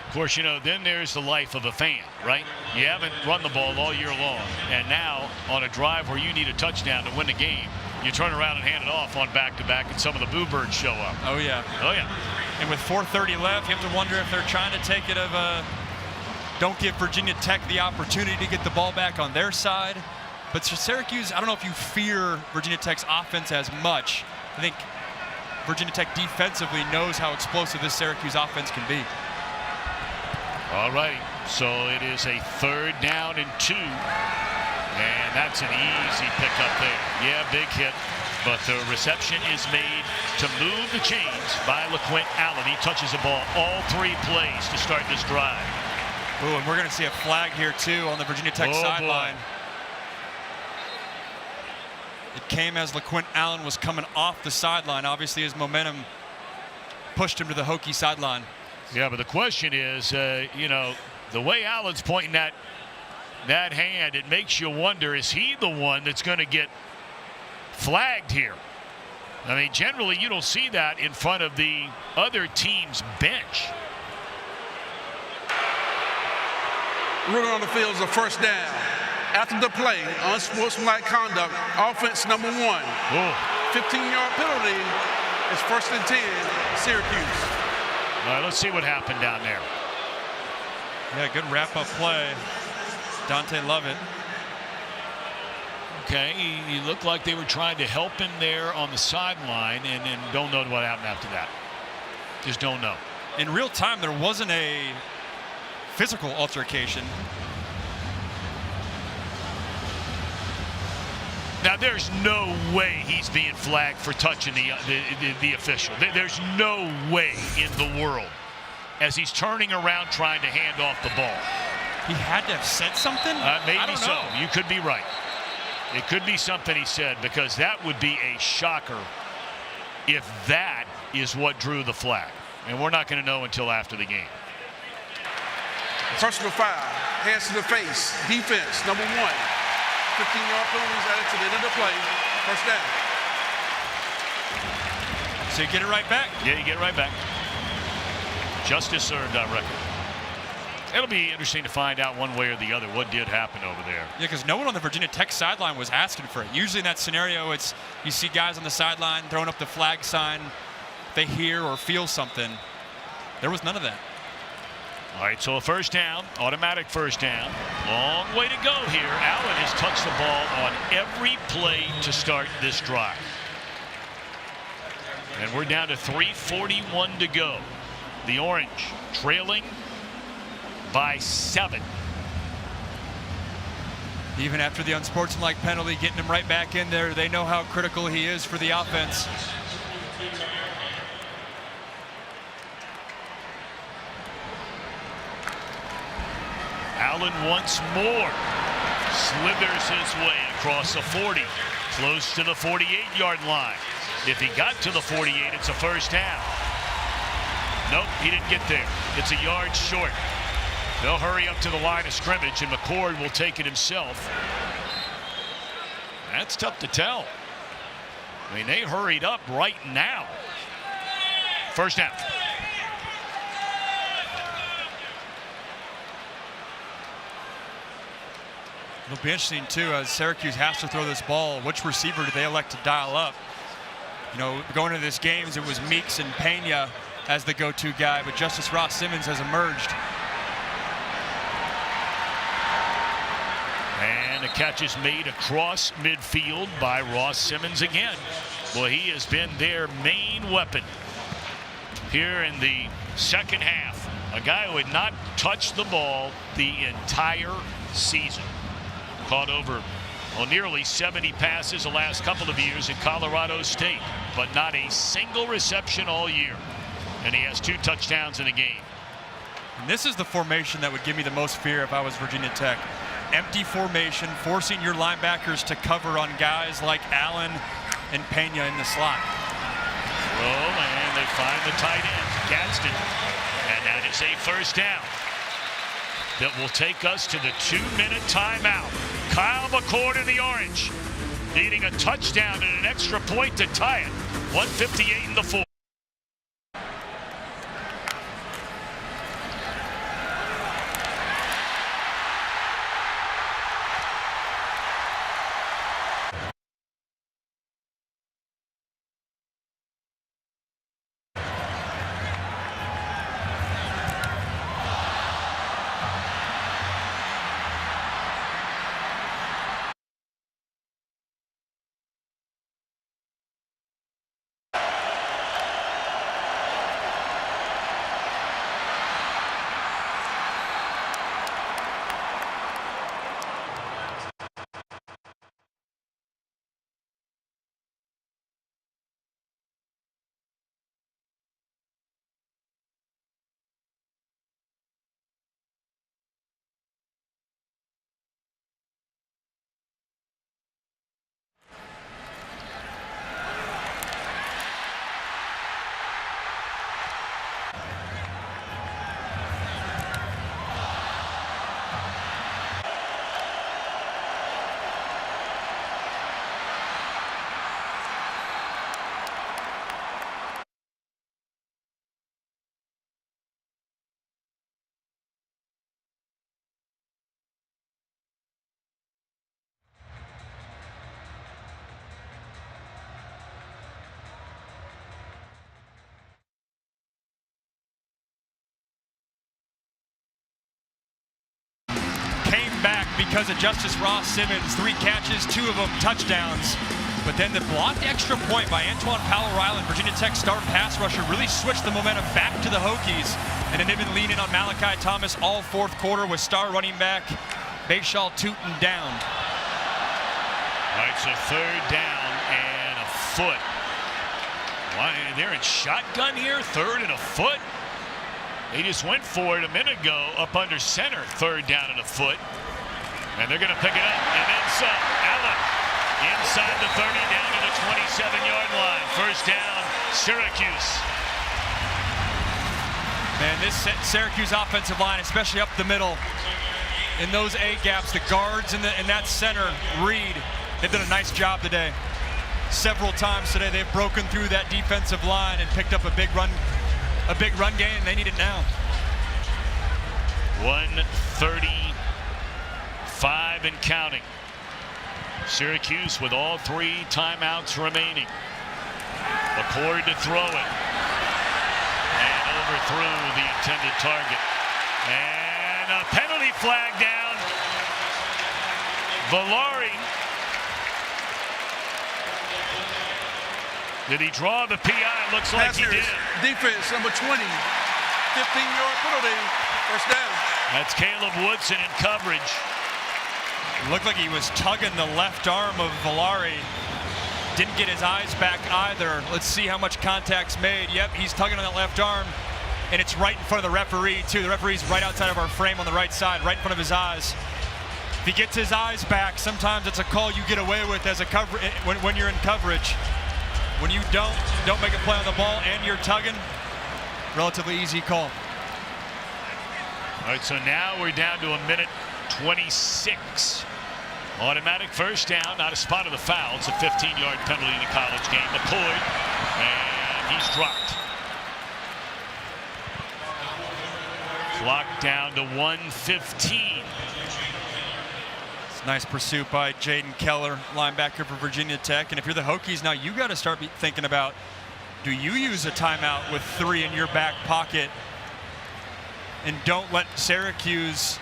Of course, then there's the life of a fan, right? You haven't run the ball all year long, and now on a drive where you need a touchdown to win the game, you turn around and hand it off on back-to-back, and some of the boo birds show up. Oh, yeah. Oh, yeah. And with 4:30 left, you have to wonder if they're trying to take it of don't give Virginia Tech the opportunity to get the ball back on their side. But Syracuse, I don't know if you fear Virginia Tech's offense as much. I think Virginia Tech defensively knows how explosive this Syracuse offense can be. All right, so it is a 3rd down and 2. And that's an easy pickup there. Yeah, big hit. But the reception is made to move the chains by LeQuint Allen. He touches the ball all 3 plays to start this drive. Ooh, and we're going to see a flag here, too, on the Virginia Tech sideline. It came as LeQuint Allen was coming off the sideline. Obviously, his momentum pushed him to the Hokie sideline. Yeah, but the question is, the way Allen's pointing that hand, it makes you wonder, is he the one that's going to get flagged here? I mean, generally, you don't see that in front of the other team's bench. Ruling on the field is a first down. After the play, unsportsmanlike conduct, offense number 1. 15-yard penalty. It's 1st and 10, Syracuse. All right, let's see what happened down there. Yeah, good wrap-up play. Dante Lovett. Okay, he looked like they were trying to help him there on the sideline, and don't know what happened after that. Just don't know. In real time, there wasn't a physical altercation. Now, there's no way he's being flagged for touching the official. There's no way in the world as he's turning around trying to hand off the ball. He had to have said something? Maybe so. You could be right. It could be something he said, because that would be a shocker if that is what drew the flag. And we're not going to know until after the game. Personal foul, hands to the face, defense, number 1. 15-yard penalties added to the end of the play, first down. So you get it right back? Yeah, you get it right back. Justice served, I reckon. It'll be interesting to find out one way or the other what did happen over there. Yeah, because no one on the Virginia Tech sideline was asking for it. Usually in that scenario, it's you see guys on the sideline throwing up the flag sign. They hear or feel something. There was none of that. All right, so a first down, automatic first down. Long way to go here. Allen has touched the ball on every play to start this drive. And we're down to 3:41 to go. The Orange trailing by 7. Even after the unsportsmanlike penalty, getting him right back in there, they know how critical he is for the offense. Allen once more slithers his way across the 40, close to the 48-yard line. If he got to the 48, it's a first down. Nope, he didn't get there. It's a yard short. They'll hurry up to the line of scrimmage, and McCord will take it himself. That's tough to tell. I mean, they hurried up right now. First down. It'll be interesting, too, as Syracuse has to throw this ball. Which receiver do they elect to dial up? You know, going into this game, it was Meeks and Pena as the go-to guy, but Justice Ross Simmons has emerged. And the catch is made across midfield by Ross Simmons again. Well, he has been their main weapon here in the second half. A guy who had not touched the ball the entire season. Caught over nearly 70 passes the last couple of years at Colorado State, but not a single reception all year. And he has 2 touchdowns in a game. And this is the formation that would give me the most fear if I was Virginia Tech. Empty formation, forcing your linebackers to cover on guys like Allen and Pena in the slot. Well, and they find the tight end, Gadsden. And that is a first down. That will take us to the 2-minute timeout. Kyle McCord in the orange, needing a touchdown and an extra point to tie it. 1:58 in the fourth. Back because of Justice Ross Simmons. 3 catches, 2 of them touchdowns. But then the blocked extra point by Antoine Powell-Ryland, Virginia Tech star pass rusher, really switched the momentum back to the Hokies. And then they've been leaning on Malachi Thomas all fourth quarter with star running back Bayshaw Tootin down. All right, so 3rd down and a foot. Why, they're in shotgun here, 3rd and a foot. They just went for it a minute ago up under center, 3rd down and a foot. And they're going to pick it up, and then some. Allen inside the 30, down to the 27-yard line. First down, Syracuse. Man, this Syracuse offensive line, especially up the middle, in those A gaps, the guards in that center, Reed, they've done a nice job today. Several times today, they've broken through that defensive line and picked up a big run game, and they need it now. 1:35 and counting. Syracuse with all 3 timeouts remaining. McCord to throw it. And overthrew the intended target. And a penalty flag down. Valari. Did he draw the PI? Looks like he did. Defense, number 20. 15-yard penalty. First down. That's Caleb Woodson in coverage. It looked like he was tugging the left arm of Valari. Didn't get his eyes back either. Let's see how much contact's made. Yep, he's tugging on that left arm. and it's right in front of the referee, too. The referee's right outside of our frame on the right side, right in front of his eyes. If he gets his eyes back, sometimes it's a call you get away with as a when you're in coverage. When you don't make a play on the ball and you're tugging, relatively easy call. All right, so now we're down to 1:26. Automatic first down, not a spot of the foul. It's a 15-yard penalty in the college game. McCoy, and he's dropped. Clock down to 1:15. Nice pursuit by Jaden Keller, linebacker for Virginia Tech. And if you're the Hokies now, you got to start thinking about, do you use a timeout with 3 in your back pocket and don't let Syracuse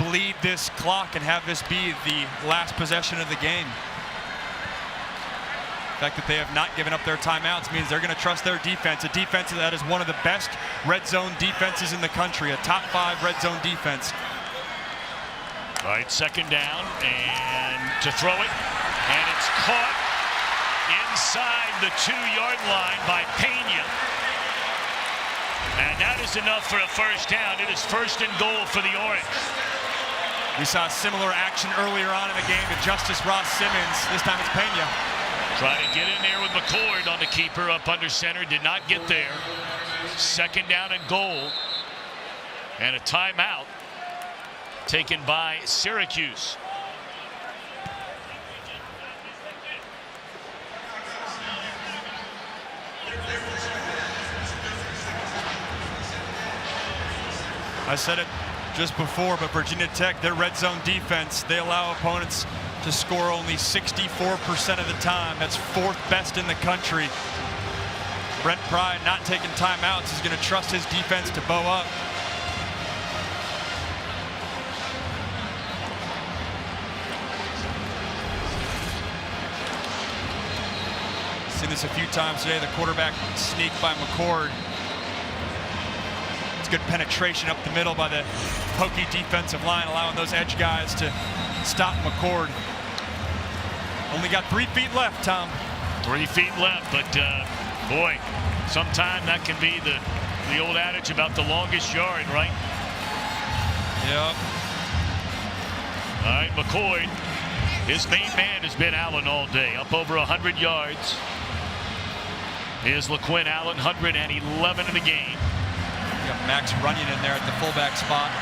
bleed this clock and have this be the last possession of the game? The fact that they have not given up their timeouts means they're going to trust their defense, a defense that is one of the best red zone defenses in the country, a top 5 red zone defense. All right, second down, and to throw it, and it's caught inside the 2-yard line by Pena. And that is enough for a first down. It is first and goal for the Orange. We saw similar action earlier on in the game to Justice Ross Simmons. This time it's Pena. Try to get in there with McCord on the keeper up under center. Did not get there. Second down and goal. And a timeout taken by Syracuse. I said it just before, but Virginia Tech, their red zone defense, they allow opponents to score only 64% of the time. That's 4th best in the country. Brent Pry not taking timeouts is going to trust his defense to bow up. Seen this a few times today. The quarterback sneak by McCord. It's good penetration up the middle by the Hokie defensive line, allowing those edge guys to stop McCord. Only got 3 feet left, Tom. 3 feet left, but boy, sometime that can be the old adage about the longest yard, right? Yep. All right, McCoy, his main man has been Allen all day, up over 100 yards. Is LaQuinn Allen, 111 in the game. You got Max Runyon in there at the fullback spot.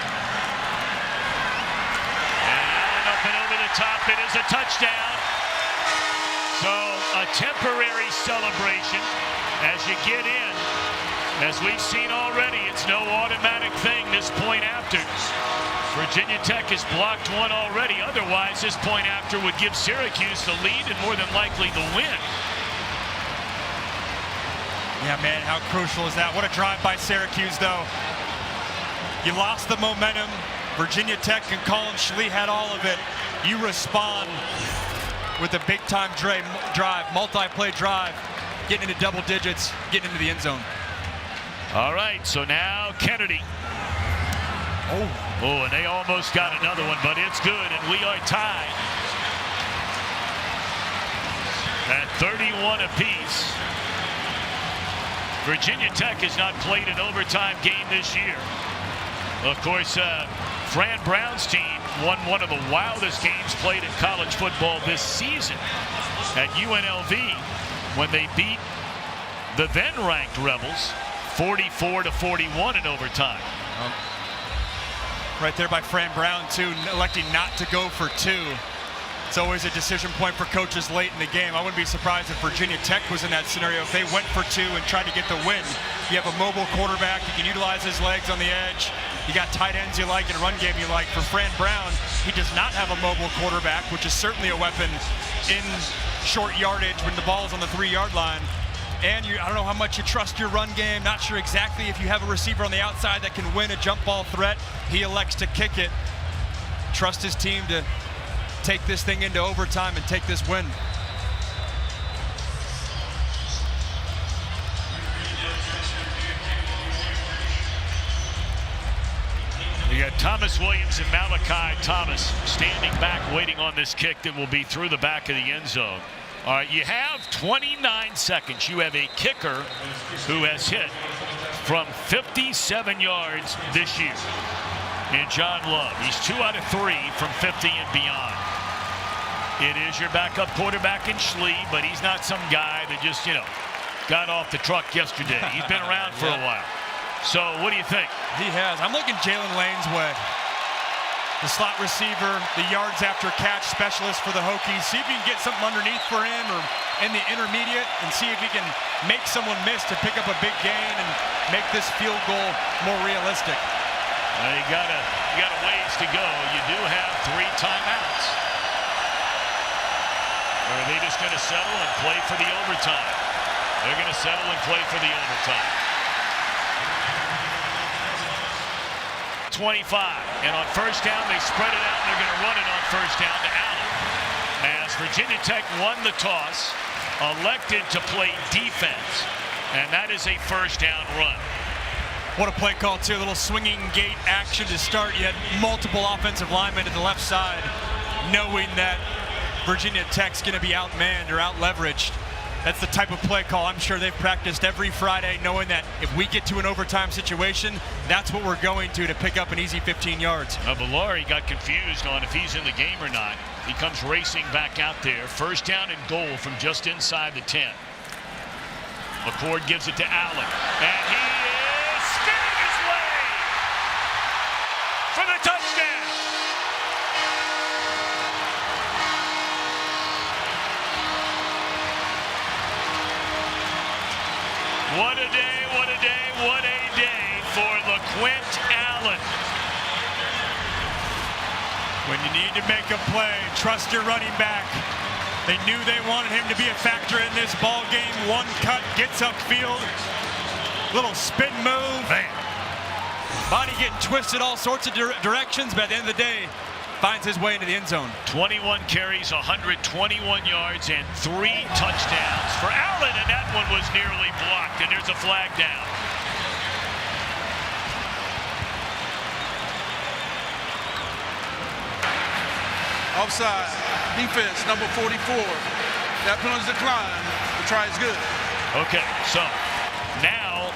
And Allen up and over the top. It is a touchdown. So a temporary celebration as you get in. As we've seen already, it's no automatic thing this point after. Virginia Tech has blocked one already. Otherwise, this point after would give Syracuse the lead and more than likely the win. Yeah, man, how crucial is that? What a drive by Syracuse, though. You lost the momentum. Virginia Tech and Colin Schlee had all of it. You respond with a big-time drive, multi-play drive, getting into double digits, getting into the end zone. All right, so now Kennedy. Oh, and they almost got another one, but it's good, and we are tied at 31 apiece. Virginia Tech has not played an overtime game this year. Of course, Fran Brown's team won one of the wildest games played in college football this season at UNLV when they beat the then-ranked Rebels 44-41 in overtime. Right there by Fran Brown, too, electing not to go for 2. It's always a decision point for coaches late in the game. I wouldn't be surprised if Virginia Tech was in that scenario. If they went for 2 and tried to get the win, you have a mobile quarterback. You can utilize his legs on the edge. You got tight ends you like and run game you like. For Fran Brown, he does not have a mobile quarterback, which is certainly a weapon in short yardage when the ball is on the 3-yard line. And I don't know how much you trust your run game. Not sure exactly if you have a receiver on the outside that can win a jump ball threat. He elects to kick it. Trust his team to take this thing into overtime and take this win. You got Thomas Williams and Malachi Thomas standing back waiting on this kick that will be through the back of the end zone. All right, you have 29 seconds. You have a kicker who has hit from 57 yards this year in John Love. He's 2 out of 3 from 50 and beyond. It is your backup quarterback in Schlee, but he's not some guy that just, got off the truck yesterday. He's been around for a while. So what do you think? He has. I'm looking Jalen Lane's way. The slot receiver, the yards after catch specialist for the Hokies. See if you can get something underneath for him or in the intermediate and see if he can make someone miss to pick up a big gain and make this field goal more realistic. Well, you got a ways to go. You do have 3 timeouts. Or are they just going to settle and play for the overtime? They're going to settle and play for the overtime. 25, and on first down they spread it out and they're going to run it on first down to Allen. As Virginia Tech won the toss, elected to play defense, and that is a first down run. What a play call too, a little swinging gate action to start. You had multiple offensive linemen to the left side, knowing that Virginia Tech's going to be outmanned or out-leveraged. That's the type of play call I'm sure they've practiced every Friday, knowing that if we get to an overtime situation, that's what we're going to pick up an easy 15 yards. Valari got confused on if he's in the game or not. He comes racing back out there. First down and goal from just inside the 10. McCord gives it to Allen, and he is spinning his way for the touchdown. What a day, what a day, what a day for LaQuint Allen. When you need to make a play, trust your running back. They knew they wanted him to be a factor in this ball game. One cut, gets upfield. Little spin move. Man. Body getting twisted all sorts of directions, but at the end of the day, finds his way into the end zone. 21 carries, 121 yards, and 3 touchdowns for Allen, and that one was nearly blocked, and there's a flag down. Offside. Defense, number 44. That penalty's declined. The try is good. Okay, so now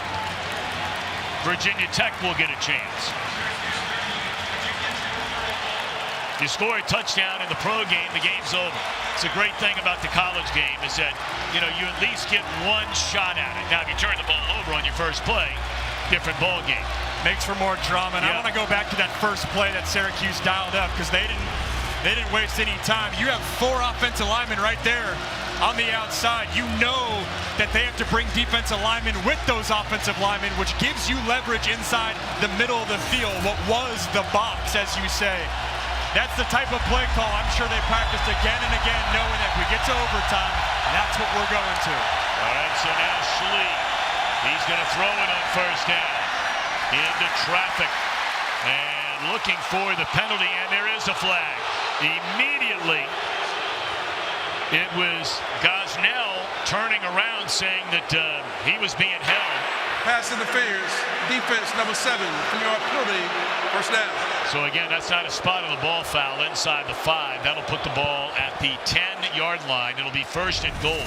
Virginia Tech will get a chance. You score a touchdown in the pro game, the game's over. It's a great thing about the college game is that, you at least get one shot at it. Now, if you turn the ball over on your first play, different ball game. Makes for more drama. And I want to go back to that first play that Syracuse dialed up because they didn't waste any time. You have 4 offensive linemen right there on the outside. You know that they have to bring defensive linemen with those offensive linemen, which gives you leverage inside the middle of the field, what was the box, as you say. That's the type of play call I'm sure they practiced again and again, knowing that if we get to overtime, that's what we're going to. All right, so now Schlee, he's going to throw it on first down into traffic and looking for the penalty, and there is a flag. Immediately, it was Gosnell turning around saying that he was being held. Pass interference. Defense, number 7. 3-yard penalty. First down. So again, that's not a spot on the ball foul inside the 5. That'll put the ball at the 10-yard line. It'll be first and goal.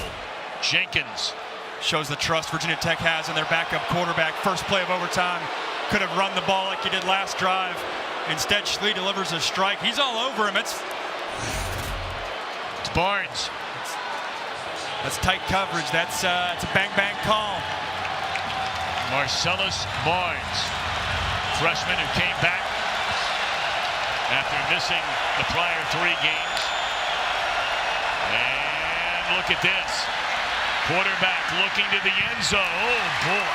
Jenkins. Shows the trust Virginia Tech has in their backup quarterback. First play of overtime. Could have run the ball like he did last drive. Instead, Schlee delivers a strike. He's all over him. It's Barnes. That's tight coverage. It's a bang-bang call. Marcellus Barnes, freshman who came back after missing the prior 3 games. And look at this. Quarterback looking to the end zone. Oh, boy.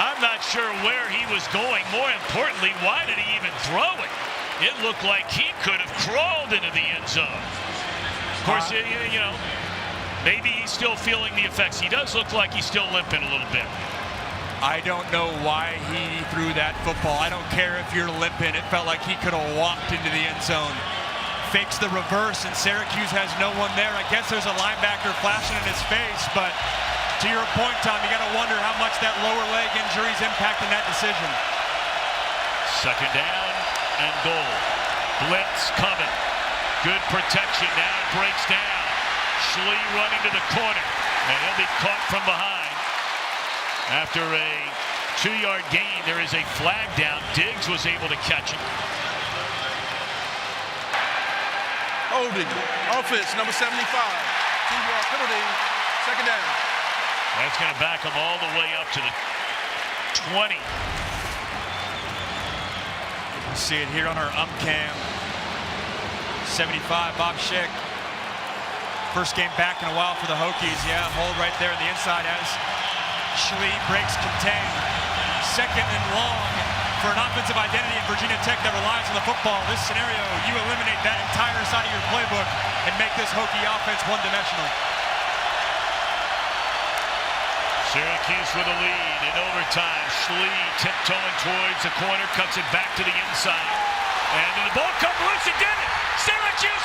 I'm not sure where he was going. More importantly, why did he even throw it? It looked like he could have crawled into the end zone. Of course, maybe he's still feeling the effects. He does look like he's still limping a little bit. I don't know why he threw that football. I don't care if you're limping. It felt like he could have walked into the end zone. Fakes the reverse, and Syracuse has no one there. I guess there's a linebacker flashing in his face, but to your point, Tom, you got to wonder how much that lower leg injury is impacting that decision. Second down and goal. Blitz coming. Good protection. Now it breaks down. Schlee running to the corner, and he'll be caught from behind after a 2-yard gain. There is a flag down. Diggs was able to catch it. Holding. Offense, number 75. 2-yard penalty. Second down. That's going to back them all the way up to the 20. See it here on our cam. 75, Bob Schick. First game back in a while for the Hokies. Yeah, hold right there on the inside as Schlee breaks contain. Second and long for an offensive identity in Virginia Tech that relies on the football. This scenario, you eliminate that entire side of your playbook and make this Hokie offense one-dimensional. Syracuse with a lead in overtime. Schlee tiptoeing towards the corner, cuts it back to the inside. And the ball comes loose, it did it! Syracuse